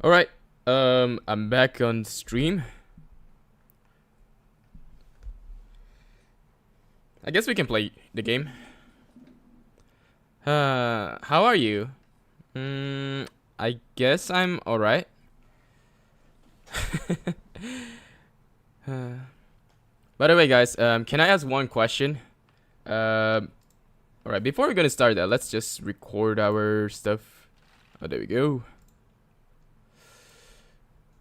All right. I'm back on stream. I guess we can play the game. How are you? I guess I'm all right. By the way, guys, can I ask one question? All right. Before we're gonna start that, let's just record our stuff. Oh, there we go.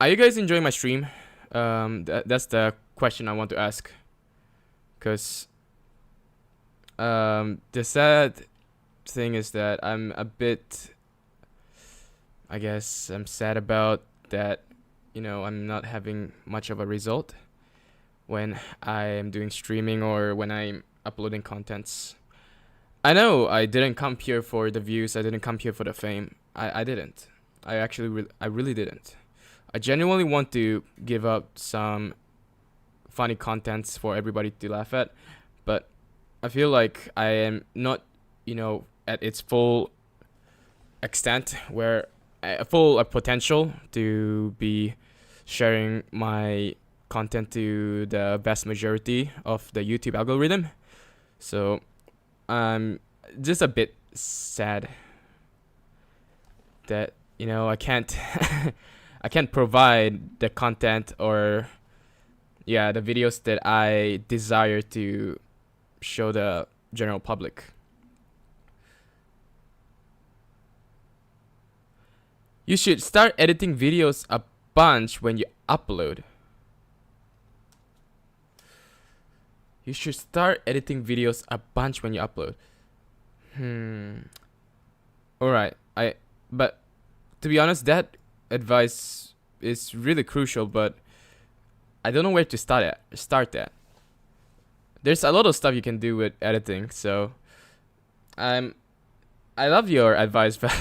Are you guys enjoying my stream? That's the question I want to ask. Cause the sad thing is that I'm a bit, I guess I'm sad about that. I'm not having much of a result when I am doing streaming or when I'm uploading contents. I know I didn't come here for the views. I didn't come here for the fame. I didn't. I really didn't. I genuinely want to give up some funny contents for everybody to laugh at, but I feel like I am not, at its full extent where full potential to be sharing my content to the vast majority of the YouTube algorithm. So I'm just a bit sad that I can't I can't provide the content or the videos that I desire to show the general public. You should start editing videos a bunch when you upload. You should start editing videos a bunch when you upload. Alright, but to be honest, that advice is really crucial, but I don't know where to start that. There's a lot of stuff you can do with editing, so I love your advice, but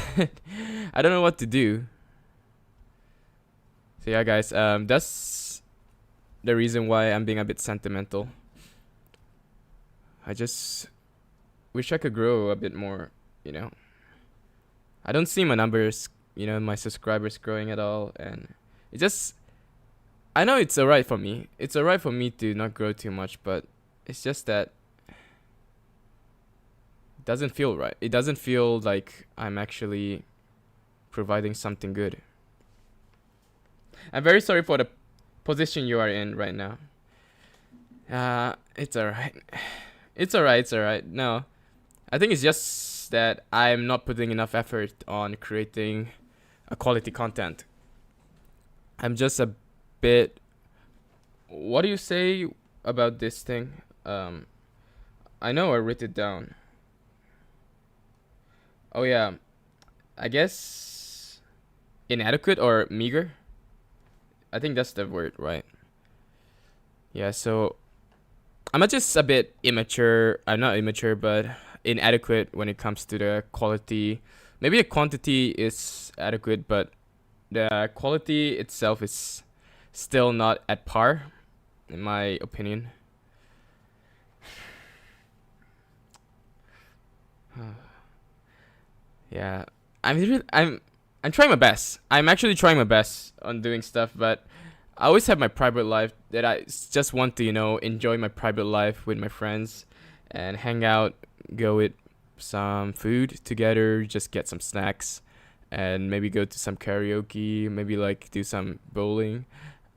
I don't know what to do. So yeah, guys, that's the reason why I'm being a bit sentimental. I just wish I could grow a bit more, I don't see my numbers, my subscribers growing at all, and it just, I know it's alright for me. It's alright for me to not grow too much, but it's just that it doesn't feel right. It doesn't feel like I'm actually providing something good. I'm very sorry for the position you are in right now. It's alright. It's alright. No, I think it's just that I'm not putting enough effort on creating a quality content. I'm just a bit. What do you say about this thing? I know I wrote it down. Oh yeah, I guess inadequate or meager. I think that's the word, right? Yeah, so I'm just a bit immature. I'm not immature, but inadequate when it comes to the quality. Maybe the quantity is adequate, but the quality itself is still not at par, in my opinion. Yeah, I'm trying my best. I'm actually trying my best on doing stuff, but I always have my private life that I just want to, enjoy my private life with my friends and hang out, go with some food together, just get some snacks and maybe go to some karaoke, maybe like do some bowling.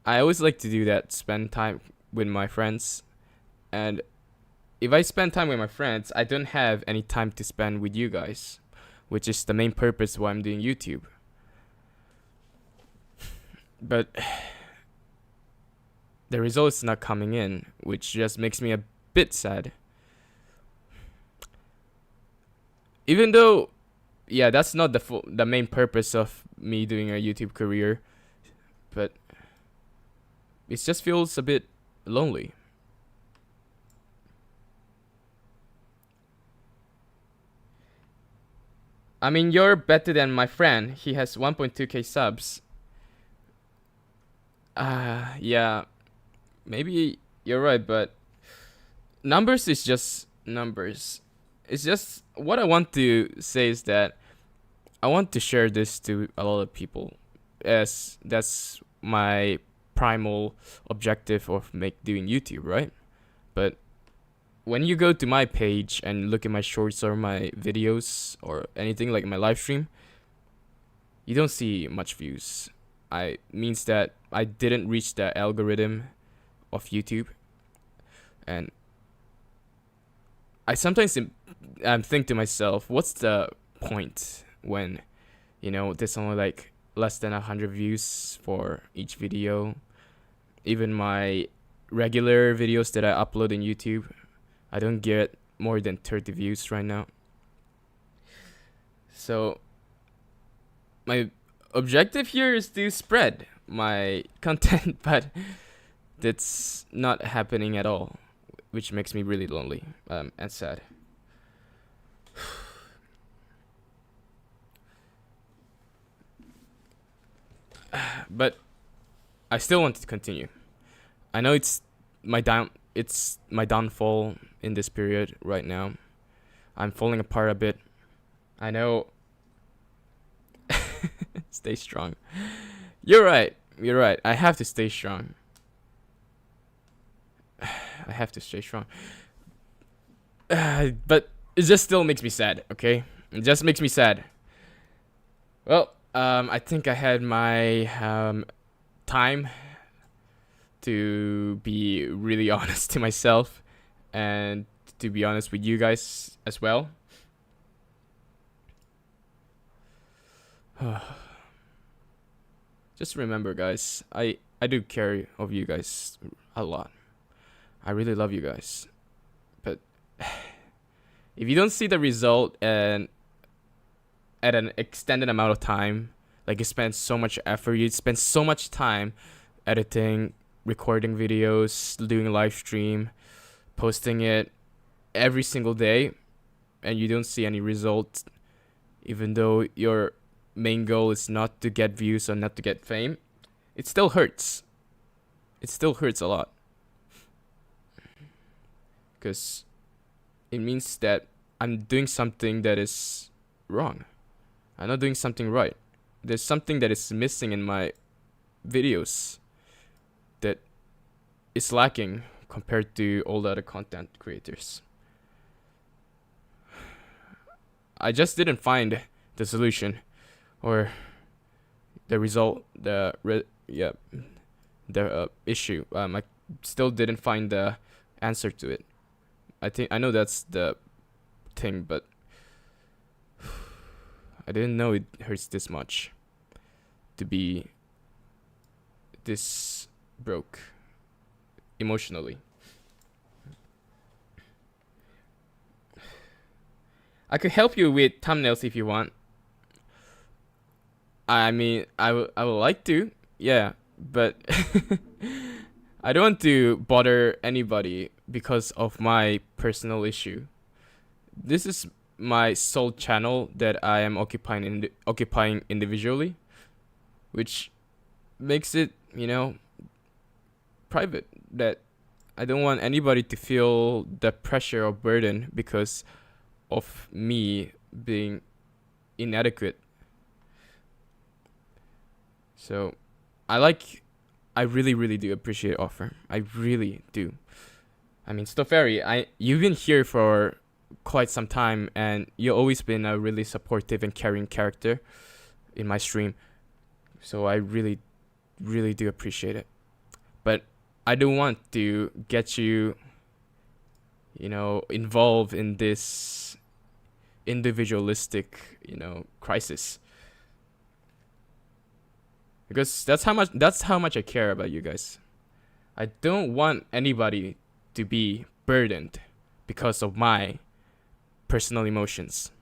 I always like to do that, spend time with my friends. And if I spend time with my friends, I don't have any time to spend with you guys, which is the main purpose why I'm doing YouTube. But the results not coming in, which just makes me a bit sad. Even though, that's not the main purpose of me doing a YouTube career, but it just feels a bit lonely. I mean, you're better than my friend. He has 1.2k subs. Yeah, maybe you're right, but numbers is just numbers. It's just what I want to say is that I want to share this to a lot of people, as that's my primal objective of make doing YouTube, right? But when you go to my page and look at my shorts or my videos or anything like my live stream, you don't see much views. I means that I didn't reach the algorithm of YouTube, and I sometimes think to myself, what's the point when, there's only like less than 100 views for each video. Even my regular videos that I upload in YouTube, I don't get more than 30 views right now. So my objective here is to spread my content, but that's not happening at all, which makes me really lonely and sad. But I still want to continue. I know it's my downfall in this period right now. I'm falling apart a bit. I know. Stay strong. You're right. I have to stay strong. I have to stay strong. But it just still makes me sad, okay? It just makes me sad. Well, I think I had my time to be really honest to myself and to be honest with you guys as well. Just remember, guys, I do care of you guys a lot. I really love you guys. But if you don't see the result and at an extended amount of time, like you spend so much effort, you spend so much time editing, recording videos, doing a live stream, posting it every single day, and you don't see any results, even though your main goal is not to get views or not to get fame, it still hurts. It still hurts a lot. Because it means that I'm doing something that is wrong. I'm not doing something right. There's something that is missing in my videos that is lacking compared to all the other content creators. I just didn't find the solution or the result, the issue. I still didn't find the answer to it. I know that's the thing, but I didn't know it hurts this much to be this broke emotionally. I could help you with thumbnails if you want. I mean, I would like to, yeah, but I don't want to bother anybody because of my personal issue. This is my sole channel that I am occupying individually, which makes it, private. That I don't want anybody to feel the pressure or burden because of me being inadequate. So I really, really do appreciate offer. I really do. I mean, Stoferi, you've been here for quite some time, and you've always been a really supportive and caring character in my stream. So I really, really do appreciate it. But I don't want to get you, involved in this individualistic, crisis. Because that's how much I care about you guys. I don't want anybody to be burdened because of my personal emotions.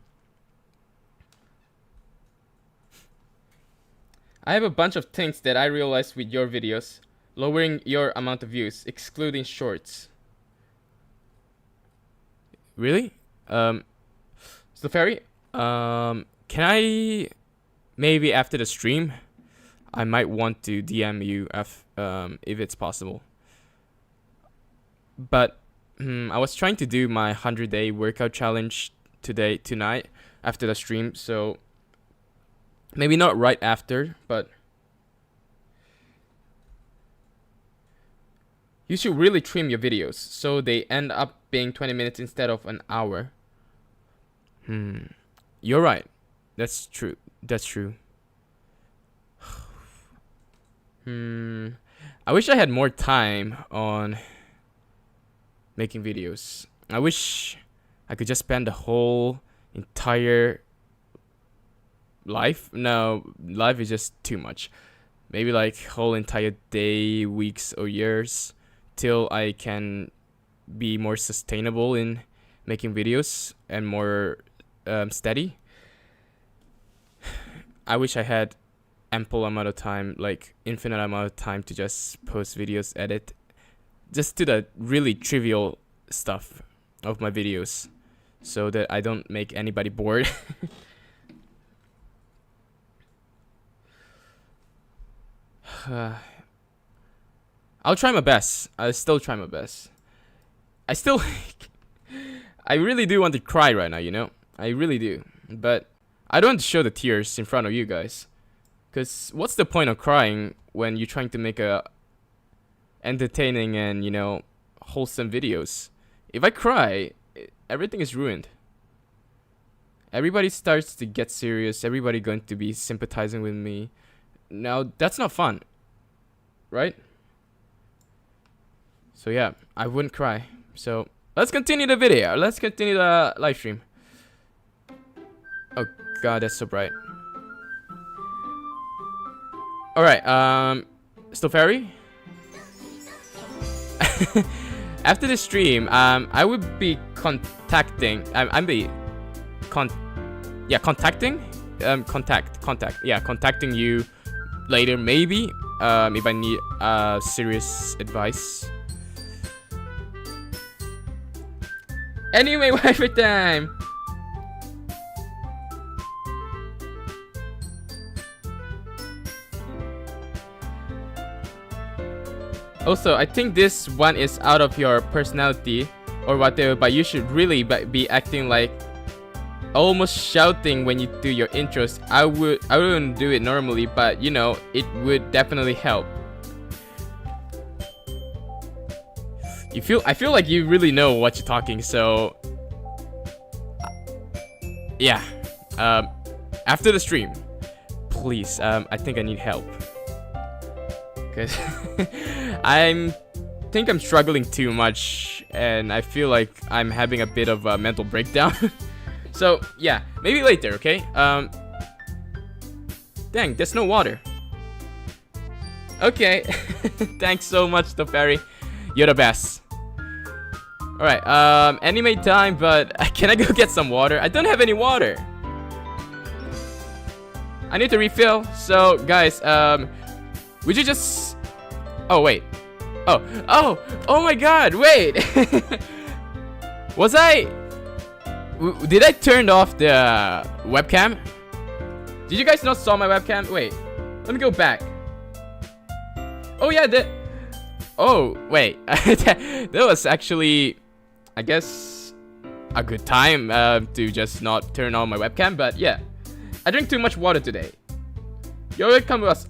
I have a bunch of things that I realized with your videos. Lowering your amount of views, excluding shorts. Really? Stoferi, can I maybe after the stream, I might want to DM you if it's possible. But I was trying to do my 100-day workout challenge tonight after the stream, so maybe not right after, but you should really trim your videos so they end up being 20 minutes instead of an hour. You're right. That's true. That's true. I wish I had more time on making videos. I wish I could just spend the whole entire life. No, life is just too much. Maybe like whole entire day, weeks, or years till I can be more sustainable in making videos and more steady. I wish I had ample amount of time, like infinite amount of time to just post videos, edit, just do the really trivial stuff of my videos so that I don't make anybody bored. I'll try my best. I'll still try my best. I really do want to cry right now, you know? I really do. But I don't want to show the tears in front of you guys. Because what's the point of crying when you're trying to make a entertaining and, you know, wholesome videos? If I cry, everything is ruined. Everybody starts to get serious. Everybody going to be sympathizing with me. Now, that's not fun. Right? So yeah, I wouldn't cry. So let's continue the video. Let's continue the live stream. Oh god, that's so bright. Alright, still fairy? After the stream, I would be contacting contacting you later, maybe, if I need serious advice. Anyway, waiver time. Also, I think this one is out of your personality or whatever, but you should really be acting like almost shouting when you do your intros. I wouldn't do it normally, but you know, it would definitely help. I feel like you really know what you're talking, so yeah. After the stream, please, I think I need help. Cause I think I'm struggling too much and I feel like I'm having a bit of a mental breakdown. So yeah, maybe later, okay? Dang, there's no water. Okay. Thanks so much, the fairy. You're the best. Alright, anime time, but can I go get some water? I don't have any water. I need to refill. So guys, would you just... Oh, wait. Oh my god, wait. Did I turn off the webcam? Did you guys not saw my webcam? Wait, let me go back. Oh yeah, oh, wait. That was actually, I guess, a good time to just not turn on my webcam, but yeah. I drank too much water today. Your webcam was...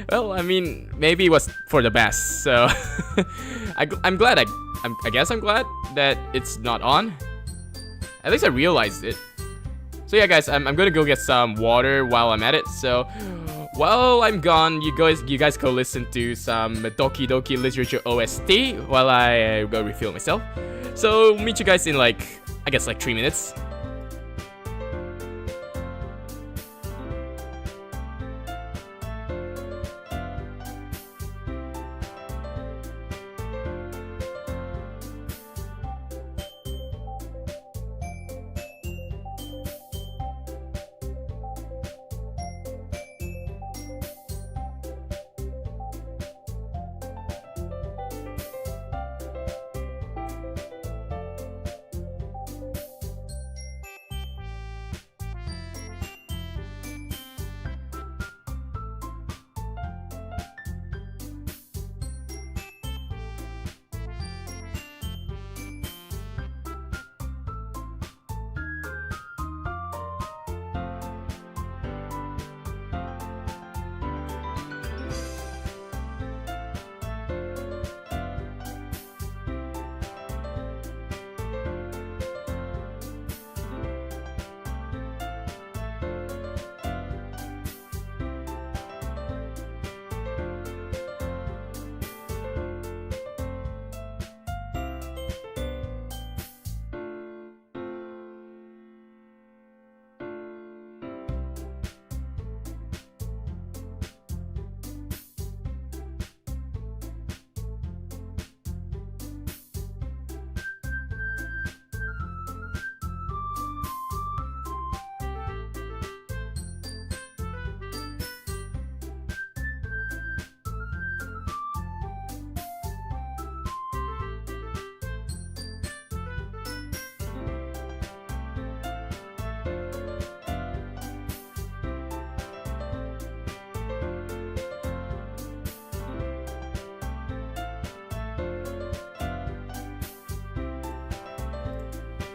well, I mean, maybe it was for the best, so... I'm glad, I guess I'm glad that it's not on. At least I realized it. So yeah, guys, I'm gonna go get some water while I'm at it, so... While I'm gone, you guys go listen to some Doki Doki Literature OST while I go refill myself. So, meet you guys in like, I guess like 3 minutes.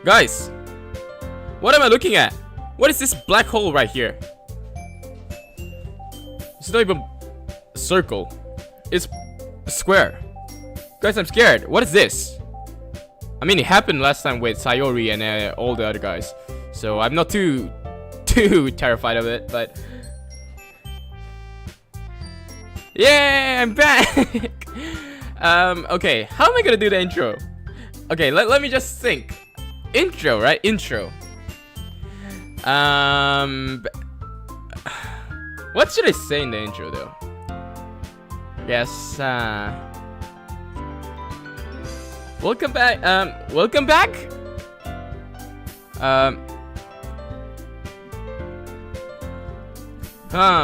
Guys, what am I looking at? What is this black hole right here? It's not even a circle. It's a square. Guys, I'm scared. What is this? I mean, it happened last time with Sayori and all the other guys. So I'm not too terrified of it, but... Yeah, I'm back! Okay, how am I gonna do the intro? Okay, let me just think. Intro, right? Intro. What should I say in the intro, though? Yes, welcome back, welcome back?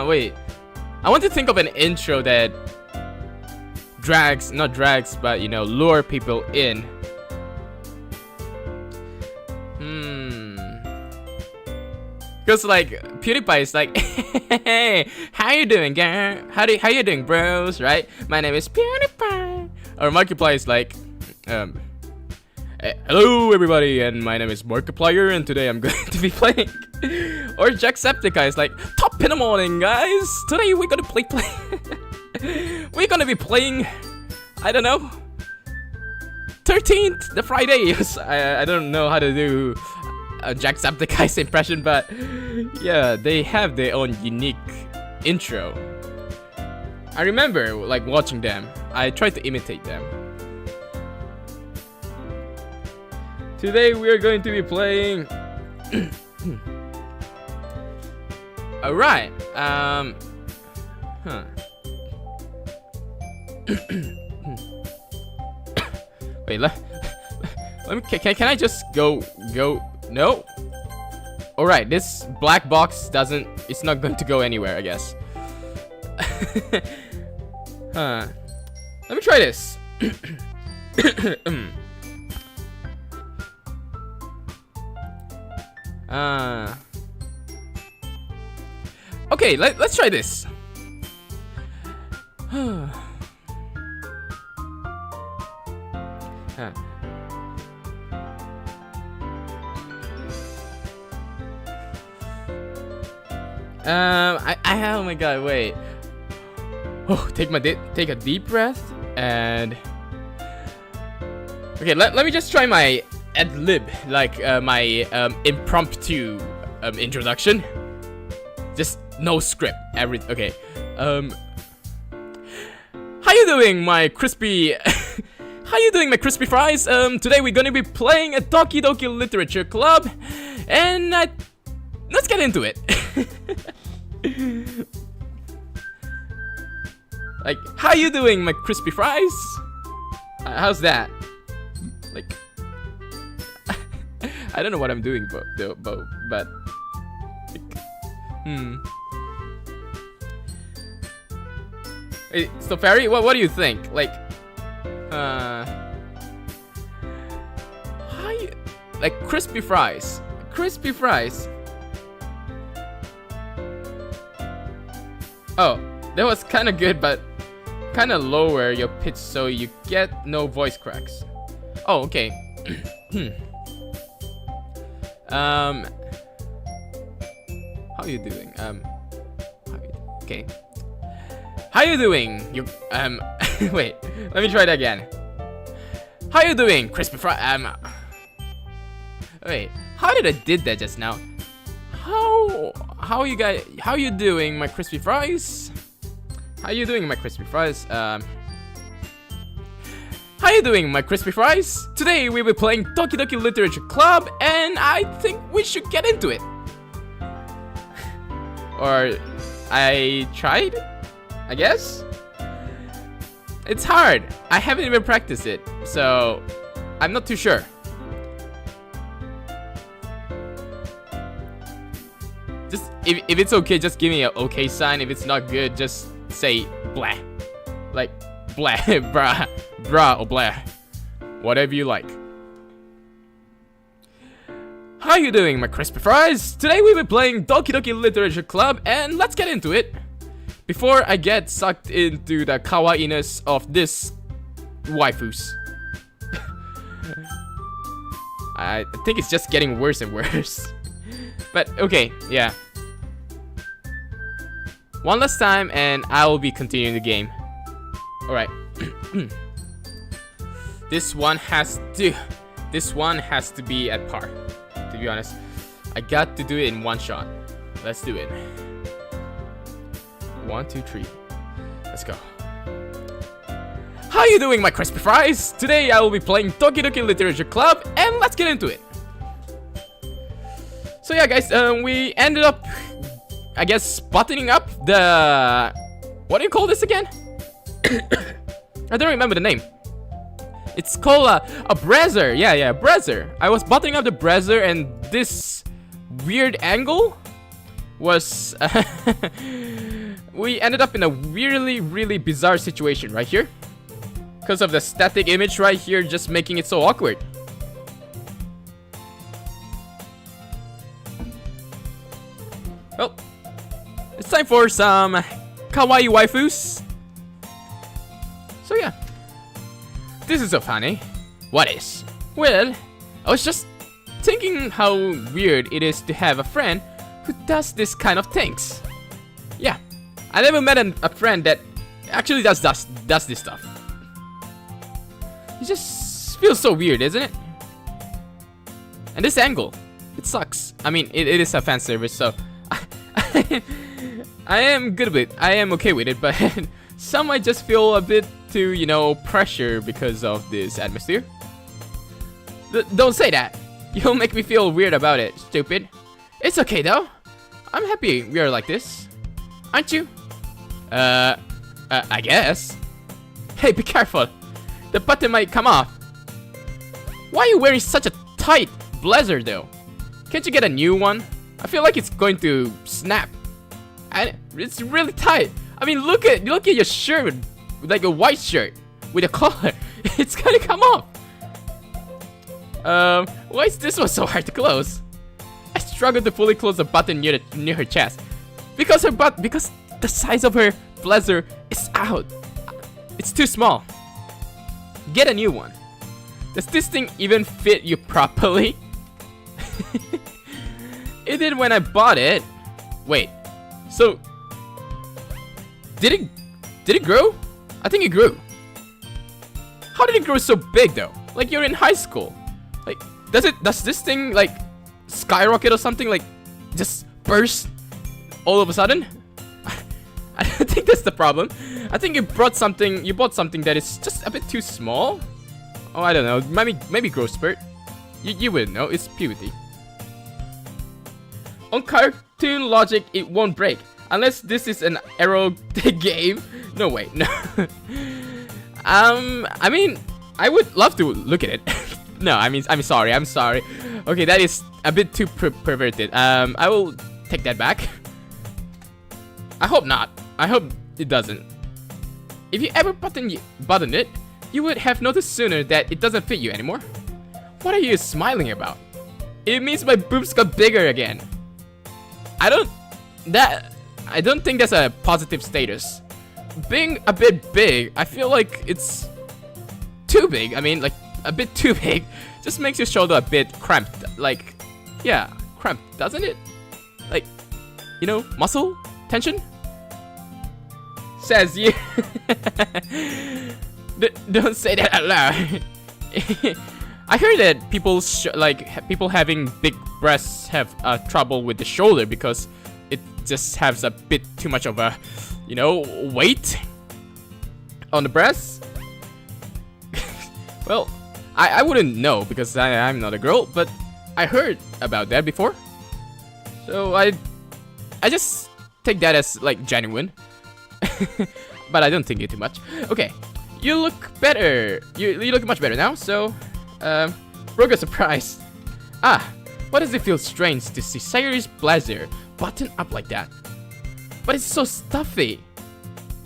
Wait. I want to think of an intro that not drags, but, you know, lure people in. Because, like, PewDiePie is like, hey, how you doing, girl? How you doing, bros? Right? My name is PewDiePie. Or Markiplier is like, hello, everybody, and my name is Markiplier, and today I'm going to be playing. Or Jacksepticeye is like, top in the morning, guys. Today we're gonna play. We're gonna be playing, I don't know, 13th, the Friday. I don't know how to do Jacksepticeye's impression, but yeah, they have their own unique intro. I remember, like, watching them. I tried to imitate them. Today we are going to be playing. Alright. Wait, let me. Can I just go? No. Alright, this black box doesn't. It's not going to go anywhere, I guess. Let me try this. Okay, let's try this. Oh my god, wait. Oh, take a deep breath and okay, let me just try my ad-lib, like my impromptu introduction. Just no script. Okay. How you doing, my crispy? How you doing, my crispy fries? Today we're gonna be playing a Doki Doki Literature Club, and let's get into it. Like, how you doing, my crispy fries? How's that? Like, I don't know what I'm doing, but like, Hey, so Fairy, what do you think? Like, how you, like, crispy fries? Crispy fries. Oh, that was kind of good, but kind of lower your pitch so you get no voice cracks. Oh, okay. How you doing? Okay. How you doing? You wait, let me try that again. How you doing, crispy fry? Wait, how did I did that just now? How you guys? How you doing, my crispy fries? How you doing, my crispy fries? How you doing, my crispy fries? Today we will be playing Doki Doki Literature Club, and I think we should get into it. Or I tried, I guess. It's hard. I haven't even practiced it, so I'm not too sure. Just if it's okay, just give me an okay sign. If it's not good, just say blah, like blah, brah or blah, whatever you like. How you doing, my crispy fries? Today we'll be playing Doki Doki Literature Club, and let's get into it. Before I get sucked into the kawaii-ness of this waifus. I think it's just getting worse and worse. But okay, yeah. One last time and I will be continuing the game. Alright. This one has to be at par. To be honest, I got to do it in one shot. Let's do it. 1, 2, 3. Let's go. How you doing, my crispy fries? Today I will be playing Doki Doki Literature Club, and let's get into it. So yeah, guys, we ended up, I guess, buttoning up the... What do you call this again? I don't remember the name. It's called a brazier. Yeah, brazier. I was buttoning up the brazier, and this weird angle was... we ended up in a really bizarre situation right here. Because of the static image right here just making it so awkward. Well, it's time for some kawaii waifus. So yeah. This is so funny. What is? Well, I was just thinking how weird it is to have a friend who does this kind of things. Yeah, I never met a friend that actually does this stuff. It just feels so weird, isn't it? And this angle, it sucks. I mean, it is a fan service, so I am good with it. I am okay with it, but some might just feel a bit too, you know, pressure because of this atmosphere. Don't say that. You'll make me feel weird about it, stupid. It's okay though. I'm happy we are like this. Aren't you? I guess. Hey, be careful. The button might come off. Why are you wearing such a tight blazer though? Can't you get a new one? I feel like it's going to snap. And it's really tight. I mean, look at your shirt, like a white shirt with a collar. It's gonna come off. Why is this one so hard to close? I struggled to fully close the button near her chest because the size of her blazer is out. It's too small. Get a new one. Does this thing even fit you properly? It did when I bought it. Wait, so did it grow? I think it grew. How did it grow so big though? Like you're in high school. Like does this thing like skyrocket or something, like just burst all of a sudden? I don't think that's the problem. I think you bought something that is just a bit too small. Oh, I don't know. Maybe growth spurt. You wouldn't know. It's puberty. On cartoon logic, it won't break unless this is an arrow game. No way. No. I mean, I would love to look at it. No, I'm sorry. Okay, that is a bit too perverted. I will take that back. I hope not. I hope it doesn't. If you ever button it, you would have noticed sooner that it doesn't fit you anymore. What are you smiling about? It means my boobs got bigger again. I don't think that's a positive status. Being a bit big, I feel like it's too big. I mean, like a bit too big just makes your shoulder a bit cramped. Like, yeah, cramped, doesn't it? Like, you know, muscle tension? Says you. Don't say that out loud. I heard that people having big breasts have trouble with the shoulder because it just has a bit too much of a, you know, weight on the breast. Well, I wouldn't know because I'm not a girl, but I heard about that before. So I just take that as like genuine. But I don't think it too much. Okay, you look better. You look much better now. So, broke a surprise. Ah, why does it feel strange to see Sayuri's blazer button up like that? But it's so stuffy.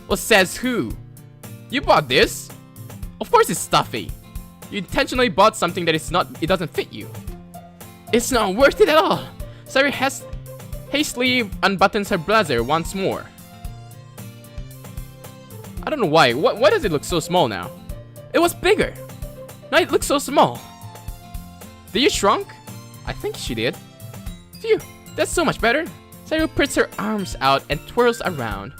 Well, says who? You bought this? Of course it's stuffy. You intentionally bought something that it doesn't fit you. It's not worth it at all. Sayuri hastily unbuttons her blazer once more. I don't know why. Why does it look so small now? It was bigger. Now it looks so small. Did you shrunk? I think she did. Phew, that's so much better. Sayori puts her arms out and twirls around.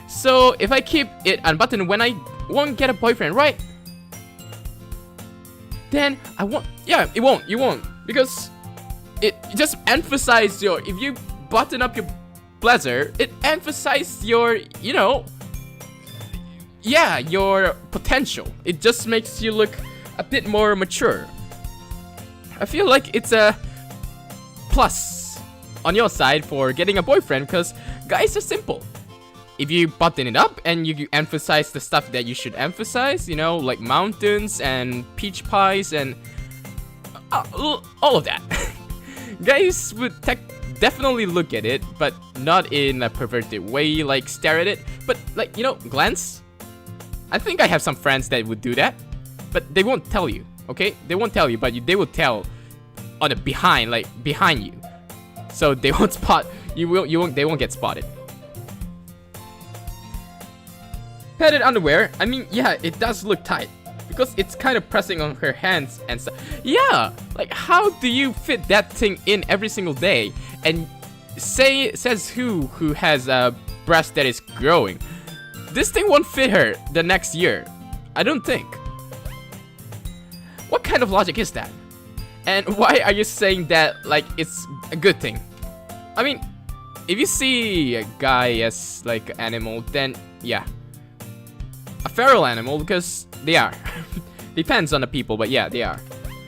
So if I keep it unbuttoned when I won't get a boyfriend, right? Then I won't. Yeah, it won't. You won't. Because it just emphasizes your, if you button up your blazer, it emphasizes your, you know, yeah, your potential. It just makes you look a bit more mature. I feel like it's a plus on your side for getting a boyfriend, because guys are simple. If you button it up and you emphasize the stuff that you should emphasize, you know, like mountains and peach pies and all of that, guys would definitely look at it, but not in a perverted way, like stare at it, but like, you know, glance. I think I have some friends that would do that, but they won't tell you, okay? They won't tell you, but they will tell on the behind, like behind you, so they won't spot you. They won't get spotted. Padded underwear. I mean, yeah, it does look tight because it's kind of pressing on her hands and stuff. Yeah, like how do you fit that thing in every single day? And says who has a breast that is growing. This thing won't fit her the next year. I don't think. What kind of logic is that? And why are you saying that like it's a good thing? I mean, if you see a guy as like an animal, then yeah. A feral animal, because they are. Depends on the people, but yeah, they are.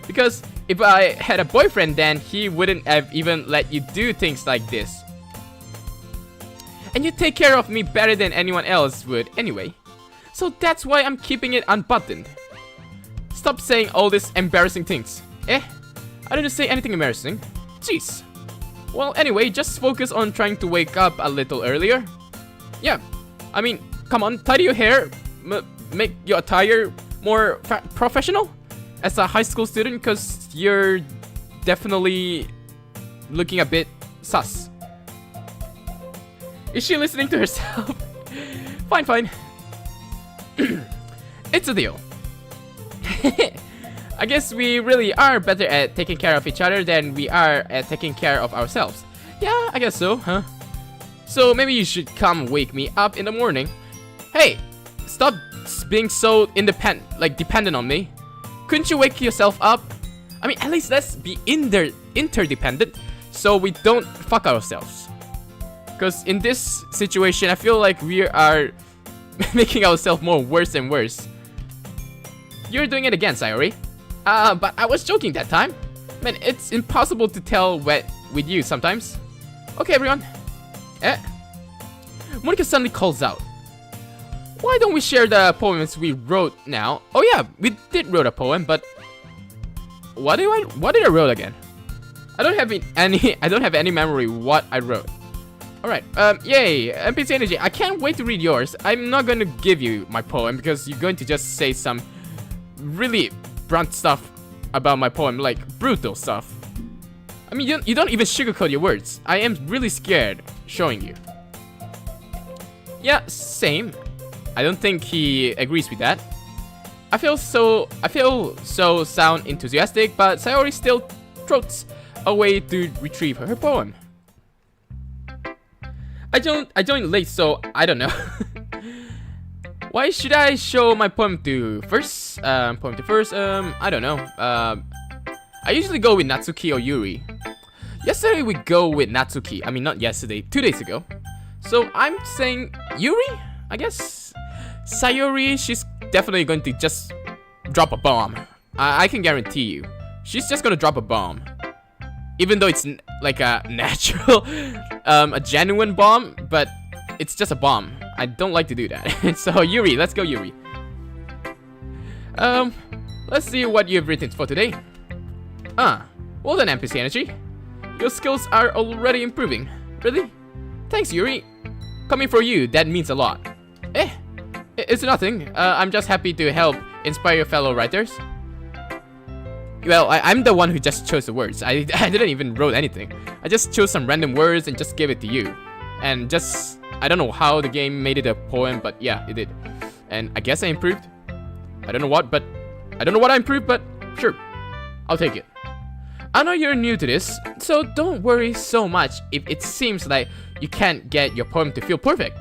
Because if I had a boyfriend, then he wouldn't have even let you do things like this. And you take care of me better than anyone else would anyway. So that's why I'm keeping it unbuttoned. Stop saying all these embarrassing things. I didn't say anything embarrassing. Jeez. Well, anyway, just focus on trying to wake up a little earlier. Yeah, I mean, come on, tidy your hair. Make your attire more professional as a high school student, because you're definitely looking a bit sus. Is she listening to herself? Fine. It's a deal. I guess we really are better at taking care of each other than we are at taking care of ourselves. Yeah, I guess so, huh? So maybe you should come wake me up in the morning. Hey! Stop being so dependent on me. Couldn't you wake yourself up? I mean, at least let's be interdependent so we don't fuck ourselves. Because in this situation, I feel like we are making ourselves more worse and worse. You're doing it again, Sayori. But I was joking that time. Man, it's impossible to tell with you sometimes. Okay, everyone. Monica suddenly calls out. Why don't we share the poems we wrote now? Oh yeah, we did wrote a poem, but what did I wrote again? I don't have any memory what I wrote. All right, yay, NPC Energy. I can't wait to read yours. I'm not going to give you my poem because you're going to just say some really blunt stuff about my poem, like brutal stuff. I mean, you don't even sugarcoat your words. I am really scared showing you. Yeah, same. I don't think he agrees with that. I feel so sound enthusiastic, but Sayori still trots away to retrieve her poem. I joined late, so I don't know. Why should I show my poem to first? I don't know. I usually go with Natsuki or Yuri. Yesterday we go with Natsuki. I mean, not yesterday, 2 days ago. So I'm saying Yuri, I guess. Sayori, she's definitely going to just drop a bomb. I can guarantee you. She's just gonna drop a bomb. Even though it's like a natural, a genuine bomb, but it's just a bomb. I don't like to do that. So Yuri, let's go Yuri. Let's see what you've written for today. Well done, NPC Energy. Your skills are already improving. Really? Thanks, Yuri. Coming from you, that means a lot. It's nothing. I'm just happy to help inspire fellow writers. Well, I'm the one who just chose the words. I didn't even wrote anything. I just chose some random words and just gave it to you. And just, I don't know how the game made it a poem, but yeah, it did. And I guess I improved. I don't know what I improved, but sure, I'll take it. I know you're new to this, so don't worry so much if it seems like you can't get your poem to feel perfect.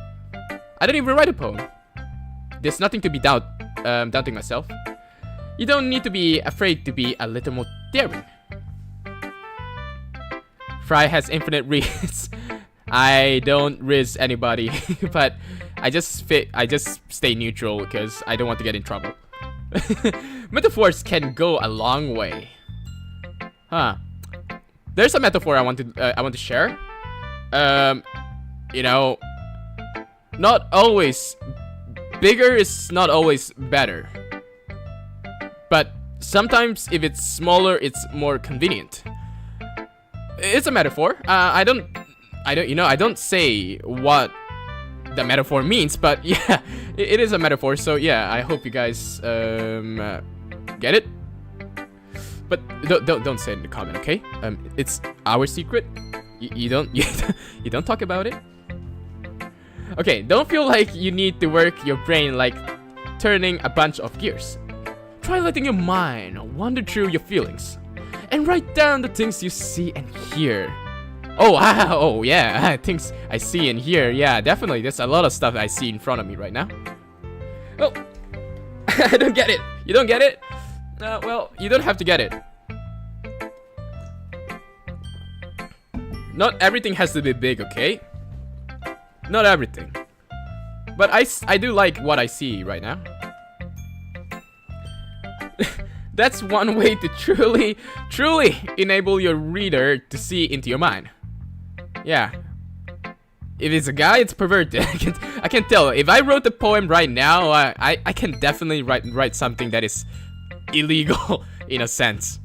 I didn't even write a poem. There's nothing to be doubting myself. You don't need to be afraid to be a little more daring. Fry has infinite risks. I don't risk anybody, but I just stay neutral because I don't want to get in trouble. Metaphors can go a long way. Huh. There's a metaphor I want to share. You know, not always bigger is not always better. But sometimes if it's smaller, it's more convenient. It's a metaphor. I don't say what the metaphor means, but yeah, it is a metaphor. So yeah, I hope you guys get it. But don't say it in the comment, okay? It's our secret. You don't talk about it. Okay, don't feel like you need to work your brain like turning a bunch of gears. Try letting your mind wander through your feelings and write down the things you see and hear. Oh wow, oh yeah, things I see and hear. Yeah, definitely. There's a lot of stuff I see in front of me right now. Well, I don't get it. You don't get it? Well, you don't have to get it. Not everything has to be big, okay? Not everything. But I do like what I see right now. That's one way to truly enable your reader to see into your mind. Yeah. If it's a guy, it's perverted. I can tell. If I wrote the poem right now, I can definitely write something that is illegal in a sense.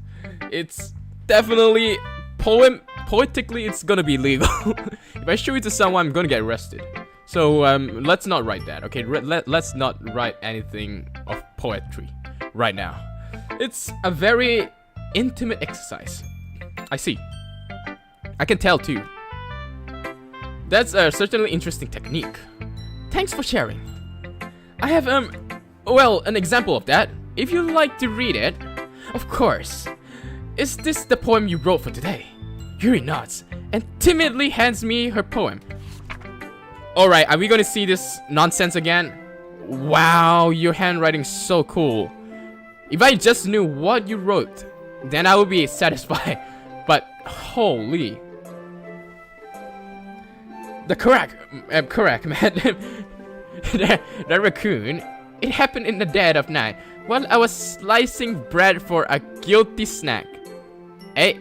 It's definitely poetically it's gonna be illegal. If I show it to someone, I'm gonna get arrested. So let's not write that, okay? Let's not write anything of poetry right now. It's a very intimate exercise. I see. I can tell too. That's a certainly interesting technique. Thanks for sharing. I have well, an example of that. If you'd like to read it, of course. Is this the poem you wrote for today? Yuri nods and timidly hands me her poem. Alright, are we gonna see this nonsense again? Wow, your handwriting's so cool. If I just knew what you wrote, then I would be satisfied. But holy. Correct, man. the raccoon. It happened in the dead of night while I was slicing bread for a guilty snack. Hey,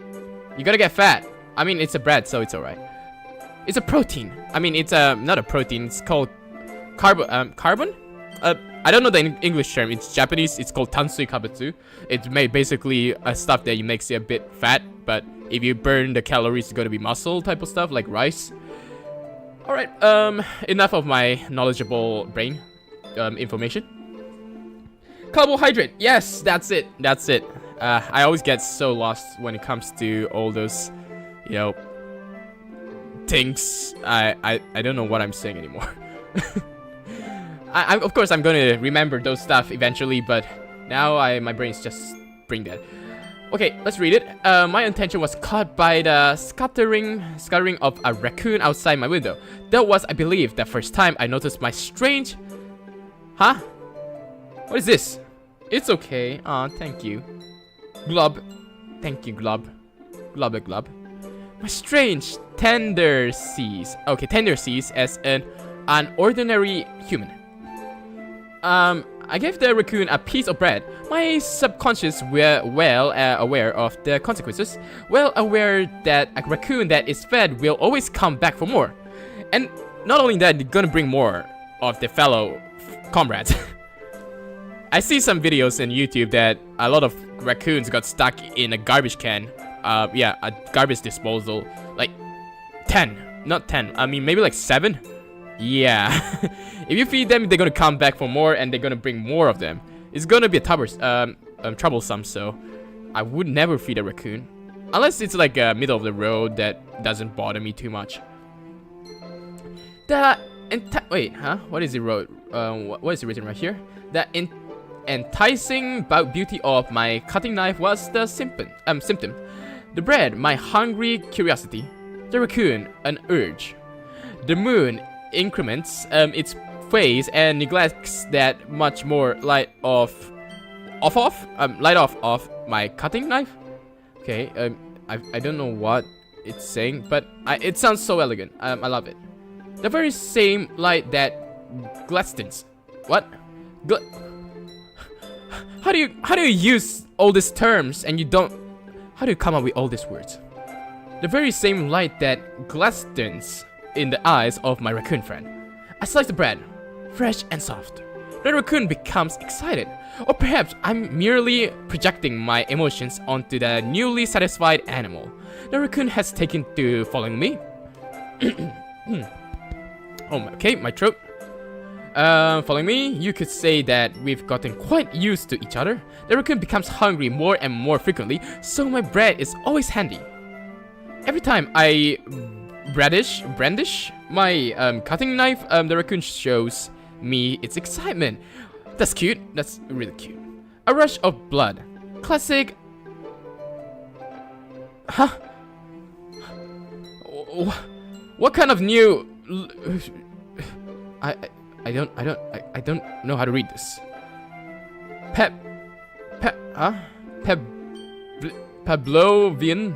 you gotta get fat. I mean, it's a bread, so it's alright. It's a protein. I mean, it's not a protein. It's called carbon. I don't know the English term. It's Japanese. It's called tansui kabutsu. It's made basically a stuff that makes you a bit fat, but if you burn the calories, it's gonna be muscle type of stuff like rice. All right. Enough of my knowledgeable brain information. Carbohydrate. Yes, that's it. That's it. I always get so lost when it comes to all those, you know, things. I don't know what I'm saying anymore. Of course I'm gonna remember those stuff eventually, but now my brain's just bring that. Okay, let's read it. My attention was caught by the scattering of a raccoon outside my window. That was, I believe, the first time I noticed my strange... Huh? What is this? It's okay. Aw, thank you. Glob. Thank you, Glob. Globba Glob. My strange tendencies. Okay, tendencies as an ordinary human. I gave the raccoon a piece of bread. My subconscious were well aware of the consequences. Well aware that a raccoon that is fed will always come back for more. And not only that, they're gonna bring more of their fellow comrades. I see some videos on YouTube that a lot of raccoons got stuck in a garbage can. Yeah, a garbage disposal. Like 10, not 10. I mean, maybe like 7. Yeah. If you feed them, they're gonna come back for more, and they're gonna bring more of them. It's gonna be a troublesome. So I would never feed a raccoon unless it's like a middle of the road that doesn't bother me too much. Wait, huh? What is it wrote? What is it written right here? The enticing beauty of my cutting knife was the symptom. The bread, my hungry curiosity. The raccoon, an urge. The moon increments its phase and neglects that much more light off my cutting knife. Okay, I don't know what it's saying, but it sounds so elegant. I love it. The very same light that glistens. What? How do you use all these terms and you don't? How do you come up with all these words? The very same light that glistens in the eyes of my raccoon friend. I slice the bread, fresh and soft. The raccoon becomes excited, or perhaps I'm merely projecting my emotions onto the newly satisfied animal. The raccoon has taken to following me. Okay, my throat. Following me, you could say that we've gotten quite used to each other. The raccoon becomes hungry more and more frequently, so my bread is always handy. Every time I brandish my cutting knife, the raccoon shows me its excitement. That's cute. That's really cute. A rush of blood. Classic. Huh? What kind of new? I don't know how to read this. Pavlovian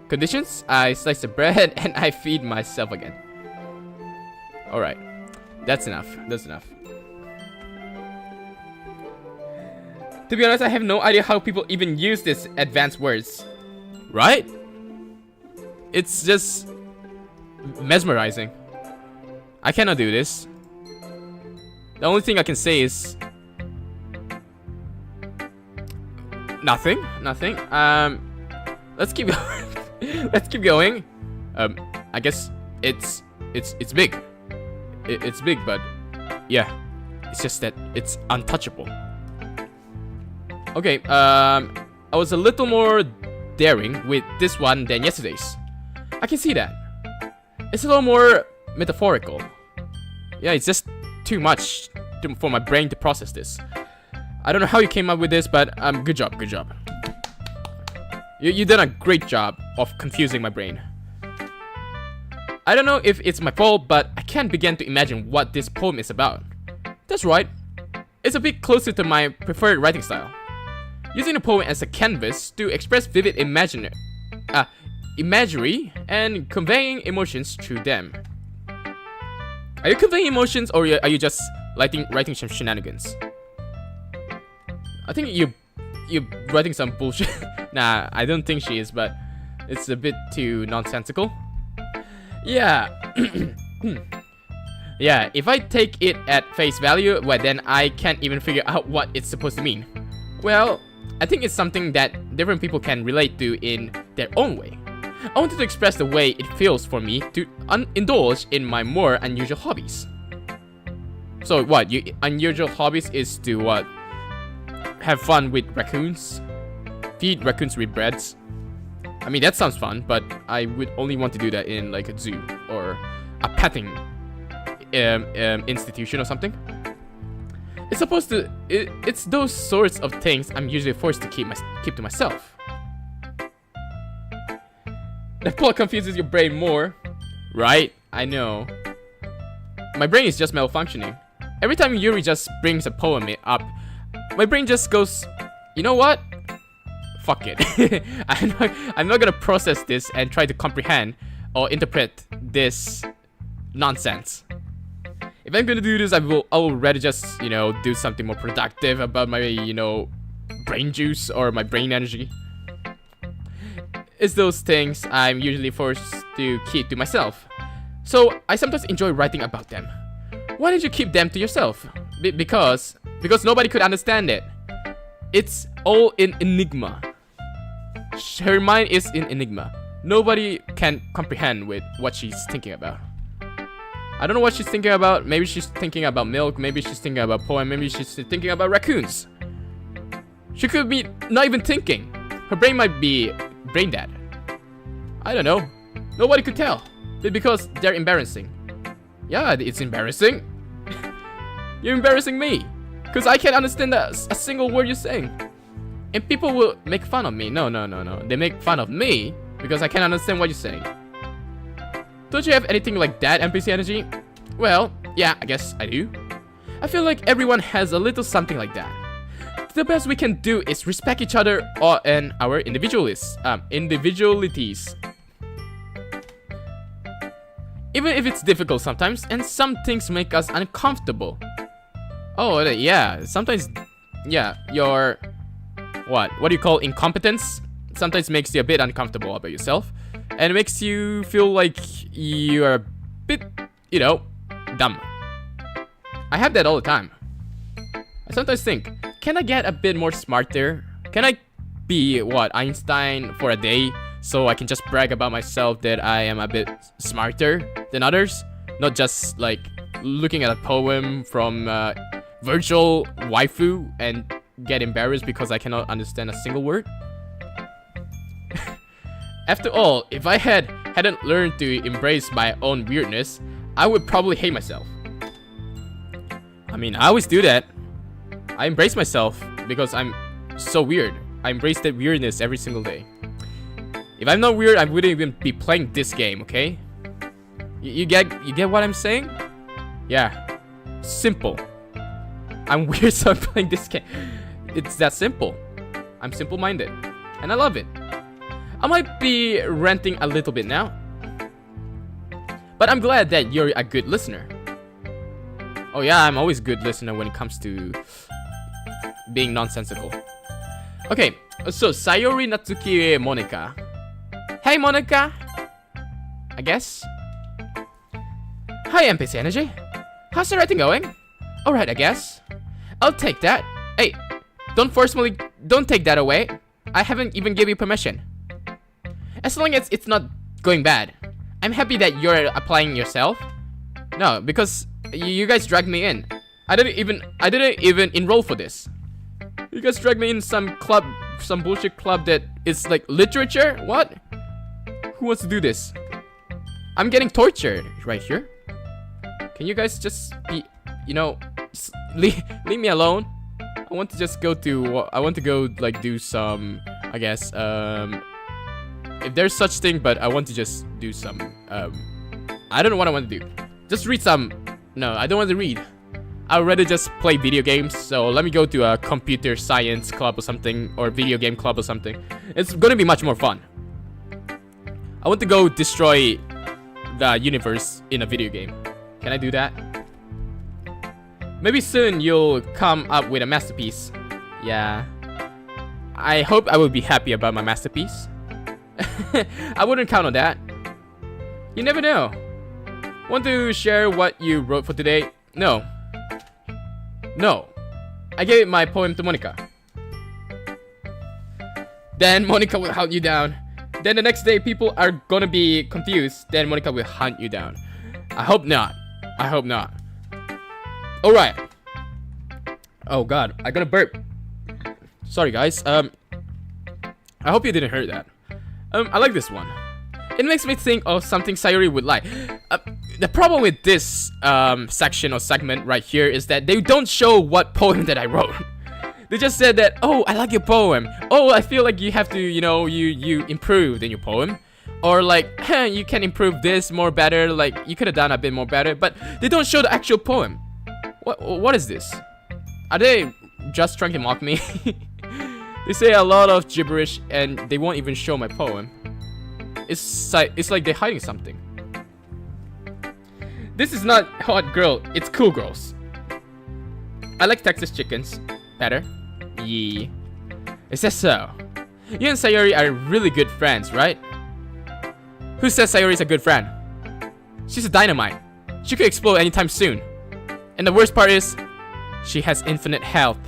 conditions. I slice the bread and I feed myself again. Alright. That's enough. That's enough. To be honest, I have no idea how people even use these advanced words. Right? It's just mesmerizing. I cannot do this. The only thing I can say is nothing. Let's keep going. Let's keep going. I guess it's big. It's big, but yeah, it's just that it's untouchable. Okay, I was a little more daring with this one than yesterday's. I can see that. It's a little more metaphorical. Yeah, it's just too much for my brain to process this. I don't know how you came up with this, but good job. You did a great job of confusing my brain. I don't know if it's my fault, but I can't begin to imagine what this poem is about. That's right. It's a bit closer to my preferred writing style. Using the poem as a canvas to express vivid imagery and conveying emotions through them. Are you conveying emotions, or are you just writing some shenanigans? I think you're writing some bullshit. Nah, I don't think she is, but it's a bit too nonsensical. Yeah. Yeah, if I take it at face value, well, then I can't even figure out what it's supposed to mean. Well, I think it's something that different people can relate to in their own way. I wanted to express the way it feels for me to indulge in my more unusual hobbies. So what, your unusual hobbies is to what? Have fun with raccoons? Feed raccoons with breads? I mean, that sounds fun, but I would only want to do that in like a zoo or a petting institution or something. It's supposed to. It's those sorts of things I'm usually forced to keep to myself. The plot confuses your brain more, right? I know. My brain is just malfunctioning. Every time Yuri just brings a poem up, my brain just goes, you know what? Fuck it. I'm not gonna process this and try to comprehend or interpret this nonsense. If I'm gonna do this, I will rather just, do something more productive about my, brain juice or my brain energy. It's those things I'm usually forced to keep to myself. So I sometimes enjoy writing about them. Why did you keep them to yourself? Because nobody could understand it. It's all in enigma. Her mind is in enigma. Nobody can comprehend with what she's thinking about. I don't know what she's thinking about. Maybe she's thinking about milk. Maybe she's thinking about poem. Maybe she's thinking about raccoons. She could be not even thinking. Her brain might be brain dead. I don't know. Nobody could tell. Because they're embarrassing. Yeah, it's embarrassing. You're embarrassing me. Because I can't understand a single word you're saying. And people will make fun of me. No. They make fun of me because I can't understand what you're saying. Don't you have anything like that, NPC energy? Well, yeah, I guess I do. I feel like everyone has a little something like that. The best we can do is respect each other and our individualities. Even if it's difficult sometimes, and some things make us uncomfortable. Oh, yeah, sometimes, yeah, your, what do you call incompetence? Sometimes makes you a bit uncomfortable about yourself, and it makes you feel like you are a bit, you know, dumb. I have that all the time. I sometimes think, can I get a bit more smarter? Can I be, what, Einstein for a day, so I can just brag about myself that I am a bit smarter than others? Not just, like, looking at a poem from virtual waifu and get embarrassed because I cannot understand a single word. After all, if I hadn't learned to embrace my own weirdness, I would probably hate myself. I mean, I always do that. I embrace myself because I'm so weird. I embrace that weirdness every single day. If I'm not weird, I wouldn't even be playing this game, okay? You get what I'm saying? Yeah. Simple. I'm weird, so I'm playing this game. It's that simple. I'm simple-minded, and I love it. I might be ranting a little bit now, but I'm glad that you're a good listener. Oh yeah, I'm always a good listener when it comes to being nonsensical. Okay, so Sayori Natsuki Monica. Hey Monica! I guess. Hi NPC Energy. How's the writing going? Alright, I guess. I'll take that. Hey, don't take that away. I haven't even give you permission. As long as it's not going bad. I'm happy that you're applying yourself. No, because you guys dragged me in. I didn't even enroll for this. You guys dragged me in some club, some bullshit club that is like literature? What? Who wants to do this? I'm getting tortured right here. Can you guys just be, you know, leave me alone? I want to just go to, I want to go like do some, I guess, if there's such thing, but I want to just do some, I don't know what I want to do. Just read some, no, I don't want to read. I'd rather just play video games, so let me go to a computer science club or something, or video game club or something. It's gonna be much more fun. I want to go destroy the universe in a video game. Can I do that? Maybe soon you'll come up with a masterpiece. Yeah. I hope I will be happy about my masterpiece. I wouldn't count on that. You never know. Want to share what you wrote for today? No. No. I gave my poem to Monica. Then Monica will hunt you down. Then the next day people are gonna be confused. Then Monica will hunt you down. I hope not. I hope not. Alright. Oh god, I gotta burp. Sorry guys. I hope you didn't hear that. I like this one. It makes me think of something Sayori would like. The problem with this section or segment right here is that they don't show what poem that I wrote. They just said that, oh, I like your poem. Oh, I feel like you have to, you know, you improved in your poem. Or like, you can improve this more better. Like, you could have done a bit more better. But they don't show the actual poem. What is this? Are they just trying to mock me? They say a lot of gibberish and they won't even show my poem. It's like they're hiding something. This is not hot girl, it's cool girls. I like Texas chickens better. Yeah. Is that so? You and Sayori are really good friends, right? Who says Sayori's a good friend? She's a dynamite. She could explode anytime soon. And the worst part is, she has infinite health.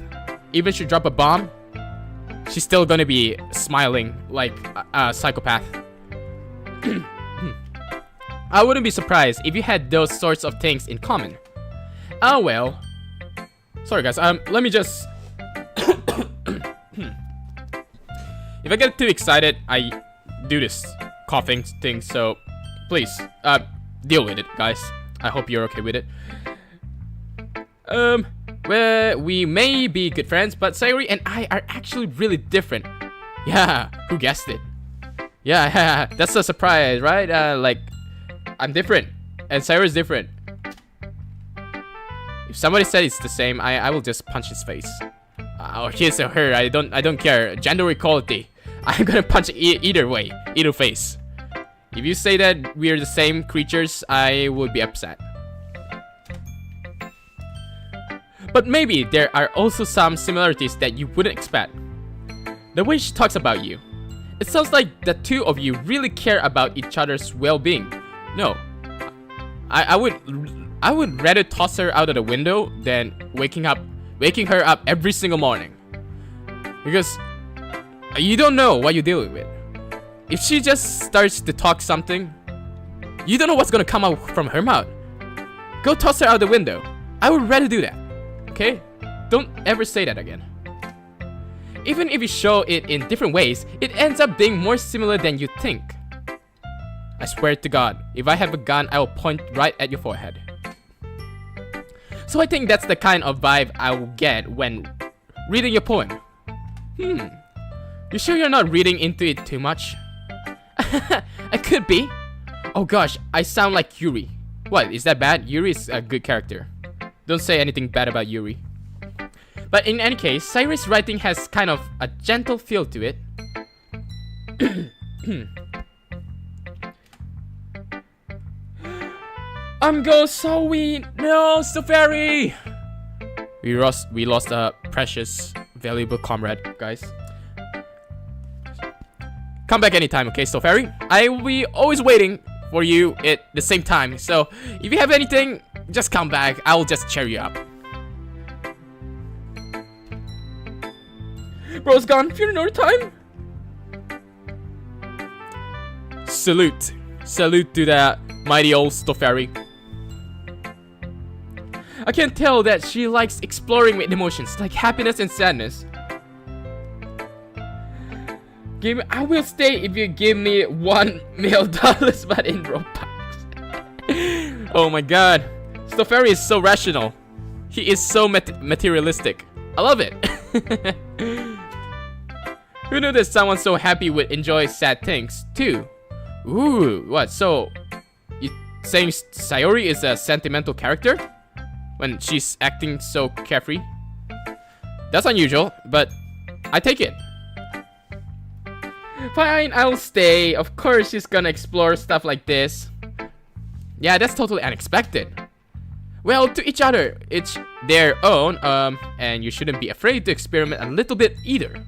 Even if she drop a bomb, she's still gonna be smiling like a psychopath. I wouldn't be surprised if you had those sorts of things in common. Oh well. Sorry guys, let me just... If I get too excited, I do this coughing thing, so please, deal with it, guys. I hope you're okay with it. Well, we may be good friends, but Sayori and I are actually really different. Yeah, who guessed it? Yeah, that's a surprise, right? Like, I'm different, and Sarah's different. If somebody said it's the same, I will just punch his face. Or his or her, I don't care. Gender equality. I'm gonna punch either way, either face. If you say that we're the same creatures, I would be upset. But maybe there are also some similarities that you wouldn't expect. The way she talks about you. It sounds like the two of you really care about each other's well-being. No. I would rather toss her out of the window than waking her up every single morning. Because you don't know what you're dealing with. If she just starts to talk something, you don't know what's gonna come out from her mouth. Go toss her out the window. I would rather do that. Okay? Don't ever say that again. Even if you show it in different ways, it ends up being more similar than you think. I swear to God, if I have a gun, I will point right at your forehead. So I think that's the kind of vibe I will get when reading your poem. You sure you're not reading into it too much? I could be. Oh gosh, I sound like Yuri. What, is that bad? Yuri is a good character. Don't say anything bad about Yuri. But in any case, Sayuri's writing has kind of a gentle feel to it. Go Zoe! No, Stoferi! We lost a precious, valuable comrade, guys. Come back anytime, okay, Stoferi? I will be always waiting for you at the same time. So, if you have anything, just come back. I will just cheer you up. Bro's gone. Fear no time. Salute to that mighty old Stoferi. I can tell that she likes exploring with emotions like happiness and sadness. I will stay if you give me $1 million, but in Robux. Oh my god, Stoferi is so rational. He is so materialistic. I love it. Who knew that someone so happy would enjoy sad things too? Ooh, what? So, you saying Sayori is a sentimental character when she's acting so carefree? That's unusual, but I take it. Fine, I'll stay. Of course she's gonna explore stuff like this. Yeah, that's totally unexpected. Well, to each other, it's their own, and you shouldn't be afraid to experiment a little bit either.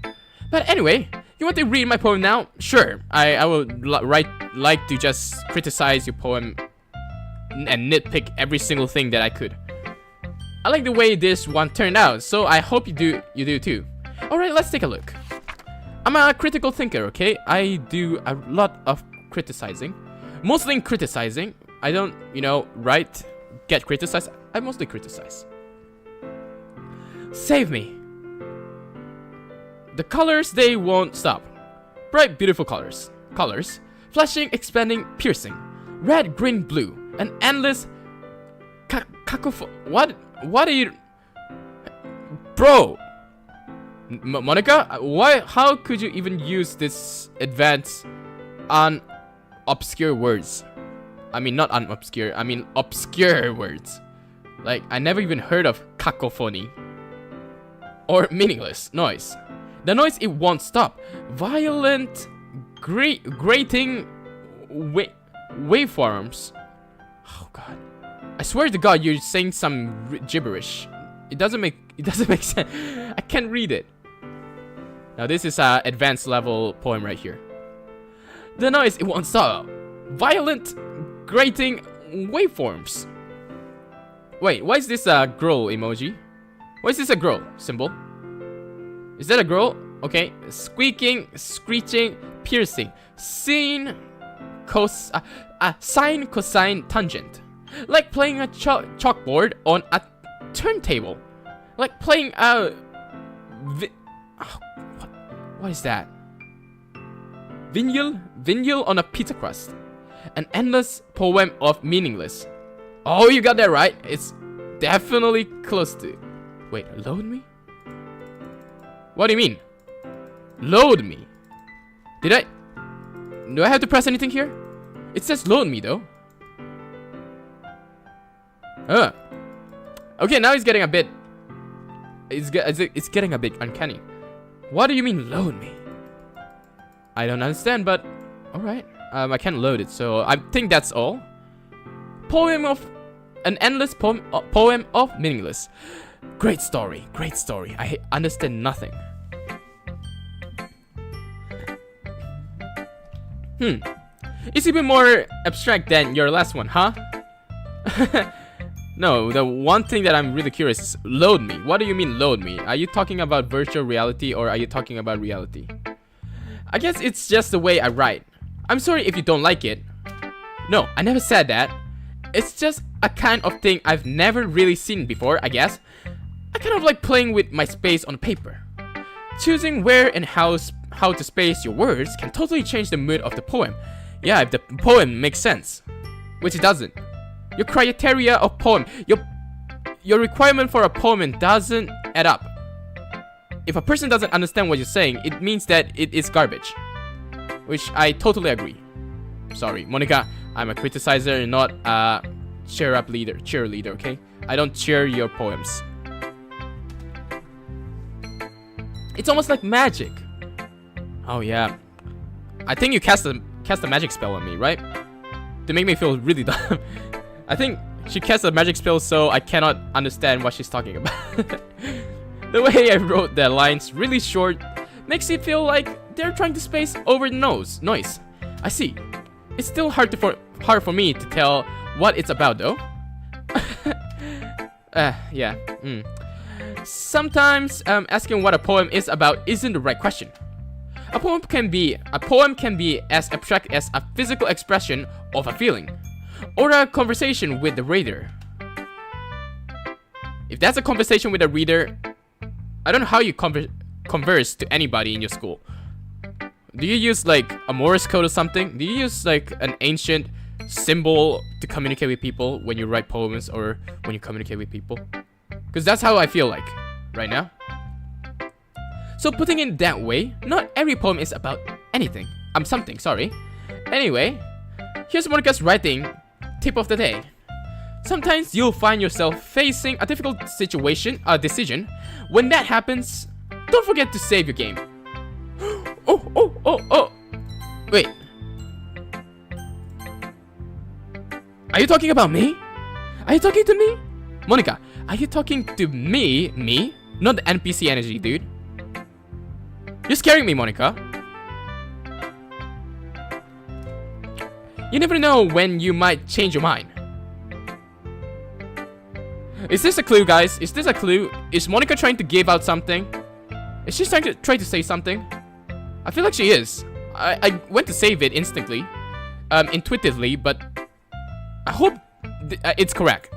But anyway, you want to read my poem now? Sure, I would like to just criticize your poem and nitpick every single thing that I could. I like the way this one turned out, so I hope you do too. Alright, let's take a look. I'm a critical thinker, okay? I do a lot of criticizing. Mostly in criticizing. I don't, get criticized. I mostly criticize. Save me. The colors, they won't stop. Bright, beautiful colors. Colors. Flashing, expanding, piercing. Red, green, blue. An endless cacophony. What are you... Bro! Monica, why? How could you even use this advanced, obscure words? I mean, not unobscure. I mean, obscure words. Like, I never even heard of cacophony or meaningless noise. The noise, it won't stop. Violent, grating waveforms. Oh God! I swear to God, you're saying some gibberish. It doesn't make sense. I can't read it. Now this is a advanced level poem right here. The noise, it won't stop. Violent, grating waveforms. Wait, why is this a girl emoji? Why is this a girl symbol? Is that a girl? Okay. Squeaking, screeching, piercing. Sine, sine, cosine, tangent. Like playing a chalkboard on a turntable. Like playing a... what is that? Vinyl on a pizza crust. An endless poem of meaningless. Oh, you got that right. It's definitely close to... Wait, load me? What do you mean? Load me? Did I... Do I have to press anything here? It says load me though. Okay, now it's getting a bit. It's getting a bit uncanny. What do you mean load me? I don't understand, but all right. I can't load it, so I think that's all. Poem of an endless poem. Poem of meaningless. Great story. Great story. I understand nothing. It's even more abstract than your last one, huh? No, the one thing that I'm really curious is load me. What do you mean load me? Are you talking about virtual reality or are you talking about reality? I guess it's just the way I write. I'm sorry if you don't like it. No, I never said that. It's just a kind of thing I've never really seen before, I guess. I kind of like playing with my space on paper. Choosing where and how to space your words can totally change the mood of the poem. Yeah, if the poem makes sense. Which it doesn't. Your criteria of poem, your requirement for a poem doesn't add up. If a person doesn't understand what you're saying, it means that it is garbage. Which I totally agree. Sorry, Monica, I'm a criticizer, not a cheerleader, okay? I don't cheer your poems. It's almost like magic. Oh yeah. I think you cast a magic spell on me, right? To make me feel really dumb. I think she cast a magic spell so I cannot understand what she's talking about. The way I wrote the lines really short makes it feel like they're trying to space over the noise. I see. It's still hard for me to tell what it's about though. Yeah. Sometimes asking what a poem is about isn't the right question. A poem can be as abstract as a physical expression of a feeling, or a conversation with the reader. If that's a conversation with a reader, I don't know how you converse to anybody in your school. Do you use like a Morse code or something? Do you use like an ancient symbol to communicate with people when you write poems or when you communicate with people? Because that's how I feel like right now. So putting it that way, not every poem is about anything. Something, sorry. Anyway, here's Monica's writing tip of the day. Sometimes you'll find yourself facing a difficult decision. When that happens, don't forget to save your game. Oh. Wait. Are you talking about me? Are you talking to me? Monica, are you talking to me? Me? Not the NPC energy, dude. You're scaring me, Monica. You never know when you might change your mind. Is this a clue, guys? Is this a clue? Is Monica trying to give out something? Is she trying to say something? I feel like she is. I went to save it instantly, intuitively, but I hope it's correct.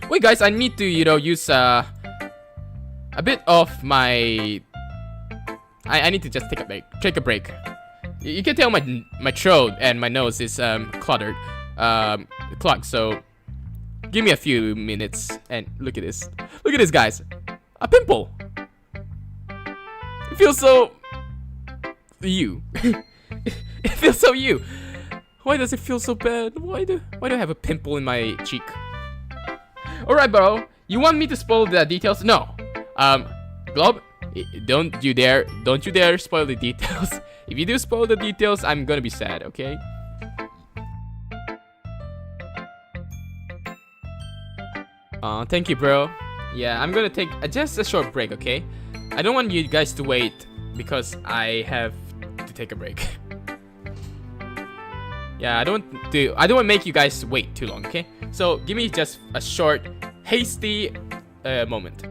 Wait, guys, I need to, use a bit of my. I need to just take a break. You can tell my throat and my nose is clogged. So give me a few minutes and look at this. Look at this, guys. A pimple. It feels so you. It feels so you. Why does it feel so bad? Why do I have a pimple in my cheek? Alright, bro. You want me to spoil the details? No. Glob, don't you dare spoil the details. If you do spoil the details, I'm gonna be sad, okay? Thank you, bro. Yeah, I'm gonna take just a short break, okay? I don't want you guys to wait because I have to take a break. Yeah, I don't want to make you guys wait too long, okay? So give me just a short, hasty moment.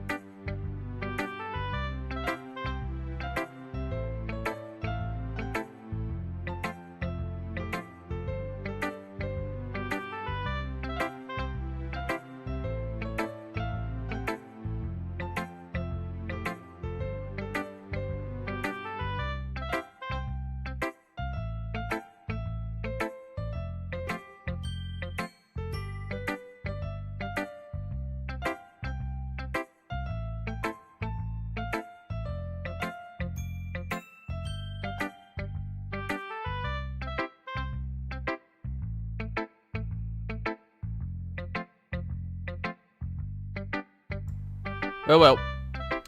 Well,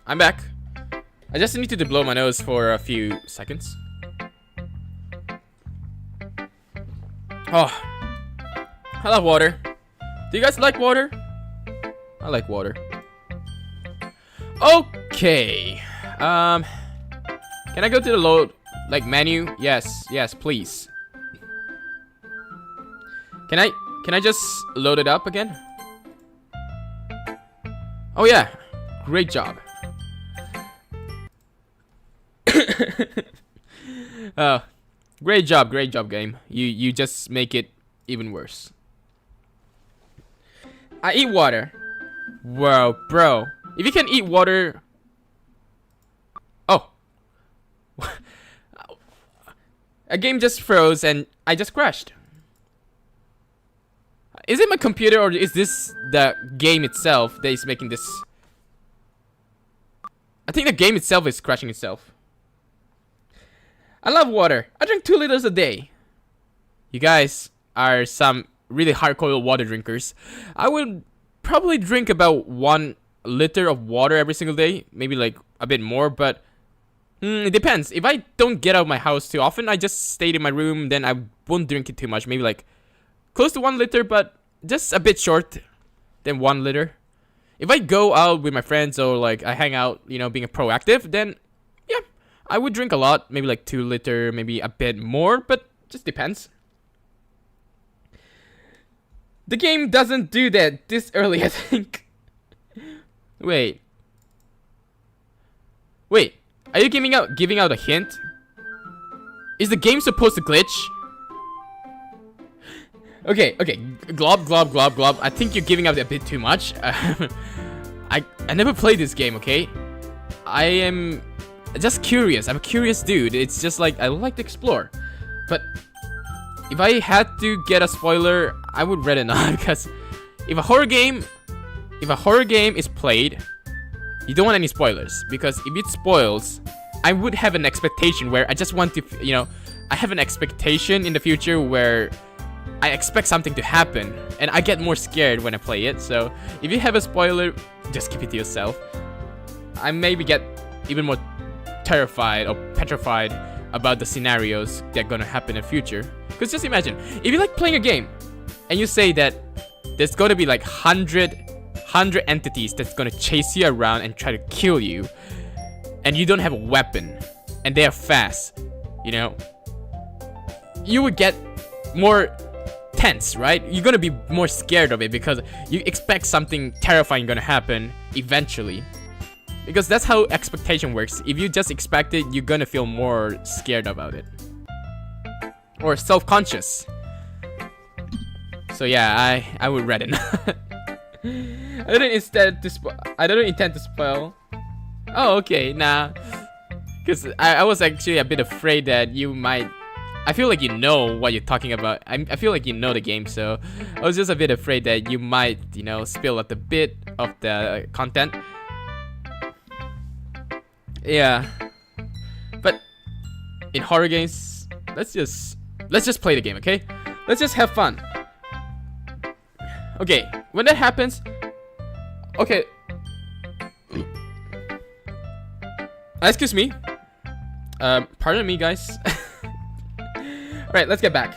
I'm back. I just need to blow my nose for a few seconds. Oh, I love water. Do you guys like water? I like water. Okay. Can I go to the load, like, menu? Yes, please. Can I just load it up again? Oh yeah, great job. Great job, game. You just make it even worse. I eat water. Wow, bro. If you can eat water... Oh. A game just froze and I just crashed. Is it my computer or is this the game itself that is making this? I think the game itself is crashing itself. I love water. I drink 2 liters a day. You guys are some really hardcore water drinkers. I would probably drink about 1 liter of water every single day. Maybe like a bit more, but it depends. If I don't get out of my house too often, I just stay in my room, then I won't drink it too much. Maybe like close to 1 liter, but just a bit short than 1 liter. If I go out with my friends or like I hang out, you know, being proactive, then yeah, I would drink a lot. Maybe like 2 liter, maybe a bit more, but just depends. The game doesn't do that this early, I think. Wait, are you giving out a hint? Is the game supposed to glitch? Okay, glob. I think you're giving out a bit too much. I never played this game, okay? I am just curious. I'm a curious dude. It's just like I like to explore. But if I had to get a spoiler, I would rather not, because if a horror game is played, you don't want any spoilers, because if it spoils, I would have an expectation where I just want to, you know, I have an expectation in the future where I expect something to happen, and I get more scared when I play it. So if you have a spoiler, just keep it to yourself. I maybe get even more terrified or petrified about the scenarios that are gonna happen in the future. Because just imagine, if you like playing a game and you say that there's gonna be like 100 entities that's gonna chase you around and try to kill you, and you don't have a weapon and they are fast, you know, you would get more tense, right? You're gonna be more scared of it because you expect something terrifying gonna happen eventually. Because that's how expectation works. If you just expect it, you're gonna feel more scared about it. Or self-conscious. So yeah, I would rather not. I don't intend to spoil. Oh, okay, nah. Because I was actually a bit afraid that you might... I feel like you know what you're talking about. I feel like you know the game, so I was just a bit afraid that you might, you know, spill out a bit of the content. Yeah. But in horror games, let's just play the game, okay? Let's just have fun. Okay, when that happens, okay. Excuse me. Pardon me, guys. Alright, let's get back.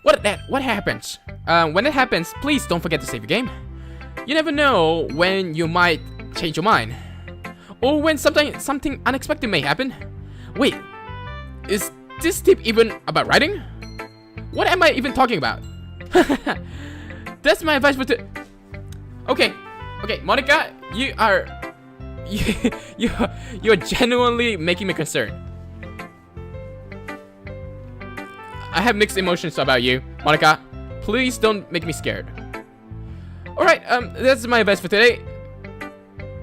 What happens? When it happens, please don't forget to save the game. You never know when you might change your mind, or when something unexpected may happen. Wait, is this tip even about writing? What am I even talking about? That's my advice for Okay, Monica, you're genuinely making me concerned. I have mixed emotions about you, Monica. Please don't make me scared. Alright, that's my advice for today.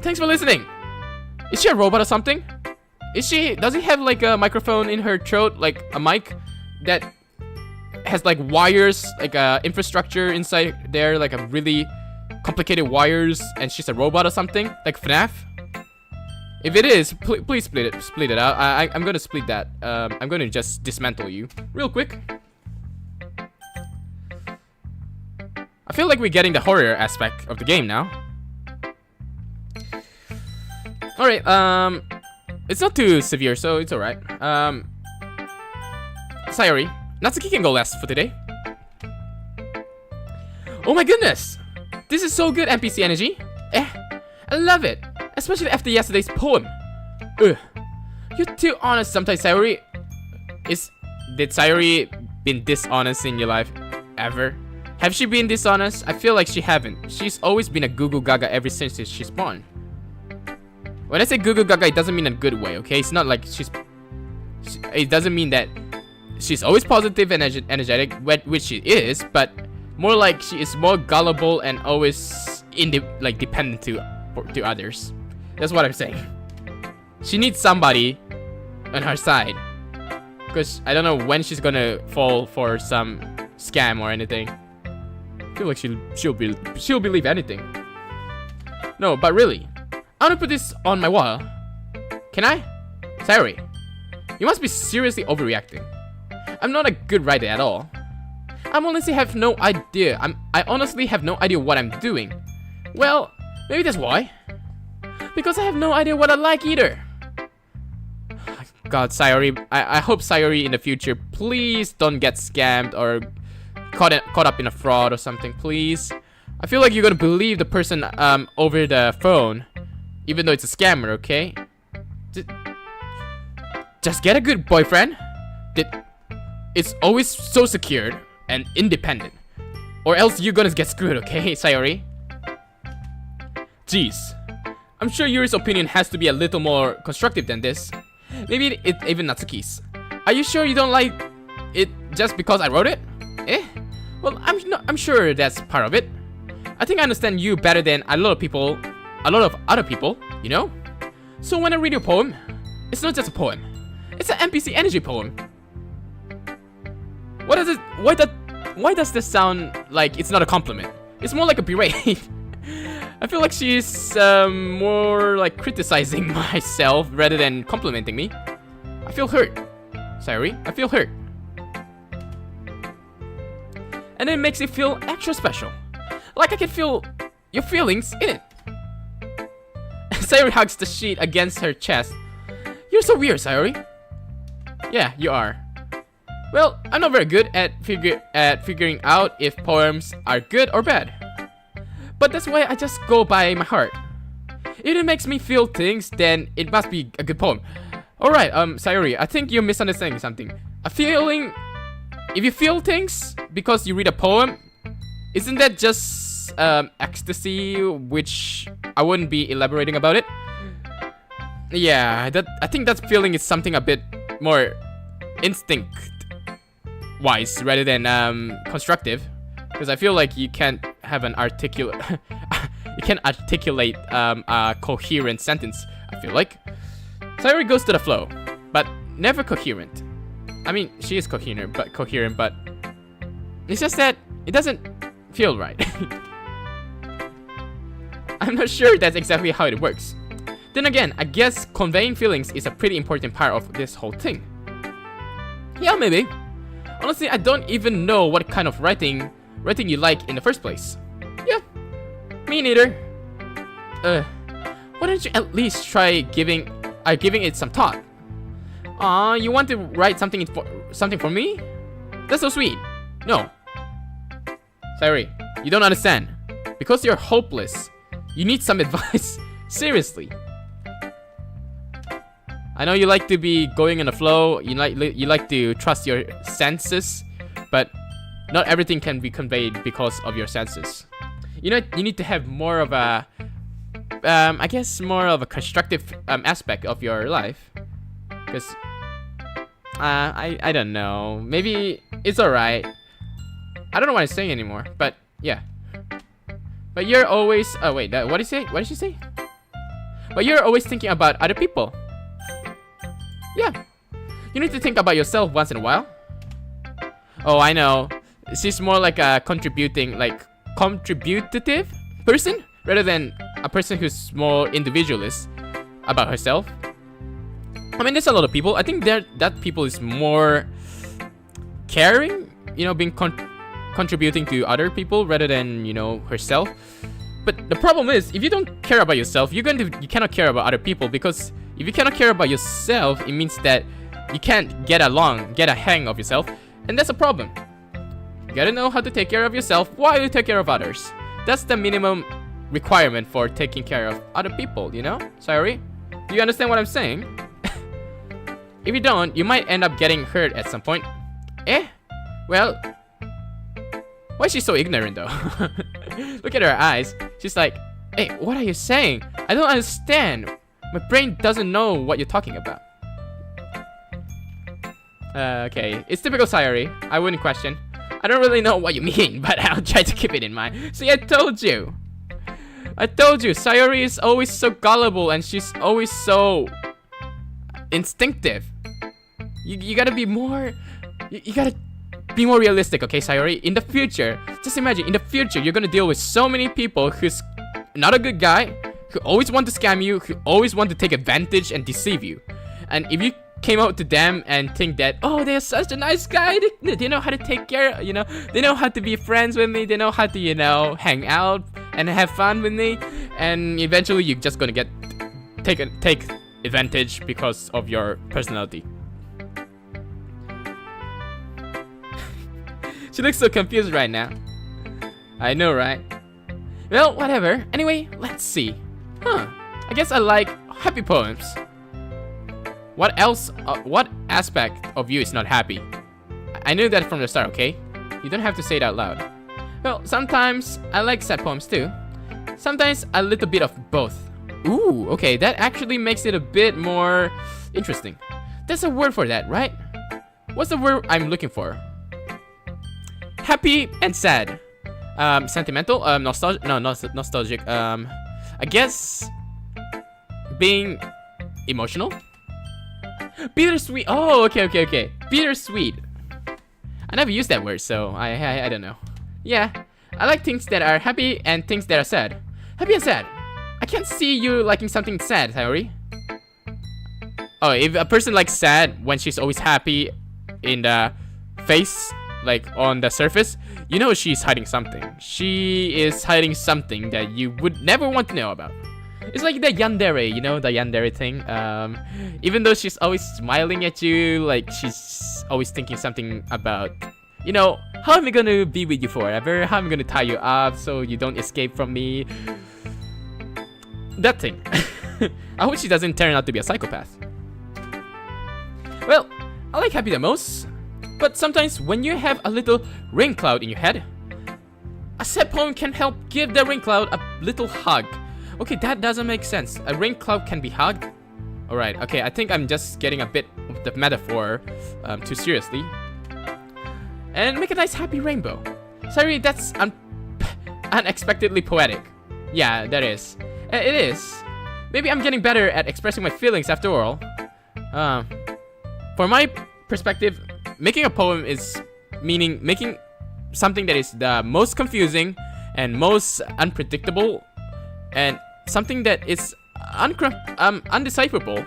Thanks for listening. Is she a robot or something? Does he have like a microphone in her throat, like a mic that has like wires, like infrastructure inside there, like a really complicated wires, and she's a robot or something, like FNAF? If it is, please split it out. I'm gonna split that. I'm gonna just dismantle you real quick. I feel like we're getting the horror aspect of the game now. Alright, it's not too severe, so it's alright. Sayori, Natsuki can go last for today. Oh my goodness! This is so good, NPC energy. I love it, especially after yesterday's poem. Ugh. You're too honest sometimes, Sayori. Did Sayori been dishonest in your life ever? Have she been dishonest? I feel like she haven't. She's always been a goo gaga ever since she's born. When I say goo gaga, it doesn't mean in a good way, okay? It's not like it doesn't mean that she's always positive and energetic, which she is, but more like she is more gullible and always dependent to others. That's what I'm saying. She needs somebody on her side, because I don't know when she's gonna fall for some scam or anything. I feel like she'll believe anything. No, but really, I wanna put this on my wall. Can I? Sayori, you must be seriously overreacting. I'm not a good writer at all. I honestly have no idea. I honestly have no idea what I'm doing. Well, maybe that's why. Because I have no idea what I like either. God, Sayori, I hope Sayori in the future, please don't get scammed or caught up in a fraud or something, please. I feel like you're gonna believe the person over the phone, even though it's a scammer, okay? Just get a good boyfriend. It's always so secured and independent, or else you're gonna get screwed, okay, Sayori? Jeez, I'm sure Yuri's opinion has to be a little more constructive than this. Maybe even Natsuki's. Are you sure you don't like it just because I wrote it? Well, I'm sure that's part of it. I think I understand you better than a lot of other people, you know? So when I read your poem, it's not just a poem. It's an NPC energy poem. Why does this sound like it's not a compliment? It's more like a berate. I feel like she's more like criticizing myself rather than complimenting me. I feel hurt. Sayori, I feel hurt. And it makes it feel extra special. Like I can feel your feelings in it. Sayori hugs the sheet against her chest. You're so weird, Sayori. Yeah, you are. Well, I'm not very good at figuring out if poems are good or bad. But that's why I just go by my heart. If it makes me feel things, then it must be a good poem. Alright, Sayori, I think you're misunderstanding something. If you feel things because you read a poem, isn't that just ecstasy, which I wouldn't be elaborating about it? Yeah, I think that feeling is something a bit more instinct-wise rather than constructive. Because I feel like you can't have an articulate a coherent sentence, I feel like. Sayori goes to the flow, but never coherent. I mean, she is coherent, but it's just that it doesn't feel right. I'm not sure that's exactly how it works. Then again, I guess conveying feelings is a pretty important part of this whole thing. Yeah, maybe. Honestly, I don't even know what kind of writing you like in the first place. Yeah, me neither. Why don't you at least try giving it some thought? Aw, you want to write something for me? That's so sweet. No. Sayori, you don't understand. Because you're hopeless, you need some advice. Seriously. I know you like to be going in the flow, you like to trust your senses, but not everything can be conveyed because of your senses. You know, you need to have more of a I guess more of a constructive aspect of your life. Because I don't know. Maybe it's alright. I don't know what I'm saying anymore, but yeah. But you're always what did you say? What did she say? But you're always thinking about other people. Yeah. You need to think about yourself once in a while. Oh, I know. She's more like a contributive person rather than a person who's more individualist about herself. I mean, there's a lot of people. I think that people is more caring, you know, being contributing to other people rather than, you know, herself. But the problem is, if you don't care about yourself, you cannot care about other people, because if you cannot care about yourself, it means that you can't get a hang of yourself, and that's a problem. You gotta know how to take care of yourself while you take care of others. That's the minimum requirement for taking care of other people, you know? Sayori? Do you understand what I'm saying? If you don't, you might end up getting hurt at some point. Well, why is she so ignorant though? Look at her eyes. She's like, hey, what are you saying? I don't understand. My brain doesn't know what you're talking about. Okay, it's typical Sayori. I wouldn't question. I don't really know what you mean, but I'll try to keep it in mind. See, I told you. Sayori is always so gullible, and she's always so instinctive. You gotta be more. You gotta be more realistic, okay, Sayori? In the future, just imagine, in the future, you're gonna deal with so many people who's not a good guy, who always want to scam you, who always want to take advantage and deceive you. And if you came out to them and think that, oh, they're such a nice guy, they know how to take care, you know, they know how to be friends with me, they know how to, you know, hang out and have fun with me, and eventually you're just gonna take advantage because of your personality. She looks so confused right now. I know, right? Well, whatever. Anyway, let's see. I guess I like happy poems. What else? What aspect of you is not happy? I knew that from the start, okay? You don't have to say it out loud. Well, sometimes I like sad poems too. Sometimes a little bit of both. Ooh, okay, that actually makes it a bit more interesting. There's a word for that, right? What's the word I'm looking for? Happy and sad. Sentimental. Nostalgic. No, not nostalgic. I guess being emotional. Bittersweet. Oh, okay. Bittersweet. I never used that word, so I don't know. Yeah, I like things that are happy and things that are sad. Happy and sad. I can't see you liking something sad, Sayori. Oh, if a person likes sad when she's always happy in the face, like on the surface, you know she's hiding something. She is hiding something that you would never want to know about. It's like the yandere, you know, the yandere thing. Even though she's always smiling at you, like she's always thinking something about, you know, how am I gonna be with you forever? How am I gonna tie you up so you don't escape from me? That thing. I hope she doesn't turn out to be a psychopath. Well, I like happy the most. But sometimes when you have a little rain cloud in your head, a sad poem can help give the rain cloud a little hug. Okay, that doesn't make sense. A rain cloud can be hugged? Alright, okay, I think I'm just getting a bit of the metaphor too seriously. And make a nice happy rainbow. Sorry, that's unexpectedly poetic. Yeah, that is. It is. Maybe I'm getting better at expressing my feelings after all. For my perspective, making a poem is meaning making something that is the most confusing and most unpredictable, and something that is undecipherable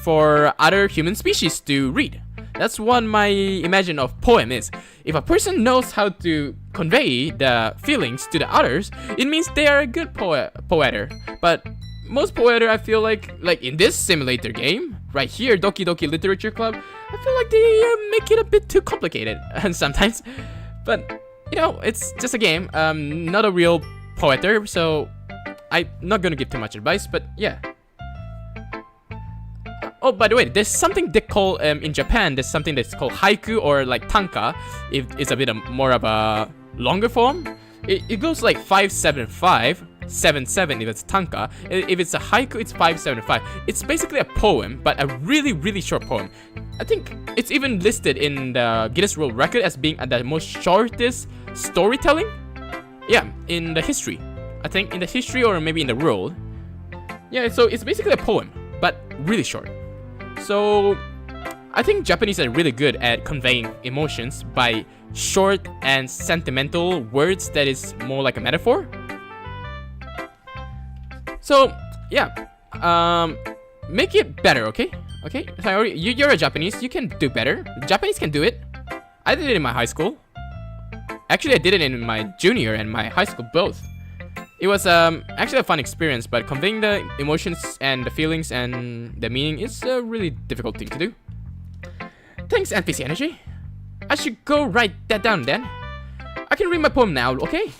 for other human species to read. That's what my imagine of poem is. If a person knows how to convey the feelings to the others, it means they are a good poeter. But most poeter, I feel like in this simulator game right here, Doki Doki Literature Club, I feel like they make it a bit too complicated sometimes. But you know, it's just a game, not a real poeter, so I'm not gonna give too much advice. But yeah. Oh, by the way, there's something they call in Japan. There's something that's called haiku or like tanka. If it's a bit more of a longer form, it goes like 575. 77 if it's tanka. If it's a haiku, it's 575. It's basically a poem, but a really short poem. I think it's even listed in the Guinness World Record as being the most shortest storytelling. Yeah, in the history. I think in the history or maybe in the world. Yeah, so it's basically a poem, but really short. So I think Japanese are really good at conveying emotions by short and sentimental words that is more like a metaphor. So yeah, make it better, okay? Okay, you're a Japanese, you can do better. Japanese can do it. I did it in my high school. Actually, I did it in my junior and my high school both. It was actually a fun experience, but conveying the emotions and the feelings and the meaning is a really difficult thing to do. Thanks, NPC Energy. I should go write that down then. I can read my poem now, okay?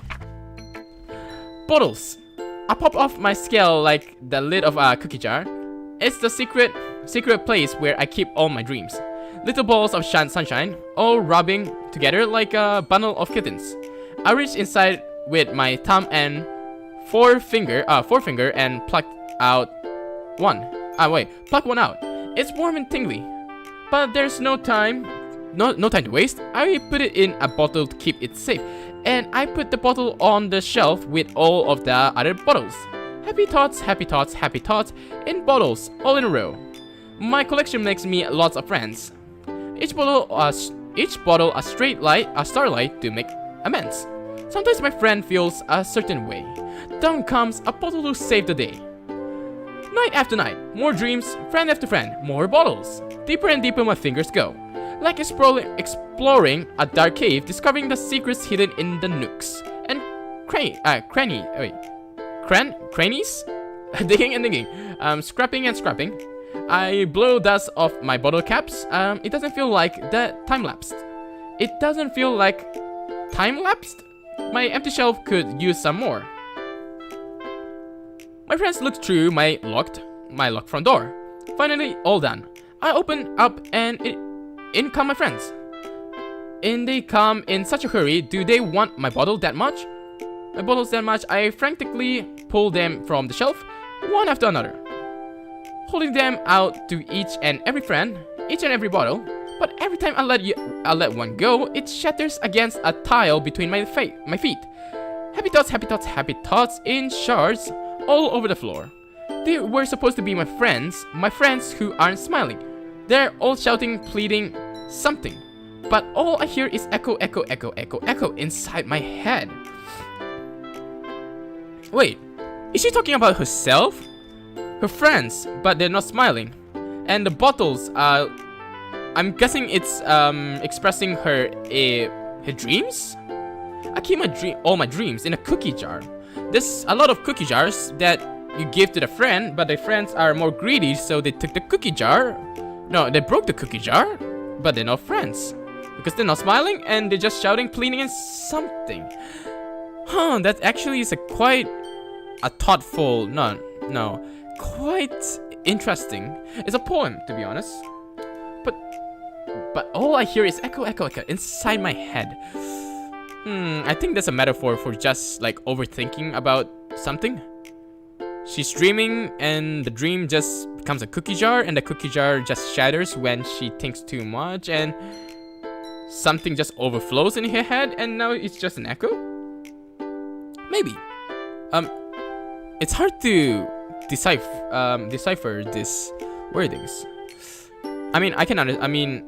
Bottles. I pop off my scale like the lid of a cookie jar. It's the secret place where I keep all my dreams. Little balls of sunshine, all rubbing together like a bundle of kittens. I reach inside with my thumb and forefinger and pluck out one. Pluck one out. It's warm and tingly, but there's no time to waste. I put it in a bottle to keep it safe, and I put the bottle on the shelf with all of the other bottles. Happy thoughts, happy thoughts, happy thoughts in bottles, all in a row. My collection makes me lots of friends. Each bottle a starlight to make amends. Sometimes my friend feels a certain way. Down comes a bottle to save the day. Night after night, more dreams, friend after friend, more bottles. Deeper and deeper my fingers go. Like exploring a dark cave, discovering the secrets hidden in the nooks and crannies. Digging and digging, scrapping and scrapping. I blow dust off my bottle caps. It doesn't feel like the time lapsed. It doesn't feel like time lapsed. My empty shelf could use some more. My friends looked through my locked front door. Finally, all done. I open up and in come my friends. And they come in such a hurry. Do they want my bottle that much? My bottles that much. I frantically pull them from the shelf, one after another, holding them out to each and every friend, each and every bottle. But every time I let one go, it shatters against a tile between my feet. Happy thoughts, happy thoughts, happy thoughts in shards all over the floor. They were supposed to be my friends who aren't smiling. They're all shouting, pleading something. But all I hear is echo, echo, echo, echo, echo inside my head. Wait, is she talking about herself? Her friends, but they're not smiling. And the bottles, I'm guessing it's expressing her dreams? I keep all my dreams in a cookie jar. There's a lot of cookie jars that you give to the friend, but the friends are more greedy, so they took the cookie jar. No, they broke the cookie jar, but they're not friends. Because they're not smiling and they're just shouting, pleading and something. Huh, that actually is quite interesting. It's a poem, to be honest. But all I hear is echo, echo, echo inside my head. I think that's a metaphor for just like overthinking about something. She's dreaming and the dream just becomes a cookie jar and the cookie jar just shatters when she thinks too much and something just overflows in her head and now it's just an echo? Maybe. It's hard to decipher these wordings. I mean,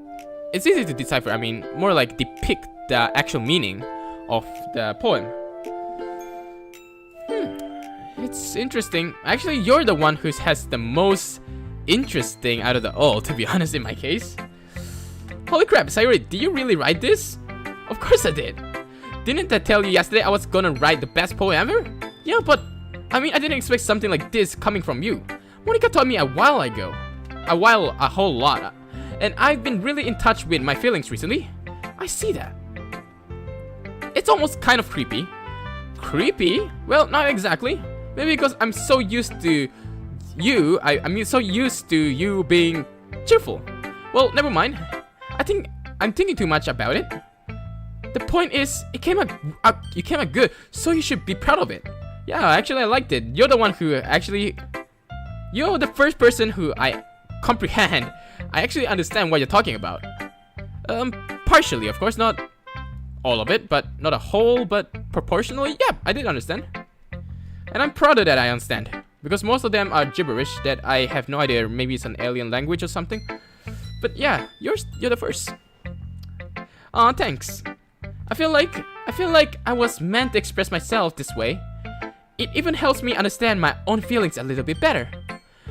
it's easy to decipher. More like depict the actual meaning of the poem. It's interesting. Actually, you're the one who has the most interesting out of the all, to be honest, in my case. Holy crap, Sayori, did you really write this? Of course I did. Didn't I tell you yesterday I was gonna write the best poem ever? Yeah, but I didn't expect something like this coming from you. Monica told me a while ago. A whole lot. And I've been really in touch with my feelings recently. I see that. It's almost kind of creepy. Creepy? Well, not exactly. Maybe because I'm so used to you. I'm so used to you being cheerful. Well, never mind. I think I'm thinking too much about it. The point is, you came out good, so you should be proud of it. Yeah, actually I liked it. You're the one who you're the first person who I comprehend. I actually understand what you're talking about. Partially, of course, not all of it, but not a whole, but proportionally, yeah, I did understand. And I'm proud of that I understand. Because most of them are gibberish that I have no idea, maybe it's an alien language or something. But yeah, you're the first. Aw, thanks. I feel like I was meant to express myself this way. It even helps me understand my own feelings a little bit better.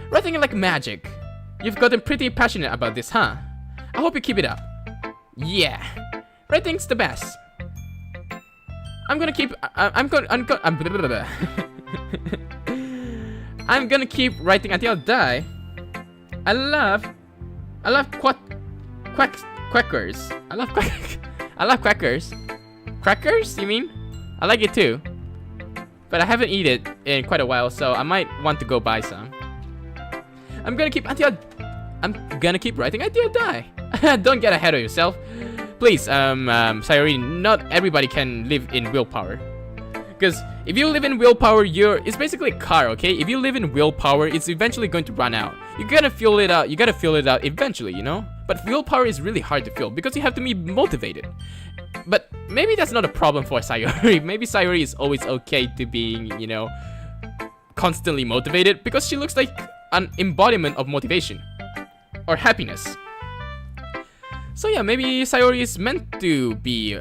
Writing like magic. You've gotten pretty passionate about this, huh? I hope you keep it up. Yeah, writing's the best. I'm gonna I'm gonna keep writing until I die. I love quackers. I love quackers. Crackers, you mean? I like it too. But I haven't eaten it in quite a while, so I might want to go buy some. I'm gonna keep writing until I die. Don't get ahead of yourself. Please, Sayori, not everybody can live in willpower. Because if you live in willpower, it's basically a car, okay? If you live in willpower, it's eventually going to run out. You gotta feel it out. You gotta feel it out eventually, you know? But willpower is really hard to feel because you have to be motivated. But maybe that's not a problem for Sayori. Maybe Sayori is always okay to being, you know, constantly motivated because she looks like an embodiment of motivation or happiness. So yeah, maybe Sayori is meant to be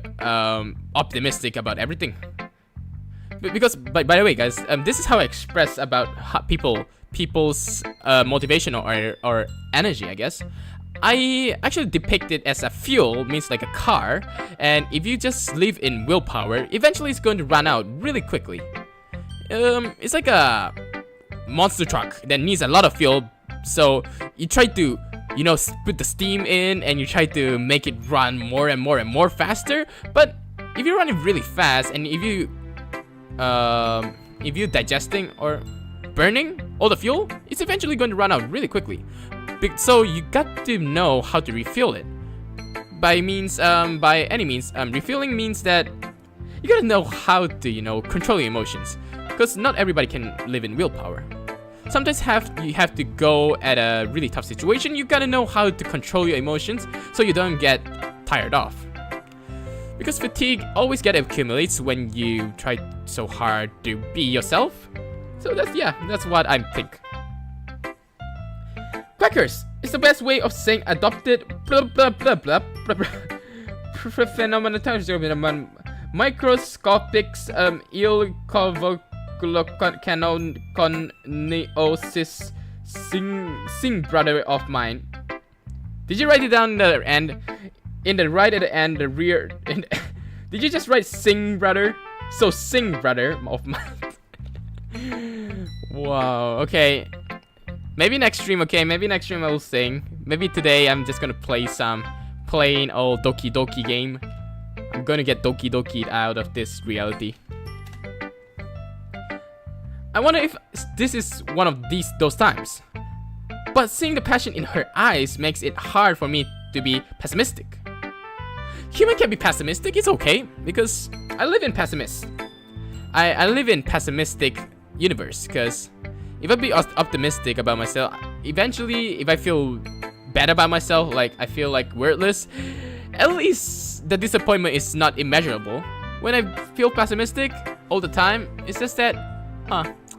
optimistic about everything. Because, by the way, guys, this is how I express about people's motivation or energy, I guess. I actually depict it as a fuel, means like a car, and if you just live in willpower, eventually it's going to run out really quickly. It's like a monster truck that needs a lot of fuel, so you try to, you know, put the steam in and you try to make it run more and more and more faster. But if you run it really fast and if you digesting or burning all the fuel, it's eventually going to run out really quickly. So you got to know how to refill it. By any means, refilling means that you gotta know how to, you know, control your emotions. Because not everybody can live in willpower. Sometimes you have to go at a really tough situation. You gotta know how to control your emotions so you don't get tired off. Because fatigue always accumulates when you try so hard to be yourself. So that's what I think. Quackers is the best way of saying adopted blah blah blah blah blah blah phenomenon microscopic conneosis sing brother of mine. Did you write it down the end? In the right at the end, the rear. Did you just write sing brother? So sing brother of mine. Wow. Okay. Maybe next stream. Okay. Maybe next stream I will sing. Maybe today I'm just gonna play some plain old Doki Doki game. I'm gonna get Doki Doki out of this reality. I wonder if this is one of those times. But seeing the passion in her eyes makes it hard for me to be pessimistic. Human can be pessimistic, it's okay, because I live in pessimist. I live in pessimistic universe, because if I be optimistic about myself, eventually if I feel bad about myself, like I feel like worthless, at least the disappointment is not immeasurable. When I feel pessimistic all the time, it's just that,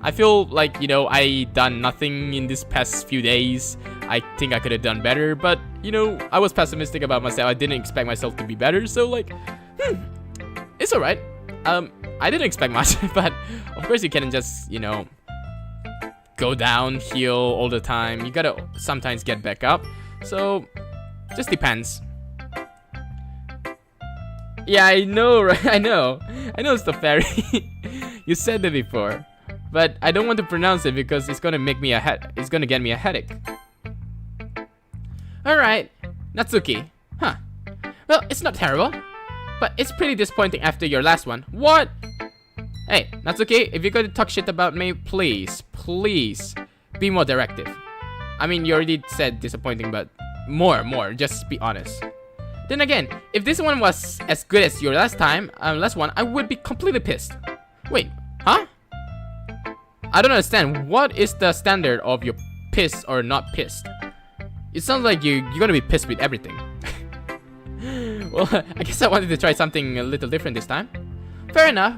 I feel like, you know, I done nothing in this past few days. I think I could have done better, but, you know, I was pessimistic about myself. I didn't expect myself to be better, so like, it's alright. I didn't expect much, but of course you can't just, you know, go downhill all the time. You gotta sometimes get back up, so just depends. Yeah, I know, right? I know it's the fairy. You said that before. But I don't want to pronounce it because it's gonna make me it's gonna get me a headache. Alright, Natsuki. Huh. Well, it's not terrible, but it's pretty disappointing after your last one. What? Hey, Natsuki, if you're gonna talk shit about me, please be more directive. I mean, you already said disappointing, but more, just be honest. Then again, if this one was as good as your last one, I would be completely pissed. Wait, huh? I don't understand. What is the standard of your pissed or not pissed? It sounds like you're gonna be pissed with everything. Well, I guess I wanted to try something a little different this time. Fair enough.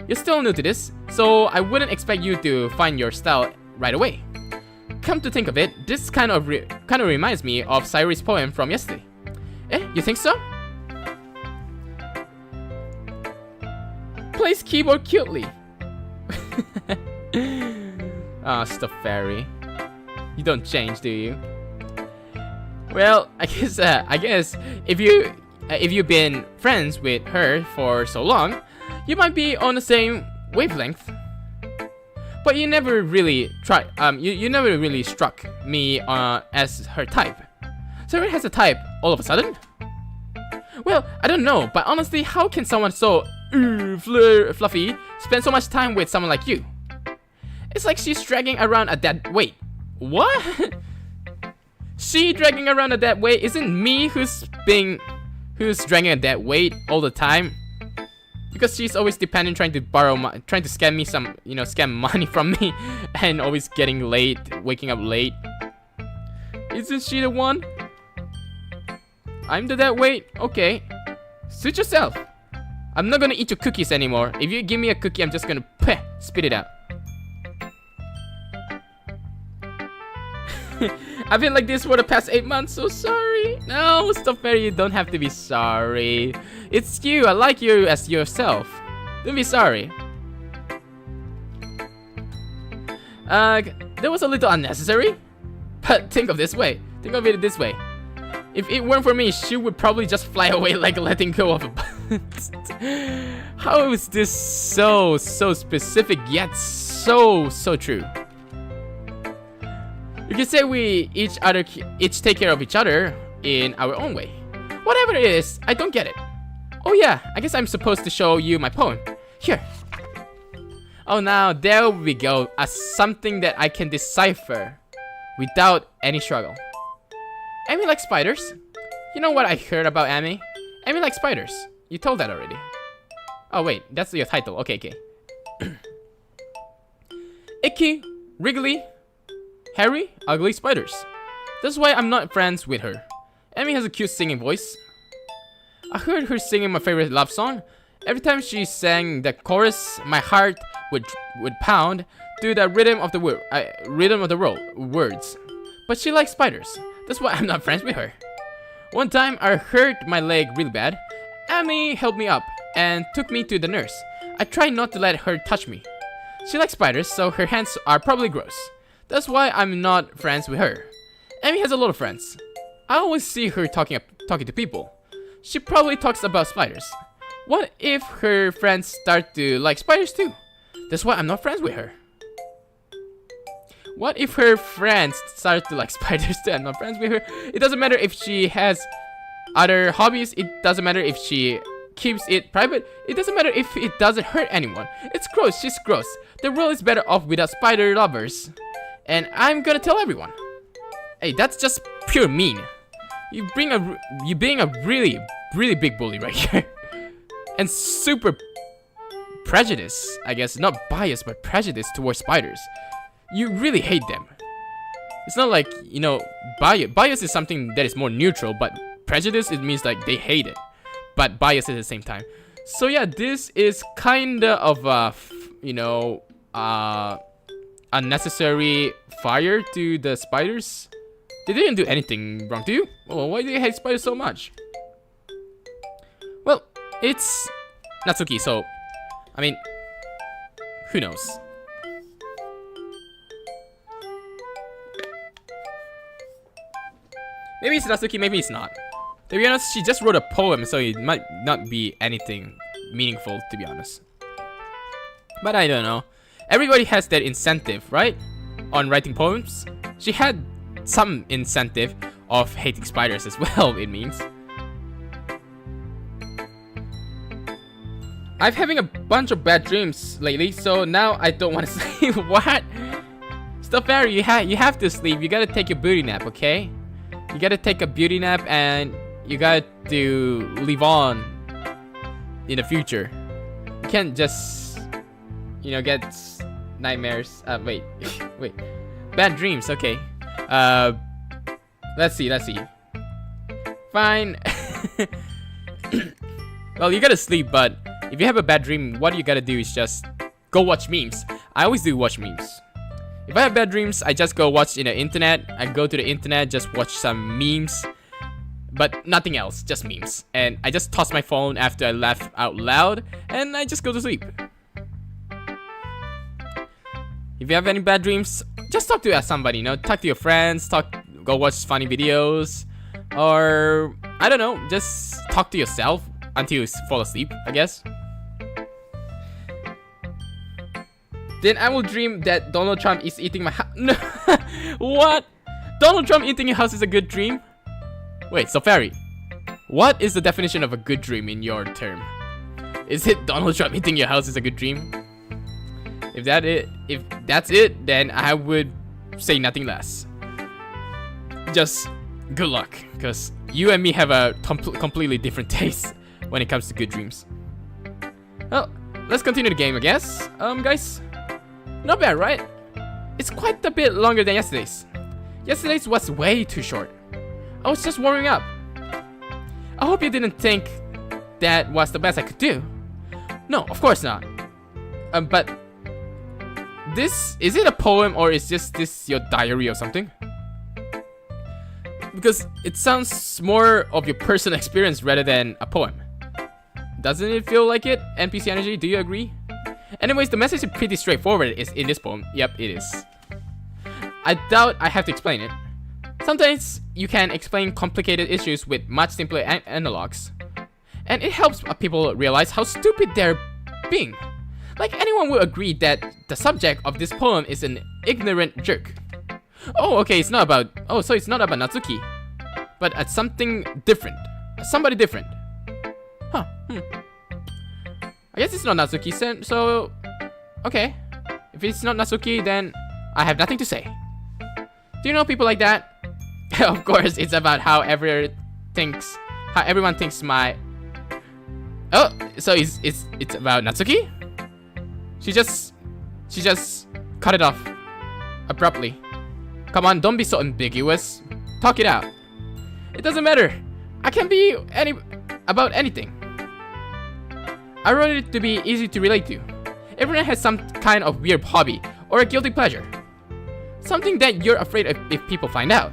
You're still new to this, so I wouldn't expect you to find your style right away. Come to think of it, this kind of reminds me of Sayori's poem from yesterday. Eh, you think so? Plays keyboard cutely. Stuff fairy. You don't change, do you? Well, I guess if you've been friends with her for so long, you might be on the same wavelength. But you never really you never really struck me as her type. Sarah has a type all of a sudden? Well, I don't know, but honestly, how can someone so fluffy spend so much time with someone like you? It's like she's dragging around a dead weight. What? She dragging around a dead weight? Isn't me who's dragging a dead weight all the time? Because she's always dependent, trying to scam me some, scam money from me, and always getting late, waking up late. Isn't she the one? I'm the dead weight? Okay. Suit yourself. I'm not gonna eat your cookies anymore. If you give me a cookie, I'm just gonna spit it out. I've been like this for the past 8 months, so sorry. No, stop there, you don't have to be sorry. It's you, I like you as yourself. Don't be sorry. That was a little unnecessary. But think of it this way. If it weren't for me, she would probably just fly away like letting go of a button. How is this so specific yet so true? You can say we each take care of each other in our own way. Whatever it is, I don't get it. Oh yeah, I guess I'm supposed to show you my poem. Here. Oh, now there we go. As something that I can decipher without any struggle. Amy likes spiders. You know what I heard about Amy? Amy likes spiders. You told that already. Oh wait, that's your title. Okay. Icky, wriggly, hairy, ugly spiders. That's why I'm not friends with her. Amy has a cute singing voice. I heard her singing my favorite love song. Every time she sang the chorus, my heart would pound to the rhythm of the words. But she likes spiders. That's why I'm not friends with her. One time I hurt my leg really bad. Amy helped me up and took me to the nurse. I tried not to let her touch me. She likes spiders, so her hands are probably gross. That's why I'm not friends with her. Amy has a lot of friends. I always see her talking to people. She probably talks about spiders. What if her friends start to like spiders too? That's why I'm not friends with her. What if her friends start to like spiders too? I'm not friends with her. It doesn't matter if she has other hobbies. It doesn't matter if she keeps it private. It doesn't matter if it doesn't hurt anyone. It's gross. She's gross. The world is better off without spider lovers. And I'm gonna tell everyone. Hey, that's just pure mean. You being a really big bully right here. And super prejudiced, I guess, not biased, but prejudiced towards spiders. You really hate them. It's not like, bias is something that is more neutral, but prejudice, it means like they hate it, but bias at the same time. So yeah, this is kinda of a, unnecessary fire to the spiders. They didn't do anything wrong to you. Well, why do you hate spiders so much? Well, it's Natsuki, so I mean, who knows? Maybe it's Natsuki, maybe it's not. To be honest, she just wrote a poem, so it might not be anything meaningful, to be honest. But I don't know. Everybody has that incentive, right? On writing poems. She had some incentive of hating spiders as well, it means. I'm having a bunch of bad dreams lately, so now I don't want to sleep. What? Stop there, you have to sleep. You gotta take your beauty nap, okay? You gotta take a beauty nap and you got to live on in the future. You can't just, get nightmares. Wait. Bad dreams, okay. Let's see. Fine. Well, you gotta sleep, but if you have a bad dream, what you gotta do is just go watch memes. I always do watch memes. If I have bad dreams, I just go watch in the internet. I go to the internet, just watch some memes. But nothing else, just memes. And I just toss my phone after I laugh out loud, and I just go to sleep. If you have any bad dreams, just talk to somebody, talk to your friends, go watch funny videos, or I don't know, just talk to yourself until you fall asleep, I guess. Then I will dream that Donald Trump is eating my house. No. What? Donald Trump eating your house is a good dream? Wait, so Fairy, what is the definition of a good dream in your term? Is it Donald Trump eating your house is a good dream? If that's it, then I would say nothing less. Just good luck, because you and me have a completely different taste when it comes to good dreams. Well, let's continue the game, I guess. Guys, not bad, right? It's quite a bit longer than yesterday's. Yesterday's was way too short. I was just warming up. I hope you didn't think that was the best I could do. No, of course not. But is it a poem or is just this your diary or something? Because it sounds more of your personal experience rather than a poem. Doesn't it feel like it, NPC Energy? Do you agree? Anyways, the message is pretty straightforward in this poem. Yep, it is. I doubt I have to explain it. Sometimes you can explain complicated issues with much simpler analogs. And it helps people realize how stupid they're being. Like anyone would agree that the subject of this poem is an ignorant jerk. Oh, okay, so it's not about Natsuki, but at something different. Somebody different. Huh, I guess it's not Natsuki, so okay. If it's not Natsuki, then I have nothing to say. Do you know people like that? Of course, it's about how everyone thinks my... Oh, so it's about Natsuki? She just cut it off abruptly. Come on, don't be so ambiguous. Talk it out. It doesn't matter. I can be about anything. I wrote it to be easy to relate to. Everyone has some kind of weird hobby or a guilty pleasure. Something that you're afraid of if people find out.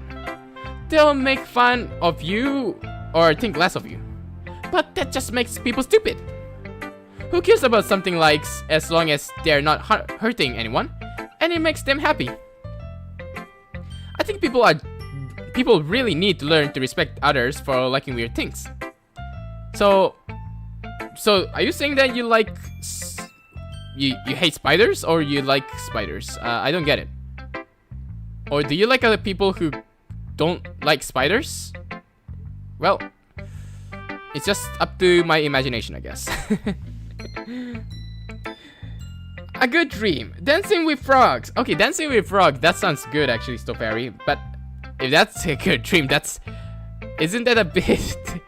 They'll make fun of you or think less of you. But that just makes people stupid. Who cares about something like as long as they're not hurting anyone and it makes them happy? I think people really need to learn to respect others for liking weird things. So are you saying that you like you hate spiders or you like spiders? I don't get it. Or do you like other people who don't like spiders? Well, it's just up to my imagination, I guess. A good dream. Dancing with frogs. Okay, dancing with frogs. That sounds good, actually, Stofari. But if that's a good dream, isn't that a bit,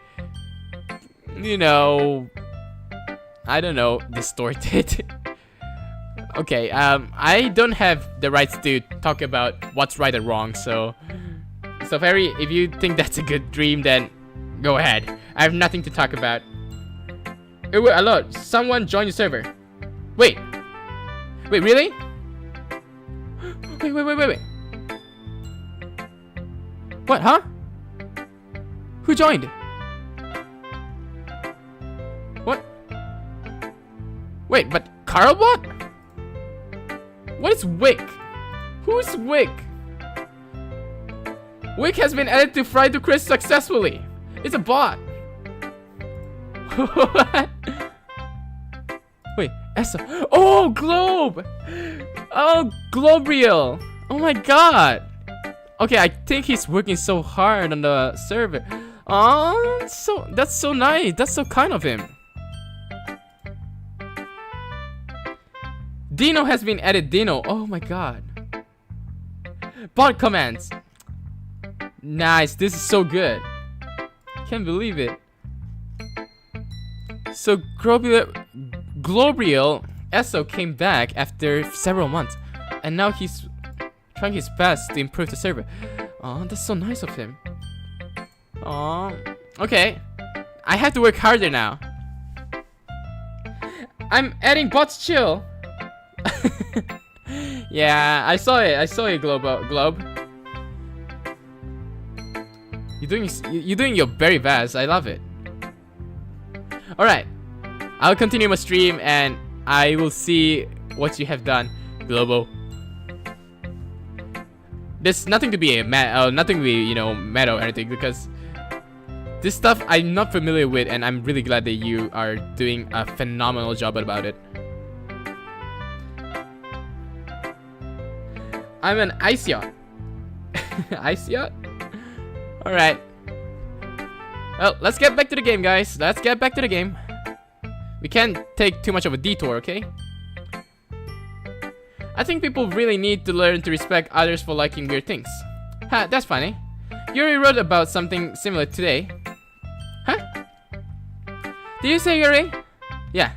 you know, I don't know, distorted? Okay, I don't have the rights to talk about what's right or wrong, so Stofari, if you think that's a good dream, then go ahead. I have nothing to talk about. Wait, hello, someone join the server. Wait, really? Wait. What, huh? Who joined? What? Wait, but Carl bot? What is Wick? Who's Wick? Wick has been added to Fry to Chris successfully. It's a bot. What? Wait, Essa. Oh, Globe! Oh, Globriel! Oh my god! Okay, I think he's working so hard on the server. Oh, that's so nice. That's so kind of him. Dino has been added. Dino. Oh my god. Bot commands. Nice. This is so good. Can't believe it. So Globriel Esso came back after several months, and now he's trying his best to improve the server. Oh, that's so nice of him. Oh, okay. I have to work harder now. I'm adding bots chill. Yeah, I saw it, Globe. You're doing your very best. I love it. All right, I'll continue my stream and I will see what you have done, Globo. There's nothing to be nothing to be mad or anything, because this stuff I'm not familiar with, and I'm really glad that you are doing a phenomenal job about it. I'm an ice yacht. Ice yacht? Alright. Well, let's get back to the game, guys. Let's get back to the game. We can't take too much of a detour, okay? I think people really need to learn to respect others for liking weird things. Ha, that's funny. Yuri wrote about something similar today. Huh? Did you say Yuri? Yeah.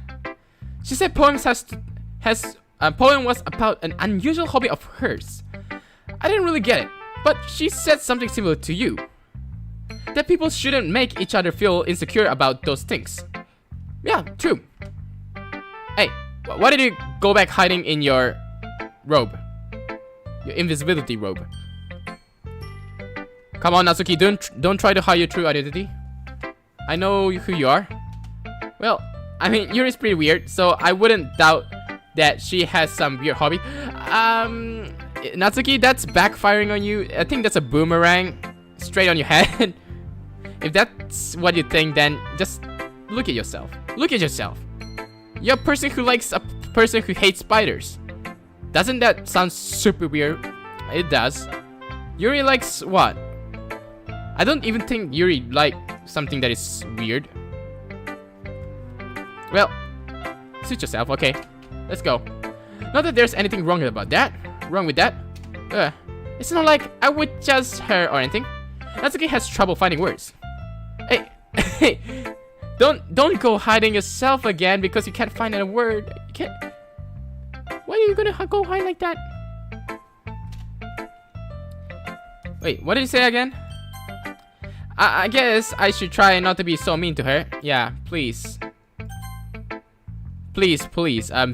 She said poem was about an unusual hobby of hers. I didn't really get it, but she said something similar to you. That people shouldn't make each other feel insecure about those things. Yeah, true. Hey, why did you go back hiding in your robe? Your invisibility robe. Come on, Natsuki, don't try to hide your true identity. I know who you are. Well, I mean, Yuri's pretty weird, so I wouldn't doubt that she has some weird hobby. Natsuki, that's backfiring on you. I think that's a boomerang straight on your head. If that's what you think, then just look at yourself. Look at yourself. You're a person who likes a person who hates spiders. Doesn't that sound super weird? It does. Yuri likes what? I don't even think Yuri likes something that is weird. Well, suit yourself, okay. Let's go. Not that there's anything wrong with that. It's not like I would judge her or anything. Natsuki has trouble finding words. Hey, don't go hiding yourself again because you can't find a word. You can't. Why are you gonna go hide like that? Wait, what did you say again? I guess I should try not to be so mean to her. Yeah, please. Please,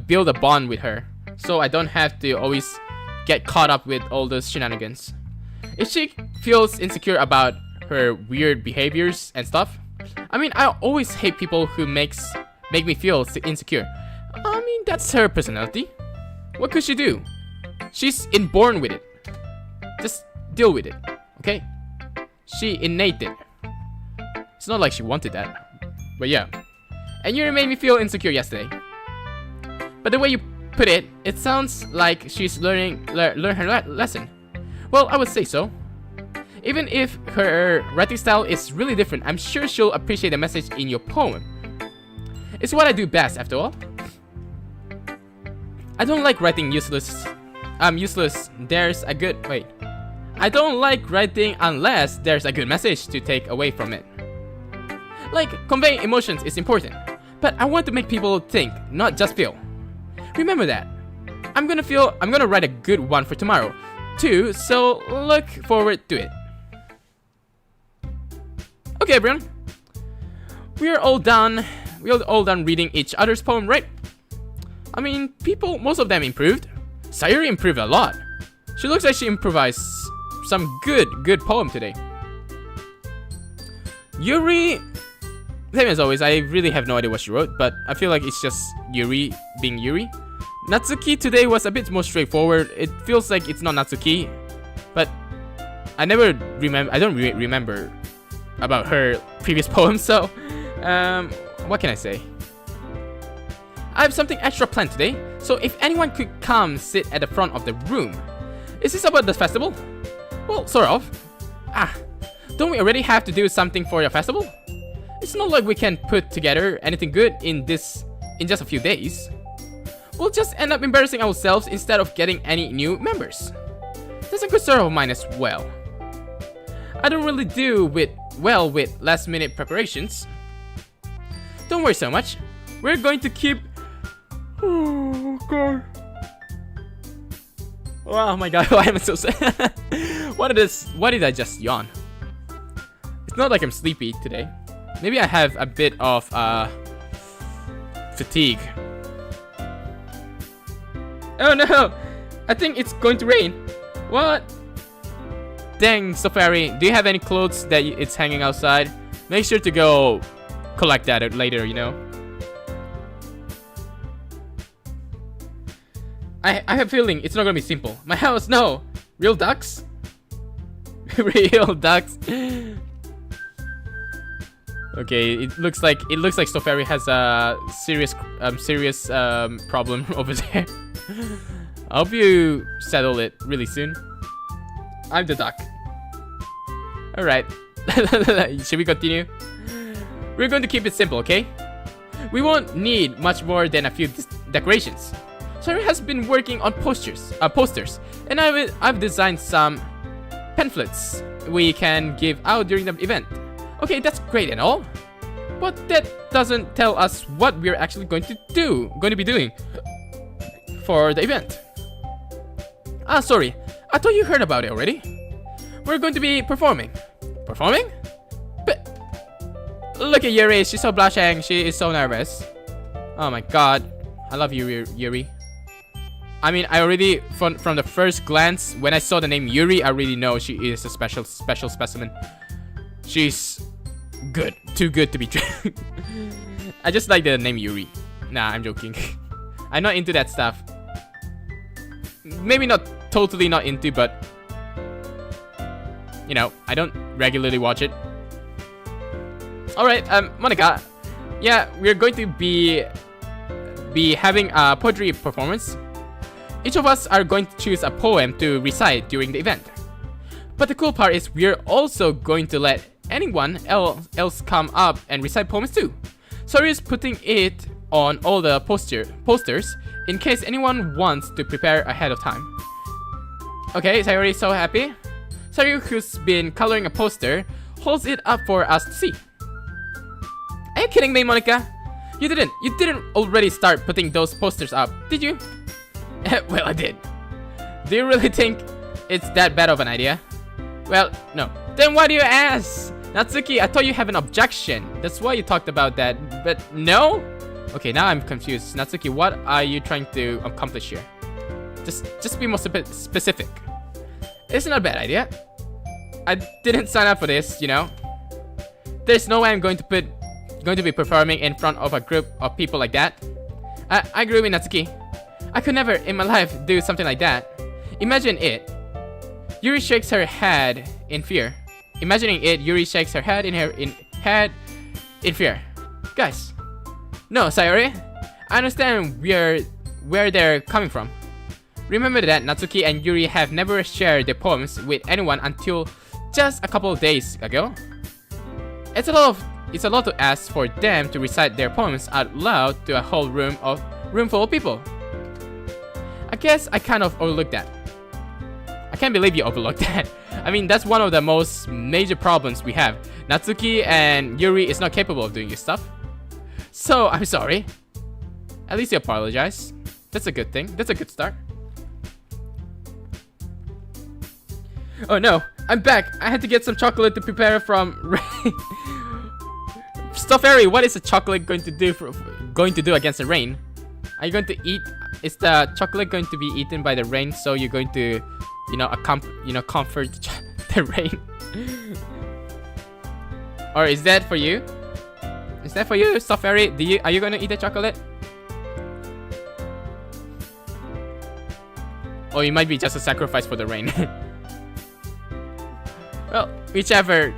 build a bond with her, so I don't have to always get caught up with all those shenanigans. If she feels insecure about her weird behaviors and stuff, I mean, I always hate people who make me feel insecure. I mean, that's her personality. What could she do? She's inborn with it. Just deal with it, okay? She innate it. It's not like she wanted that, but yeah. And you made me feel insecure yesterday. But the way you put it, it sounds like she's learn her lesson. Well, I would say so. Even if her writing style is really different, I'm sure she'll appreciate the message in your poem. It's what I do best, after all. I don't like writing useless. There's a good wait. I don't like writing unless there's a good message to take away from it. Like, conveying emotions is important, but I want to make people think, not just feel. Remember that. I'm gonna write a good one for tomorrow, too, so look forward to it. Okay, everyone. We're all done reading each other's poem, right? I mean, most of them improved. Sayuri improved a lot. She looks like she improvised some good poem today. Yuri, same as always, I really have no idea what she wrote, but I feel like it's just Yuri being Yuri. Natsuki today was a bit more straightforward. It feels like it's not Natsuki, but I don't remember about her previous poems, so what can I say? I have something extra planned today, so if anyone could come sit at the front of the room. Is this about the festival? Well, sort of. Don't we already have to do something for your festival? It's not like we can put together anything good in just a few days. We'll just end up embarrassing ourselves instead of getting any new members. That's a concern of mine as well. I don't really do well with last minute preparations. Don't worry so much. We're going to keep... Oh god. Oh my god, why am I so sad? Why did I just yawn? It's not like I'm sleepy today. Maybe I have a bit of fatigue. Oh no! I think it's going to rain. What? Dang, Safari, do you have any clothes that it's hanging outside? Make sure to go collect that later, you know? I have a feeling it's not gonna be simple. My house, no! Real ducks? Real ducks? Okay, it looks like Safari has a serious problem over there. I hope you settle it really soon. I'm the duck. Alright. Should we continue? We're going to keep it simple, okay? We won't need much more than a few decorations. Sayori has been working on posters, and I've designed some pamphlets we can give out during the event. Okay, that's great and all, but that doesn't tell us what we're actually going to be doing for the event. Ah, sorry, I thought you heard about it already. We're going to be performing. Performing? But look at Yuri, she's so blushing, she is so nervous. Oh my god, I love you, Yuri. I mean, I already, from the first glance, when I saw the name Yuri, I already know she is a special specimen. She's good, too good to be true. I just like the name Yuri. Nah, I'm joking. I'm not into that stuff. Maybe not totally not into, but you know, I don't regularly watch it. Alright, Monica. Yeah, we're going to be having a poetry performance. Each of us are going to choose a poem to recite during the event. But the cool part is we're also going to let anyone else come up and recite poems too. Sayori is putting it on all the posters in case anyone wants to prepare ahead of time. Okay, Sayori is so happy. Sayori, who's been coloring a poster, holds it up for us to see. Are you kidding me, Monica? You didn't already start putting those posters up, did you? Well, I did. Do you really think it's that bad of an idea? Well, no. Then why do you ask? Natsuki, I thought you have an objection. That's why you talked about that. But no? Okay, now I'm confused. Natsuki, what are you trying to accomplish here? Just be more specific. It's not a bad idea. I didn't sign up for this, you know. There's no way I'm going to be performing in front of a group of people like that. I agree with Natsuki. I could never in my life do something like that. Imagine it. Yuri shakes her head in fear. Imagining it, Yuri shakes her head in fear. Guys, no, Sayori. I understand where they're coming from. Remember that Natsuki and Yuri have never shared their poems with anyone until just a couple of days ago. It's a lot to ask for them to recite their poems out loud to a whole room full of people. I guess I kind of overlooked that. I can't believe you overlooked that. I mean, that's one of the most major problems we have. Natsuki and Yuri is not capable of doing this stuff. So, I'm sorry. At least you apologize. That's a good thing. That's a good start. Oh no, I'm back. I had to get some chocolate to prepare from rain. Stoffery, what is the chocolate going to do against the rain? Are you going to eat? Is the chocolate going to be eaten by the rain? So you're going to, comfort the rain? Or is that for you? Is that for you, Stoffery? Are you going to eat the chocolate? Or it might be just a sacrifice for the rain. Well, whichever.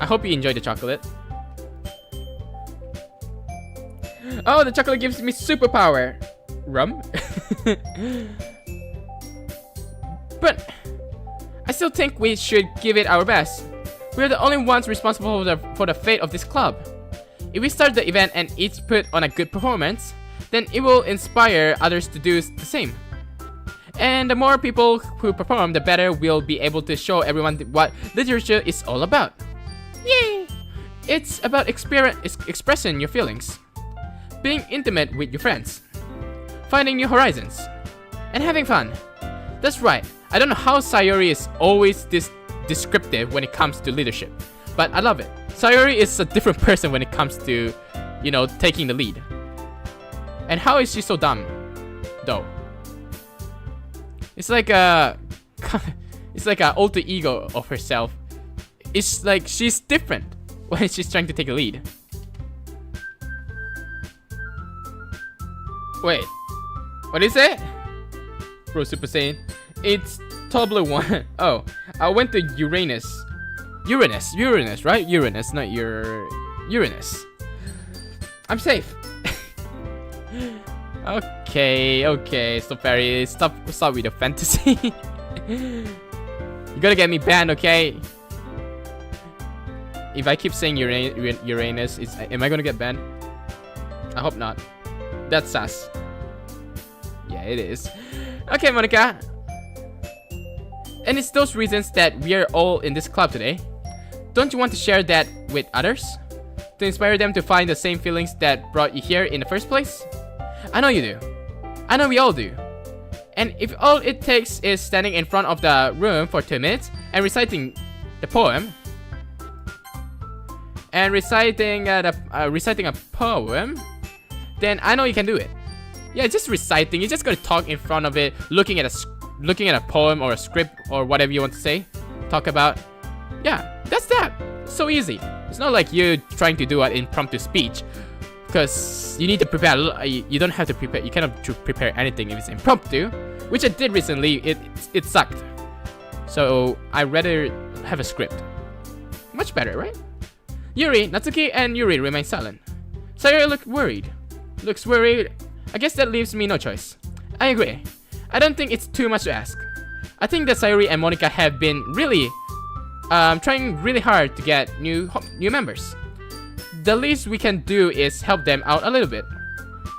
I hope you enjoy the chocolate. Oh, the chocolate gives me superpower. Rum? But I still think we should give it our best. We're the only ones responsible for the fate of this club. If we start the event and each put on a good performance, then it will inspire others to do the same. And the more people who perform, the better we'll be able to show everyone what literature is all about. Yay! It's about expressing your feelings, being intimate with your friends, finding new horizons, and having fun. That's right. I don't know how Sayori is always this descriptive when it comes to leadership, but I love it. Sayori is a different person when it comes to, taking the lead. And how is she so dumb, though? It's like a alter ego of herself. It's like she's different when she's trying to take a lead. Wait, what is it? Bro Super Saiyan. It's Toddler 1. Oh, I went to Uranus, right? Uranus, not Uranus. I'm safe. Okay, so Fairy, stop with the fantasy. You gotta get me banned, okay? If I keep saying Uranus, am I gonna get banned? I hope not. That's sus. Yeah, it is. Okay, Monica. And it's those reasons that we are all in this club today. Don't you want to share that with others? To inspire them to find the same feelings that brought you here in the first place? I know you do. I know we all do. And if all it takes is standing in front of the room for 2 minutes and reciting the poem, reciting a poem, then I know you can do it. Yeah, just reciting. You're just gonna talk in front of it, looking at a poem or a script or whatever you want to say, talk about. Yeah, that's that. So easy. It's not like you're trying to do an impromptu speech, because you need to prepare. You don't have to prepare. You cannot prepare anything if it's impromptu, which I did recently. It sucked. So I'd rather have a script. Much better, right? Yuri, Natsuki, and Yuri remain silent. Sayori looks worried. I guess that leaves me no choice. I agree. I don't think it's too much to ask. I think that Sayori and Monica have been really trying really hard to get new members. The least we can do is help them out a little bit.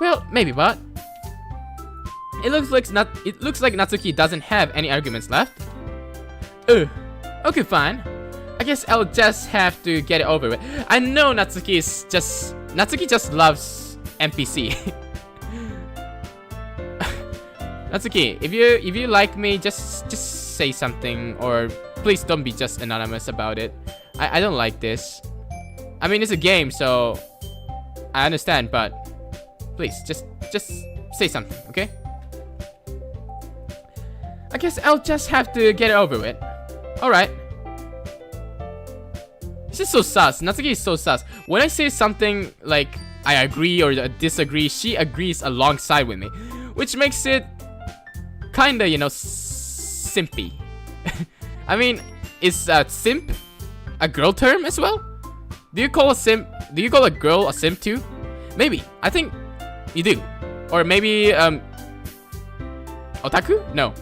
Well, maybe, but it looks like Natsuki doesn't have any arguments left. Okay, fine. I guess I'll just have to get it over with. I know Natsuki just loves NPC. Natsuki, if you like me, just say something, or please don't be just anonymous about it. I don't like this. I mean, it's a game, so I understand, but please just say something, okay? I guess I'll just have to get it over with. Alright. It's just so sus. Natsuki is so sus. When I say something like I agree or disagree, she agrees alongside with me, which makes it kinda, simpy. I mean, is simp a girl term as well? Do you call a girl a simp too? Maybe. I think you do. Or maybe otaku? No.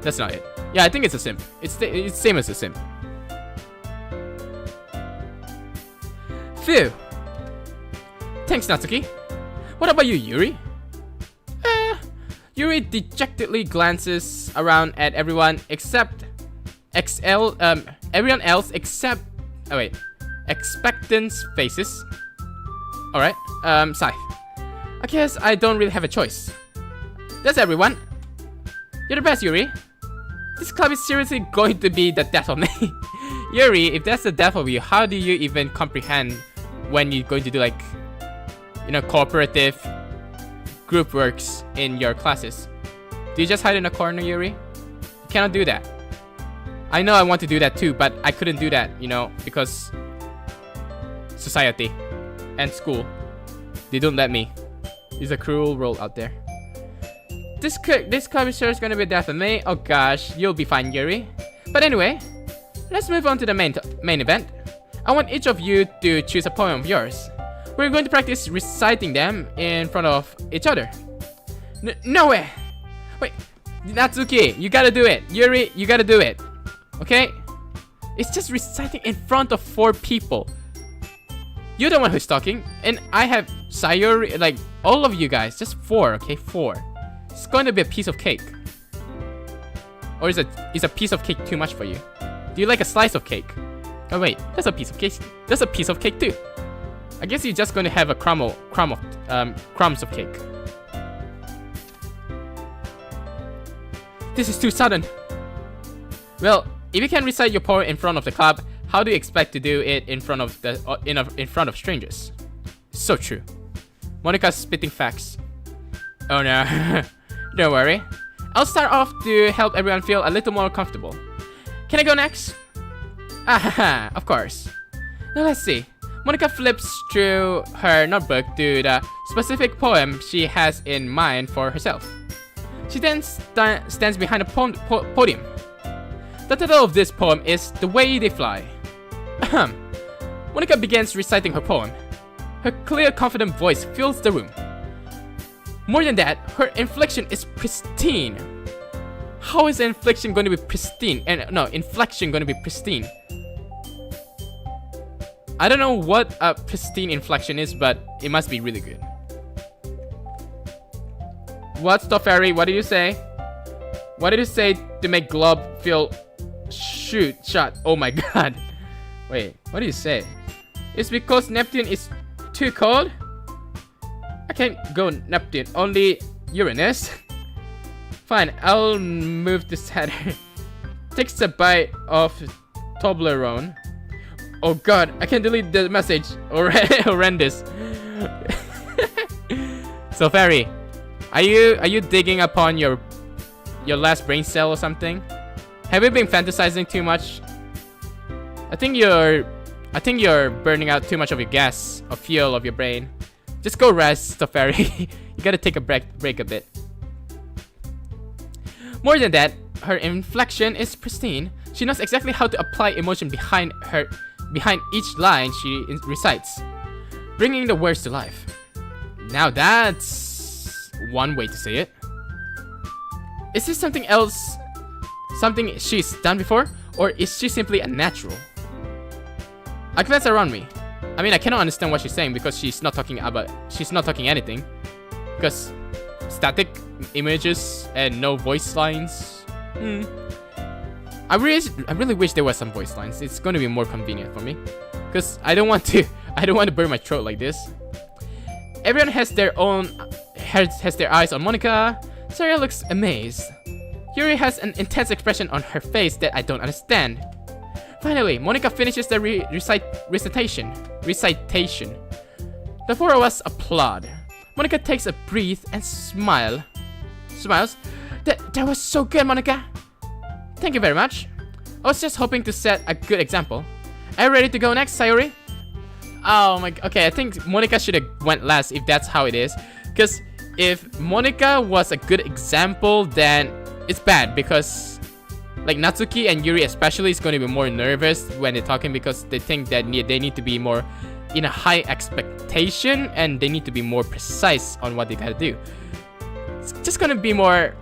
That's not it. Yeah, I think it's a simp. It's same as a simp. Phew. Thanks, Natsuki. What about you, Yuri? Yuri dejectedly glances around at everyone except everyone else except expectant faces. Alright, Scythe. I guess I don't really have a choice. That's everyone. You're the best, Yuri. This club is seriously going to be the death of me. Yuri, if that's the death of you, how do you even comprehend when you're going to do cooperative group works in your classes? Do you just hide in a corner, Yuri? You cannot do that. I know I want to do that too, but I couldn't do that, because society and school, they don't let me. It's a cruel world out there. This club is sure is gonna be death of me. Oh gosh, you'll be fine, Yuri. But anyway, let's move on to the main event. I want each of you to choose a poem of yours. We're going to practice reciting them in front of each other. No way! Wait, Natsuki, you gotta do it. Yuri, you gotta do it. Okay? It's just reciting in front of 4 people. You're the one who's talking, and I have Sayori, all of you guys, just 4, okay? 4. It's going to be a piece of cake. Or is a piece of cake too much for you? Do you like a slice of cake? Oh wait, that's a piece of cake. That's a piece of cake too. I guess you're just going to have a crumbs of cake. This is too sudden. Well, if you can recite your poem in front of the club, how do you expect to do it in front of in front of strangers? So true. Monica's spitting facts. Oh no. Don't worry. I'll start off to help everyone feel a little more comfortable. Can I go next? Ah, of course. Now let's see. Monica flips through her notebook to the specific poem she has in mind for herself. She then stands behind a podium. The title of this poem is The Way They Fly. Monica begins reciting her poem. Her clear, confident voice fills the room. More than that, her inflection is pristine. How is the inflection going to be pristine? And no, inflection going to be pristine. I don't know what a pristine inflection is, but it must be really good. What's the fairy? What did you say? What did you say to make Glob feel shot? Oh my god. Wait, what did you say? It's because Neptune is too cold? I can't go Neptune, only Uranus. Fine, I'll move to Saturn. Takes a bite of Toblerone. Oh god, I can delete the message. Horrendous. So fairy, are you digging upon your last brain cell or something? Have you been fantasizing too much? I think you're burning out too much of your gas or fuel of your brain. Just go rest, the fairy. You gotta take a break a bit. More than that, her inflection is pristine. She knows exactly how to apply emotion behind each line she recites, bringing the words to life. Now that's one way to say it. Is this something else? Something she's done before? Or is she simply a natural? I glance around me. I mean, I cannot understand what she's saying because she's not talking anything. Because static images and no voice lines. I really wish there was some voice lines. It's going to be more convenient for me. Because I don't want to burn my throat like this. Everyone has their eyes on Monica. Sarah looks amazed. Yuri has an intense expression on her face that I don't understand. Finally, Monica finishes the recitation. The four of us applaud. Monica takes a breath and smiles. That was so good, Monica. Thank you very much. I was just hoping to set a good example. Are you ready to go next, Sayori? Oh my. Okay, I think Monica should have went last if that's how it is. Because if Monica was a good example, then it's bad because like Natsuki and Yuri especially is going to be more nervous when they're talking because they think that they need to be more in a high expectation and they need to be more precise on what they gotta do. It's just gonna be more,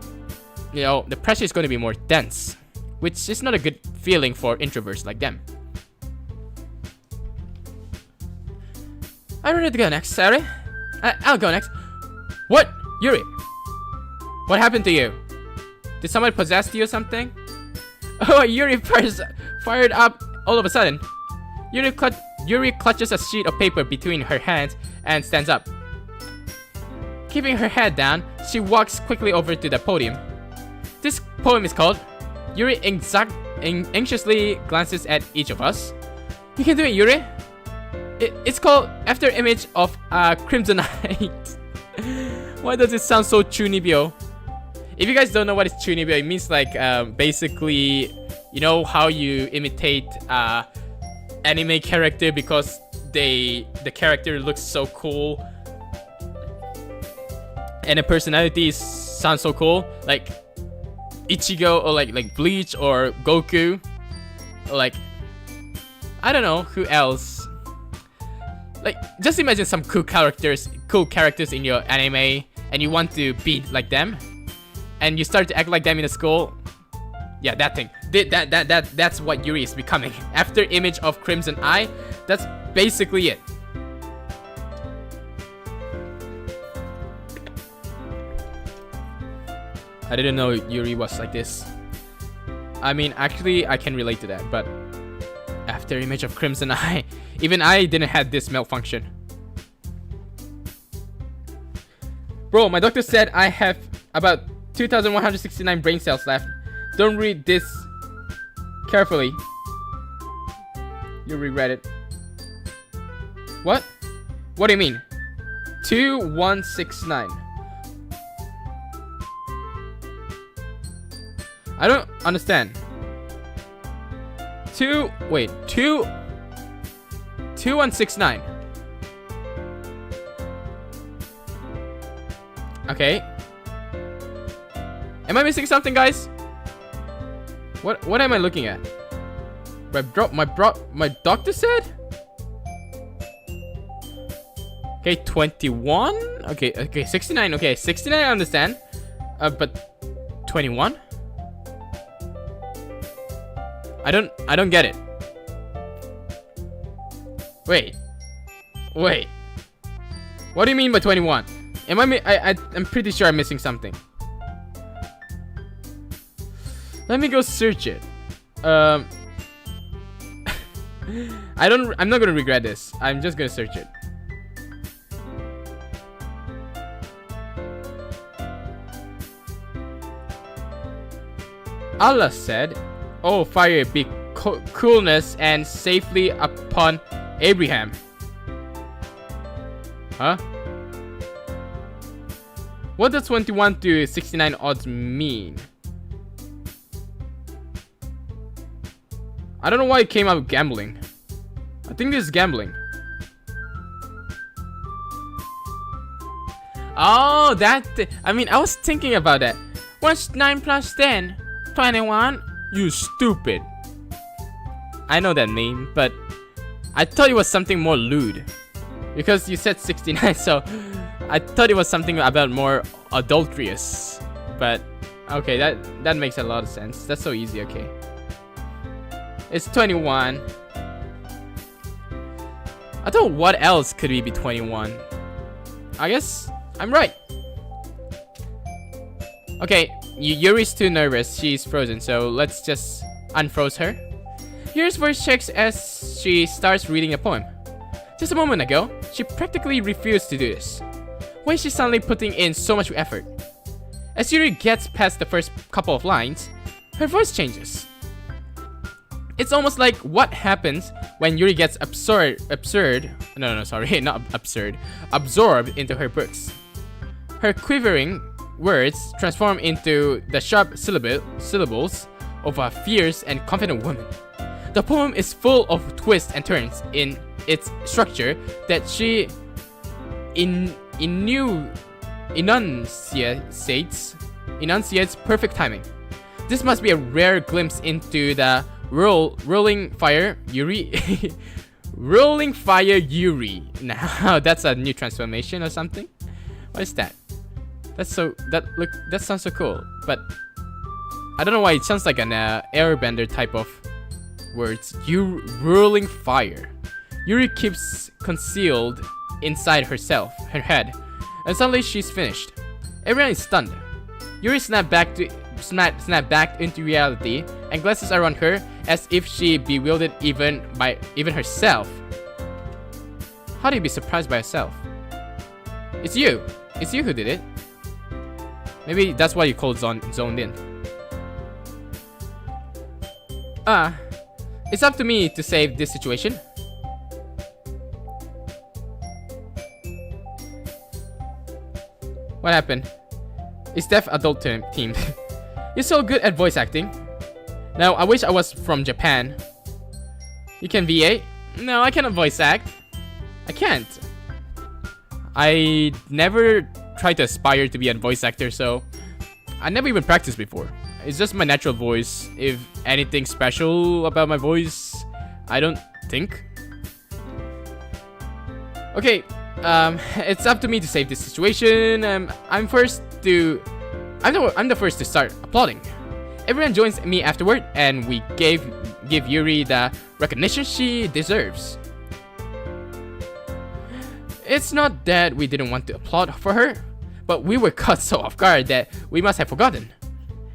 the pressure is gonna be more dense, which is not a good feeling for introverts like them. I'm ready to go next, sorry. I'll go next. What? Yuri? What happened to you? Did somebody possess you or something? Oh, Yuri fired up all of a sudden. Yuri clutches a sheet of paper between her hands and stands up. Keeping her head down, she walks quickly over to the podium. This poem is called Yuri anxiously glances at each of us. You can do it, Yuri. It's called After Image of Crimsonite. Why does it sound so chunibyo? If you guys don't know what is chunibyo, it means like basically, how you imitate anime character because the character looks so cool and the personality sounds so cool, like Ichigo or like Bleach or Goku, or like I don't know who else. Like just imagine some cool characters in your anime and you want to be like them and you start to act like them in the school. Yeah, that thing. That's what Yuri is becoming. After Image of Crimson Eye, that's basically it. I didn't know Yuri was like this. I mean, actually, I can relate to that, but After Image of Crimson Eye, even I didn't have this malfunction. Bro, my doctor said I have about 2,169 brain cells left. Don't read this carefully. You'll regret it. What? What do you mean? 2169. I don't understand. 2169. Okay. Am I missing something, guys? What am I looking at? My doctor said? Okay, 21. Okay, 69. Okay, 69. I understand. But 21. I don't get it. Wait. What do you mean by 21? I'm pretty sure I'm missing something. Let me go search it. I'm not gonna regret this. I'm just gonna search it. Allah said, "Oh, fire, be coolness and safely upon Abraham." Huh? What does 21 to 69 odds mean? I don't know why it came out with gambling. I think this is gambling. Oh, I was thinking about that. What's 9 plus 10? 21? You stupid. I know that name, but I thought it was something more lewd. Because you said 69, so I thought it was something about more adulterous. But, okay, that makes a lot of sense. That's so easy, okay. It's 21. I thought what else could be 21? I guess I'm right. Okay, Yuri's too nervous. She's frozen, so let's just unfroze her. Yuri's voice checks as she starts reading a poem. Just a moment ago, she practically refused to do this. Why is she suddenly putting in so much effort? As Yuri gets past the first couple of lines, her voice changes. It's almost like what happens when Yuri gets absorbed into her books. Her quivering words transform into the sharp syllables of a fierce and confident woman. The poem is full of twists and turns in its structure that she enunciates perfect timing. This must be a rare glimpse into the rolling fire Yuri. Rolling fire Yuri. Now that's a new transformation or something. What is that? That sounds so cool, but I don't know why it sounds like an airbender type of words. Rolling fire. Yuri keeps concealed inside her head, and suddenly she's finished. Everyone is stunned. Yuri snapped back into reality and glances around her as if she bewildered even herself. How do you be surprised by yourself? It's you who did it. Maybe that's why you call zoned in. It's up to me to save this situation. What happened? It's Deaf Adult Team. You're so good at voice acting. Now, I wish I was from Japan. You can VA? No, I cannot voice act. I can't. I never tried to aspire to be a voice actor, so I never even practiced before. It's just my natural voice. If anything special about my voice, I don't think. Okay, it's up to me to save this situation. I'm the first to start applauding. Everyone joins me afterward, and we give Yuri the recognition she deserves. It's not that we didn't want to applaud for her, but we were caught so off guard that we must have forgotten.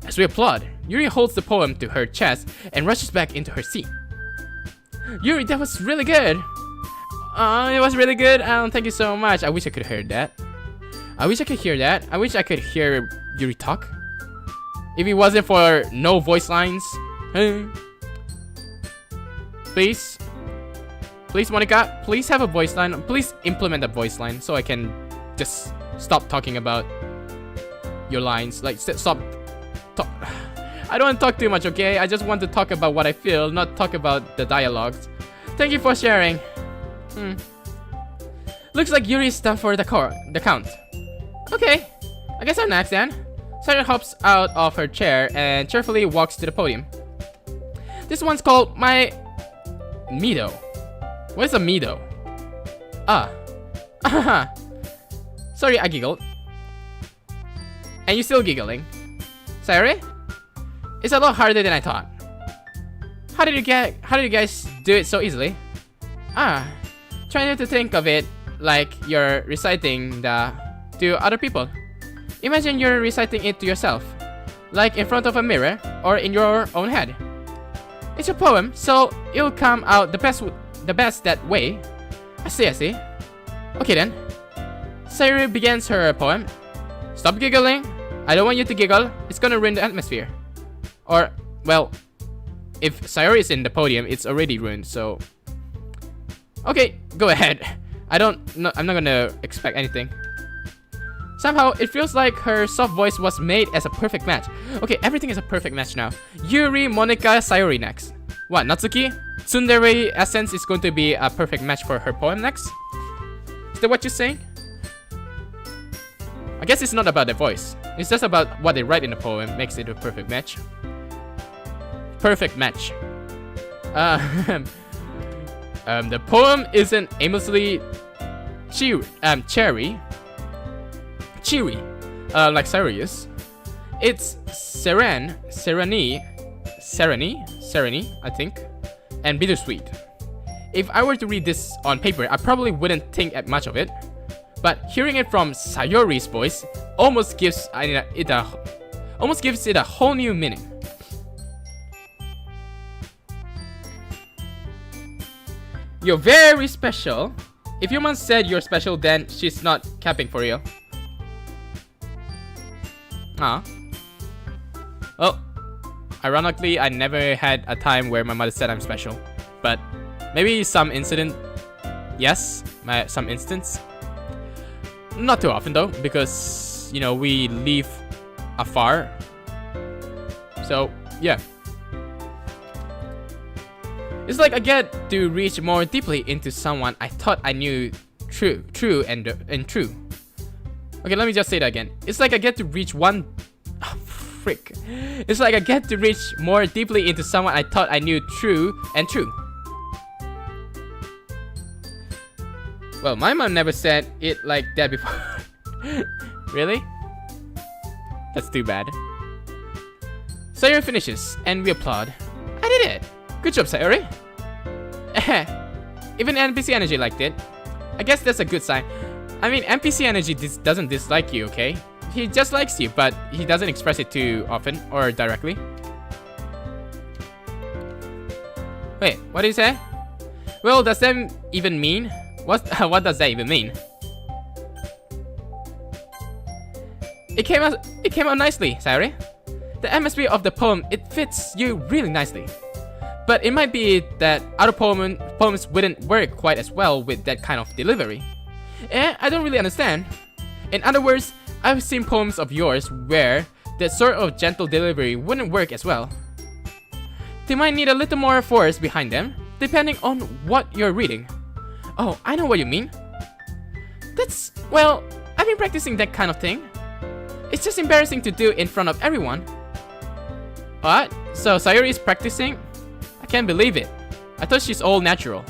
As we applaud, Yuri holds the poem to her chest and rushes back into her seat. Yuri, that was really good. It was really good. Thank you so much. I wish I could hear that. I wish I could hear that. I wish I could hear Yuri talk. If it wasn't for no voice lines. Please, Monica, please have a voice line. Please implement a voice line so I can just stop talking about your lines. Like, stop. I don't want to talk too much, okay? I just want to talk about what I feel, not talk about the dialogues. Thank you for sharing. Looks like Yuri is done for the count. Okay, I guess I'm next then. Sarah hops out of her chair and cheerfully walks to the podium. This one's called my Mido. What is a Mido? Sorry, I giggled. And you still giggling. Sayori? It's a lot harder than I thought. How did you guys do it so easily? Try not to think of it like you're reciting to other people. Imagine you're reciting it to yourself, like in front of a mirror or in your own head. It's a poem, so it'll come out the best that way. I see. Okay then. Sayori begins her poem. Stop giggling. I don't want you to giggle. It's gonna ruin the atmosphere. Or, well, if Sayori is in the podium, it's already ruined, so... Okay, go ahead. I'm not gonna expect anything. Somehow, it feels like her soft voice was made as a perfect match. Okay, everything is a perfect match now. Yuri, Monika, Sayori next. What, Natsuki? Tsundere Essence is going to be a perfect match for her poem next? Is that what you're saying? I guess it's not about the voice. It's just about what they write in the poem makes it a perfect match. Perfect match. The poem isn't aimlessly cheery, like Sayori is. It's serene, I think, and bittersweet. If I were to read this on paper, I probably wouldn't think much of it. But hearing it from Sayori's voice almost gives it a whole new meaning. You're very special. If your mom said you're special, then she's not capping for you. Well, ironically, I never had a time where my mother said I'm special. But maybe some incident, yes, some instance. Not too often though, because, you know, we live afar. So, yeah. It's like I get to reach more deeply into someone I thought I knew true and true. Okay, let me just say that again. It's like I get to reach It's like I get to reach more deeply into someone I thought I knew true and true. Well, my mom never said it like that before. Really? That's too bad. Sayori finishes, and we applaud. I did it! Good job, Sayori! Even NPC Energy liked it. I guess that's a good sign. I mean, NPC Energy doesn't dislike you, okay? He just likes you, but he doesn't express it too often or directly. Wait, what did he say? Well, does that even mean? What does that even mean? It came out nicely, Sayori. The atmosphere of the poem, it fits you really nicely. But it might be that other poems wouldn't work quite as well with that kind of delivery. I don't really understand. In other words, I've seen poems of yours where that sort of gentle delivery wouldn't work as well. They might need a little more force behind them, depending on what you're reading. Oh, I know what you mean. Well, I've been practicing that kind of thing. It's just embarrassing to do in front of everyone. What? So Sayori is practicing? I can't believe it. I thought she's all natural.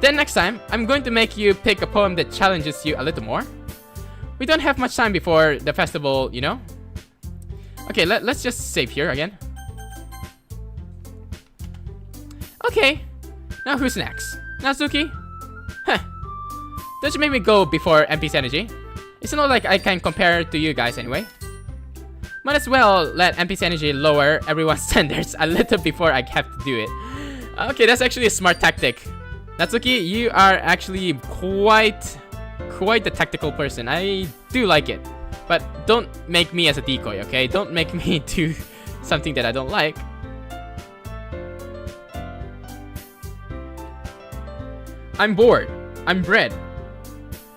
Then next time, I'm going to make you pick a poem that challenges you a little more. We don't have much time before the festival, you know? Okay, let's just save here again. Okay, now who's next? Natsuki? Huh. Don't you make me go before NPC Energy? It's not like I can compare to you guys anyway. Might as well let NPC Energy lower everyone's standards a little before I have to do it. Okay, that's actually a smart tactic. Natsuki, you are actually quite the tactical person. I do like it. But don't make me as a decoy, okay? Don't make me do something that I don't like. I'm bored. I'm bread.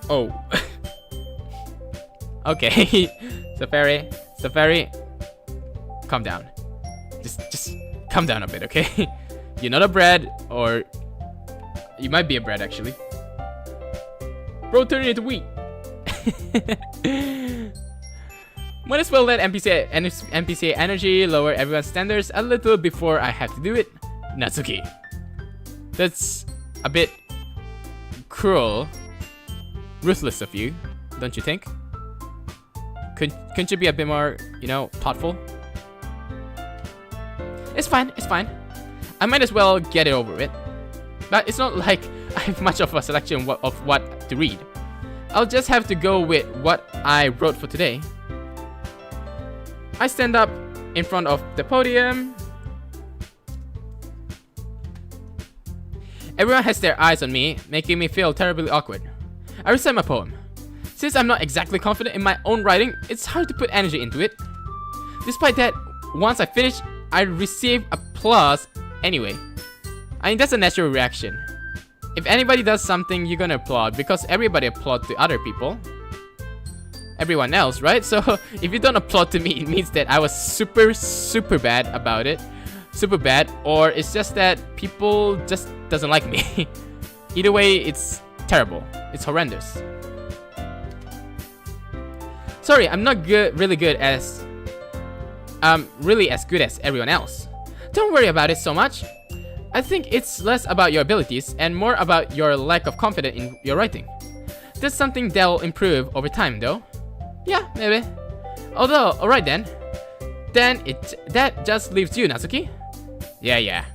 Oh. Okay. Safari, calm down. Just calm down a bit, okay? You're not a bread, or you might be a bread actually. Bro, turn it into wheat. Might as well let NPC Energy lower everyone's standards a little before I have to do it. Natsuki. That's a bit cruel, ruthless of you, don't you think? Couldn't you be a bit more, thoughtful? It's fine, it's fine. I might as well get it over with. But it's not like I have much of a selection of what to read. I'll just have to go with what I wrote for today. I stand up in front of the podium. Everyone has their eyes on me, making me feel terribly awkward. I recite my poem. Since I'm not exactly confident in my own writing, it's hard to put energy into it. Despite that, once I finish, I receive applause anyway. I mean, that's a natural reaction. If anybody does something, you're gonna applaud because everybody applauds to other people. Everyone else, right? So if you don't applaud to me, it means that I was super bad about it. Super bad, or it's just that people just doesn't like me. Either way, it's terrible. It's horrendous. Sorry, I'm not really good as everyone else. Don't worry about it so much. I think it's less about your abilities and more about your lack of confidence in your writing. That's something that'll improve over time, though. Yeah, maybe. Although, alright then. That just leaves you, Natsuki. Yeah.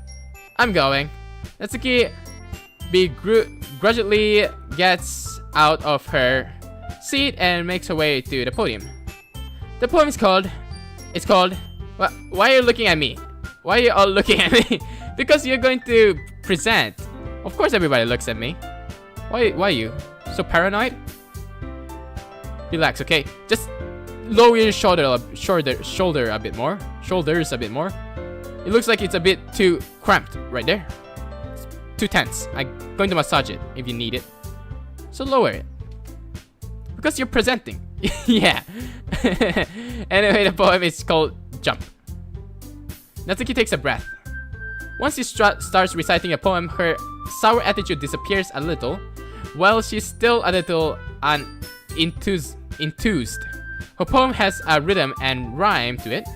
I'm going. Natsuki begrudgingly gets out of her seat and makes her way to the podium. The poem is called... Why are you looking at me? Why are you all looking at me? Because you're going to present. Of course everybody looks at me. Why are you so paranoid? Relax, okay? Just lower your shoulders a bit more. It looks like it's a bit too cramped right there. It's too tense. I'm going to massage it if you need it. So lower it. Because you're presenting. Yeah. Anyway, the poem is called Jump. Natsuki takes a breath. Once she starts reciting a poem, her sour attitude disappears a little, while she's still a little enthused. Her poem has a rhythm and rhyme to it.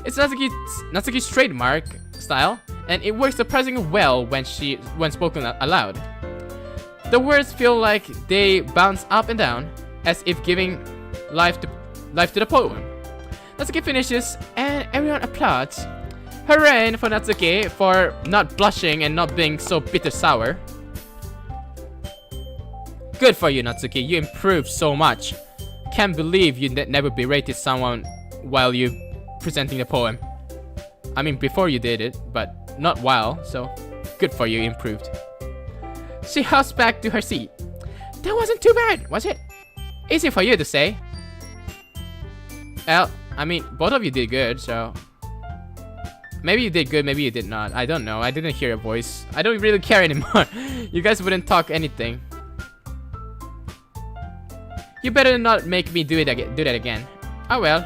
It's Natsuki's trademark style, and it works surprisingly well when spoken aloud. The words feel like they bounce up and down, as if giving life to the poem. Natsuki finishes, and everyone applauds. Hooray for Natsuki for not blushing and not being so bitter sour. Good for you, Natsuki. You improved so much. Can't believe you never berated someone while you presenting the poem. I mean, before you did it, but not while. So, good for you. Improved. She hops back to her seat. That wasn't too bad, was it? Easy for you to say. Well, I mean, both of you did good, so... Maybe you did good, maybe you did not. I don't know. I didn't hear your voice. I don't really care anymore. You guys wouldn't talk anything. You better not make me do that again. Oh well.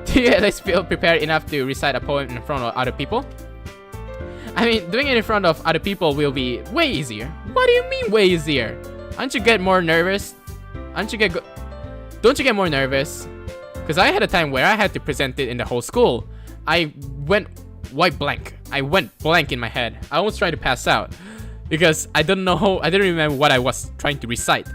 Do you at least feel prepared enough to recite a poem in front of other people? I mean, doing it in front of other people will be way easier. What do you mean way easier? Aren't you get more nervous? Don't you get more nervous? Because I had a time where I had to present it in the whole school. I went white blank. I went blank in my head. I almost tried to pass out because I didn't remember what I was trying to recite.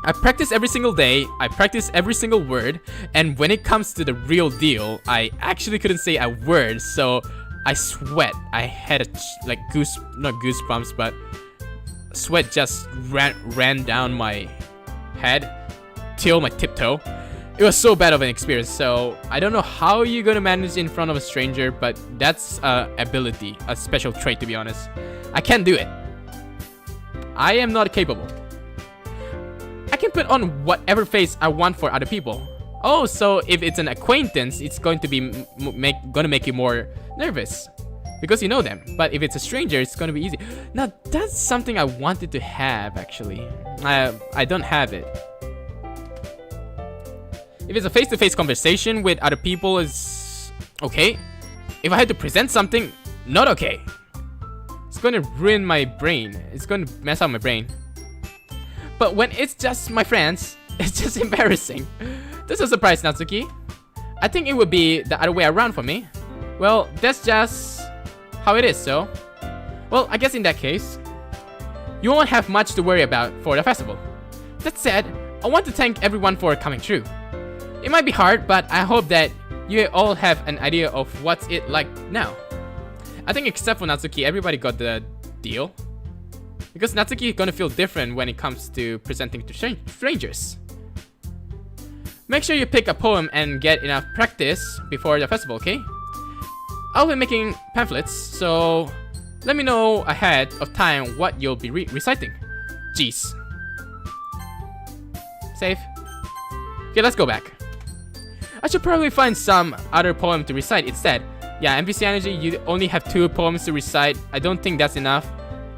I practice every single day. I practice every single word, and when it comes to the real deal, I actually couldn't say a word. So I sweat. I had not goosebumps, but sweat just ran down my head till my tiptoe. It was so bad of an experience, so I don't know how you're gonna manage in front of a stranger, but that's a ability, a special trait, to be honest. I can't do it. I am not capable. I can put on whatever face I want for other people. Oh, so if it's an acquaintance, it's going to be gonna make you more nervous because you know them. But if it's a stranger, it's gonna be easy. Now that's something I wanted to have actually. I don't have it. If it's a face-to-face conversation with other people, is okay. If I had to present something, not okay. It's gonna ruin my brain. It's gonna mess up my brain. But when it's just my friends, it's just embarrassing. This is a surprise, Natsuki. I think it would be the other way around for me. Well, that's just how it is, so. Well, I guess in that case, you won't have much to worry about for the festival. That said, I want to thank everyone for coming through. It might be hard, but I hope that you all have an idea of what's it like now. I think except for Natsuki, everybody got the deal. Because Natsuki is gonna feel different when it comes to presenting to strangers. Make sure you pick a poem and get enough practice before the festival, okay? I'll be making pamphlets, so let me know ahead of time what you'll be reciting. Jeez. Save. Okay, let's go back. I should probably find some other poem to recite instead. Yeah, MVC Energy, you only have 2 poems to recite. I don't think that's enough.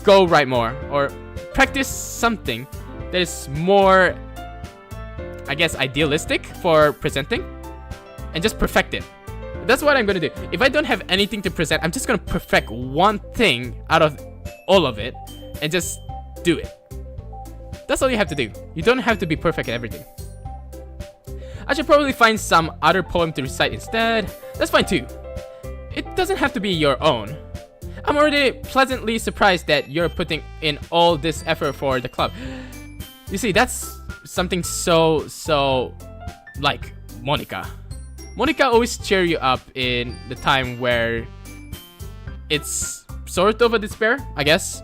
Go write more, or practice something that is more, I guess, idealistic for presenting, and just perfect it. That's what I'm gonna do. If I don't have anything to present, I'm just gonna perfect one thing out of all of it, and just do it. That's all you have to do. You don't have to be perfect at everything. I should probably find some other poem to recite instead. That's fine too. It doesn't have to be your own. I'm already pleasantly surprised that you're putting in all this effort for the club. You see, that's something so like Monica. Monica always cheer you up in the time where it's sort of a despair, I guess.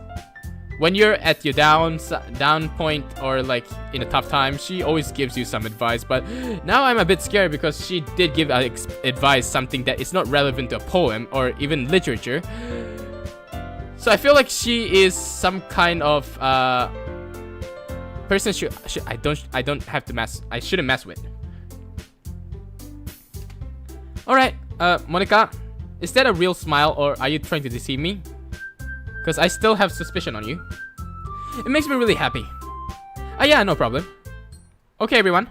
When you're at your down point or like in a tough time, she always gives you some advice. But now I'm a bit scared because she did give advice something that is not relevant to a poem or even literature. So I feel like she is some kind of person I shouldn't mess with. Alright, Monica, is that a real smile or are you trying to deceive me? Because I still have suspicion on you. It makes me really happy. Yeah, no problem. Okay, everyone.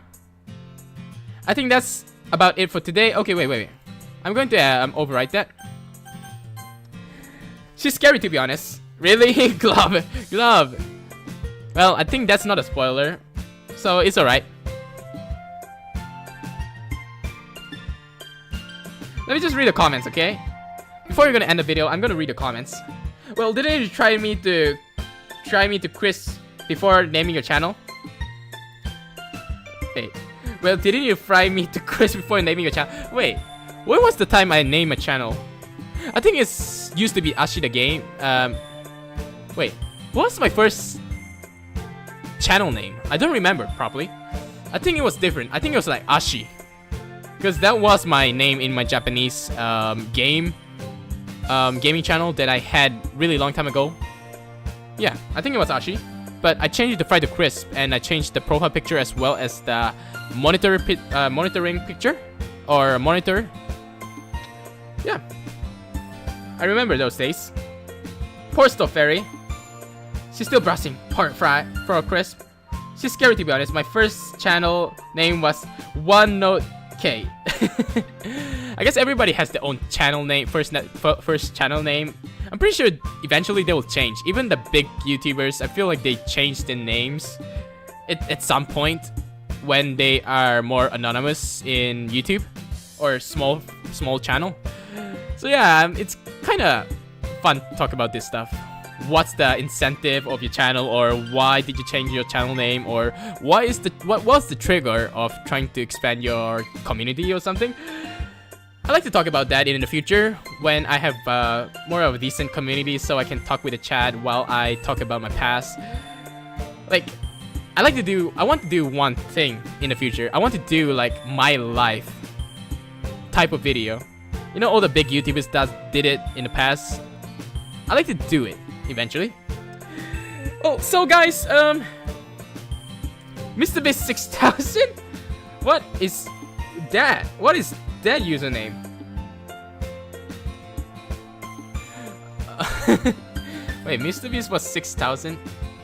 I think that's about it for today. Okay, wait. I'm going to overwrite that. She's scary to be honest. Really? Glove. Well, I think that's not a spoiler. So it's alright. Let me just read the comments, okay? Before you're gonna end the video, I'm gonna read the comments. Well, didn't you try me to Chris before naming your channel? Wait. Well, didn't you fry me to Chris before naming your channel? Wait. When was the time I named a channel? I think it's used to be Ashi the Game. Wait. What was my first channel name? I don't remember properly. I think it was different. I think it was like Ashi. Because that was my name in my Japanese gaming channel that I had really long time ago. Yeah, I think it was Ashi. But I changed it to Fry to Crisp, and I changed the profile picture as well as the monitoring picture or monitor. Yeah, I remember those days. Poor Stuff Fairy. She's still brushing. Poor Fry for a Crisp. She's scary to be honest. My first channel name was One Note K. I guess everybody has their own channel name, first channel name. I'm pretty sure eventually they will change. Even the big YouTubers, I feel like they changed their names at some point when they are more anonymous in YouTube or small channel. So yeah, it's kind of fun to talk about this stuff. What's the incentive of your channel, or why did you change your channel name, or what was the trigger of trying to expand your community or something? I like to talk about that in the future when I have more of a decent community, so I can talk with the chat while I talk about my past. Like, I want to do one thing in the future. I want to do like my life type of video. You know, all the big YouTubers that did it in the past. I like to do it eventually. Oh, so guys, MrBeast 6000. What is that? What is that username? Wait, MrBeast was 6000.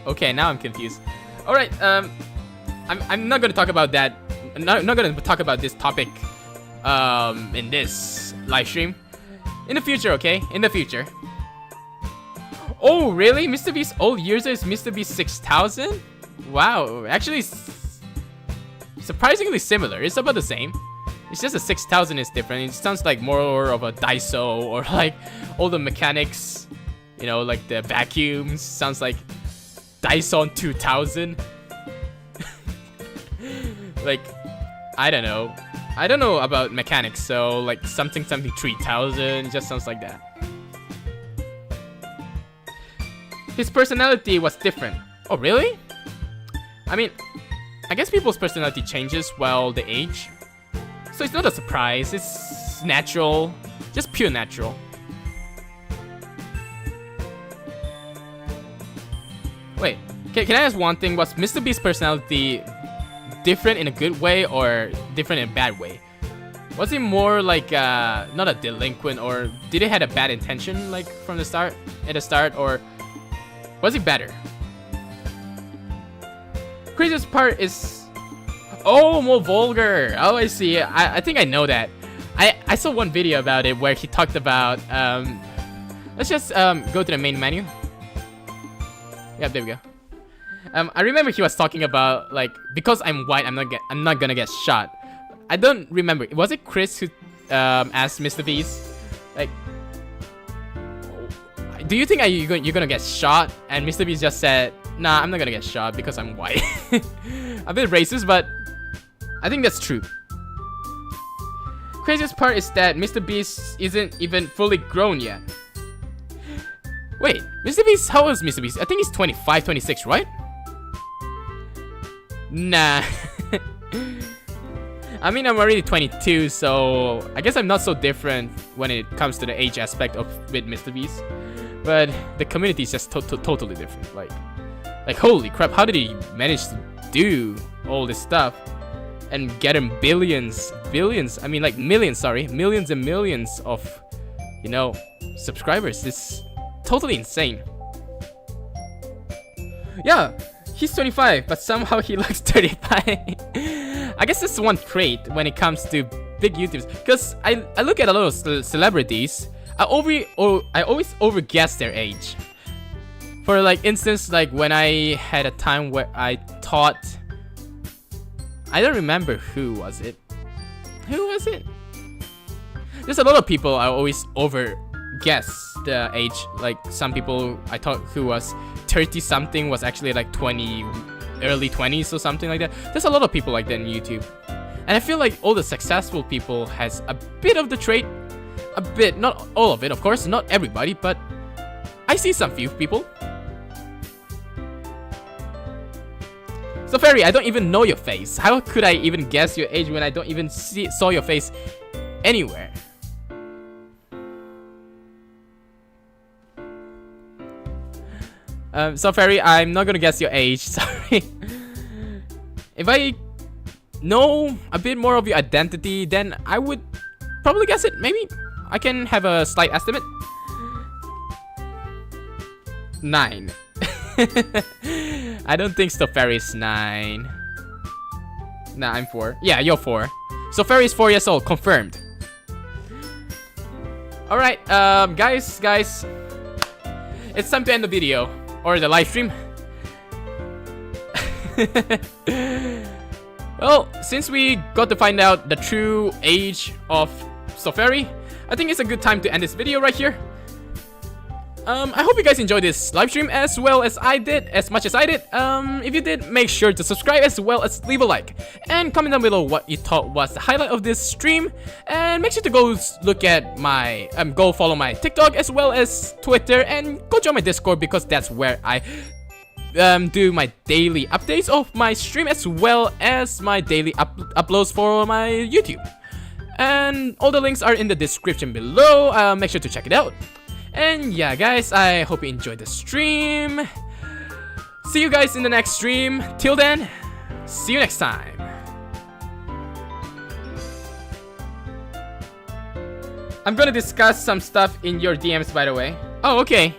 Okay, now I'm confused. All right, I'm not gonna talk about that. I'm not gonna talk about this topic in this live stream. In the future, okay? In the future. Oh, really? MrBeast old user is MrBeast 6000? Wow, actually surprisingly similar. It's about the same. It's just the 6000 is different. It sounds like more of a Daiso, or like all the mechanics, you know, like the vacuums. Sounds like Dyson 2000. Like, I don't know. I don't know about mechanics, so like something 3000 just sounds like that. His personality was different. Oh, really? I mean, I guess people's personality changes while they age. So it's not a surprise, it's natural. Just pure natural. Wait, can I ask one thing? Was Mr. Beast's personality different in a good way or different in a bad way? Was he more like not a delinquent, or did he had a bad intention like from the start, or was he better? Craziest part is, oh, more vulgar. Oh, I see. I think I know that. I saw one video about it where he talked about let's just go to the main menu. Yeah, there we go. I remember he was talking about like, because I'm white, I'm not gonna get shot. I don't remember. Was it Chris who asked Mr. Beast, like, do you think you're gonna get shot? And Mr. Beast just said, nah, I'm not gonna get shot because I'm white. A bit racist, but I think that's true. Craziest part is that Mr. Beast isn't even fully grown yet. Wait, Mr. Beast, how old is Mr. Beast? I think he's 25, 26, right? Nah. I mean, I'm already 22, so I guess I'm not so different when it comes to the age aspect of with Mr. Beast. But the community is just totally different. Like holy crap, how did he manage to do all this stuff and get him billions, I mean like millions, sorry, millions and millions of, you know, subscribers? It's totally insane. Yeah, he's 25, but somehow he looks 35. I guess that's one trait when it comes to big YouTubers. Because I look at a lot of celebrities, I always overguess their age. For like instance, like when I had a time where I thought, I don't remember who was it. There's a lot of people I always overguess the age. Like some people I thought who was 30 something was actually like 20, early 20s or something like that. There's a lot of people like that in YouTube, and I feel like all the successful people has a bit of the trait, a bit, not all of it, of course, not everybody, but I see some few people. So Fairy, I don't even know your face. How could I even guess your age when I don't even saw your face anywhere? So Fairy, I'm not gonna guess your age, sorry. If I know a bit more of your identity, then I would probably guess it. Maybe I can have a slight estimate. 9. I don't think so. Fairy's 9. Nah, I'm 4. Yeah, you're 4. So Fairy's 4 years old, confirmed. Alright, guys, it's time to end the video. Or the live stream. Well, since we got to find out the true age of Sofairy, I think it's a good time to end this video right here. I hope you guys enjoyed this live stream as well as I did, as much as I did. If you did, make sure to subscribe as well as leave a like. And comment down below what you thought was the highlight of this stream. And make sure to go look at my, go follow my TikTok as well as Twitter. And go join my Discord because that's where I do my daily updates of my stream as well as my daily uploads for my YouTube. And all the links are in the description below. Make sure to check it out. And yeah, guys, I hope you enjoyed the stream. See you guys in the next stream. Till then, see you next time. I'm gonna discuss some stuff in your DMs, by the way. Oh, okay.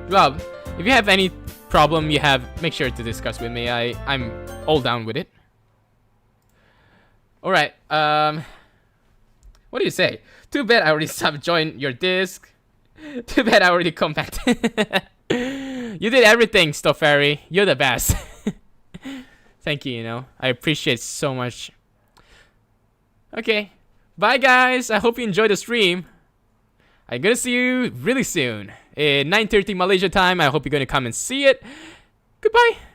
Well, if you have any problem you have, make sure to discuss with me. I'm all down with it. Alright, what do you say? Too bad I already subjoined your disc. Too bad I already compacted. You did everything, Stofairy. You're the best. Thank you, you know. I appreciate it so much. Okay. Bye, guys. I hope you enjoyed the stream. I'm gonna see you really soon. 9:30 Malaysia time. I hope you're gonna come and see it. Goodbye.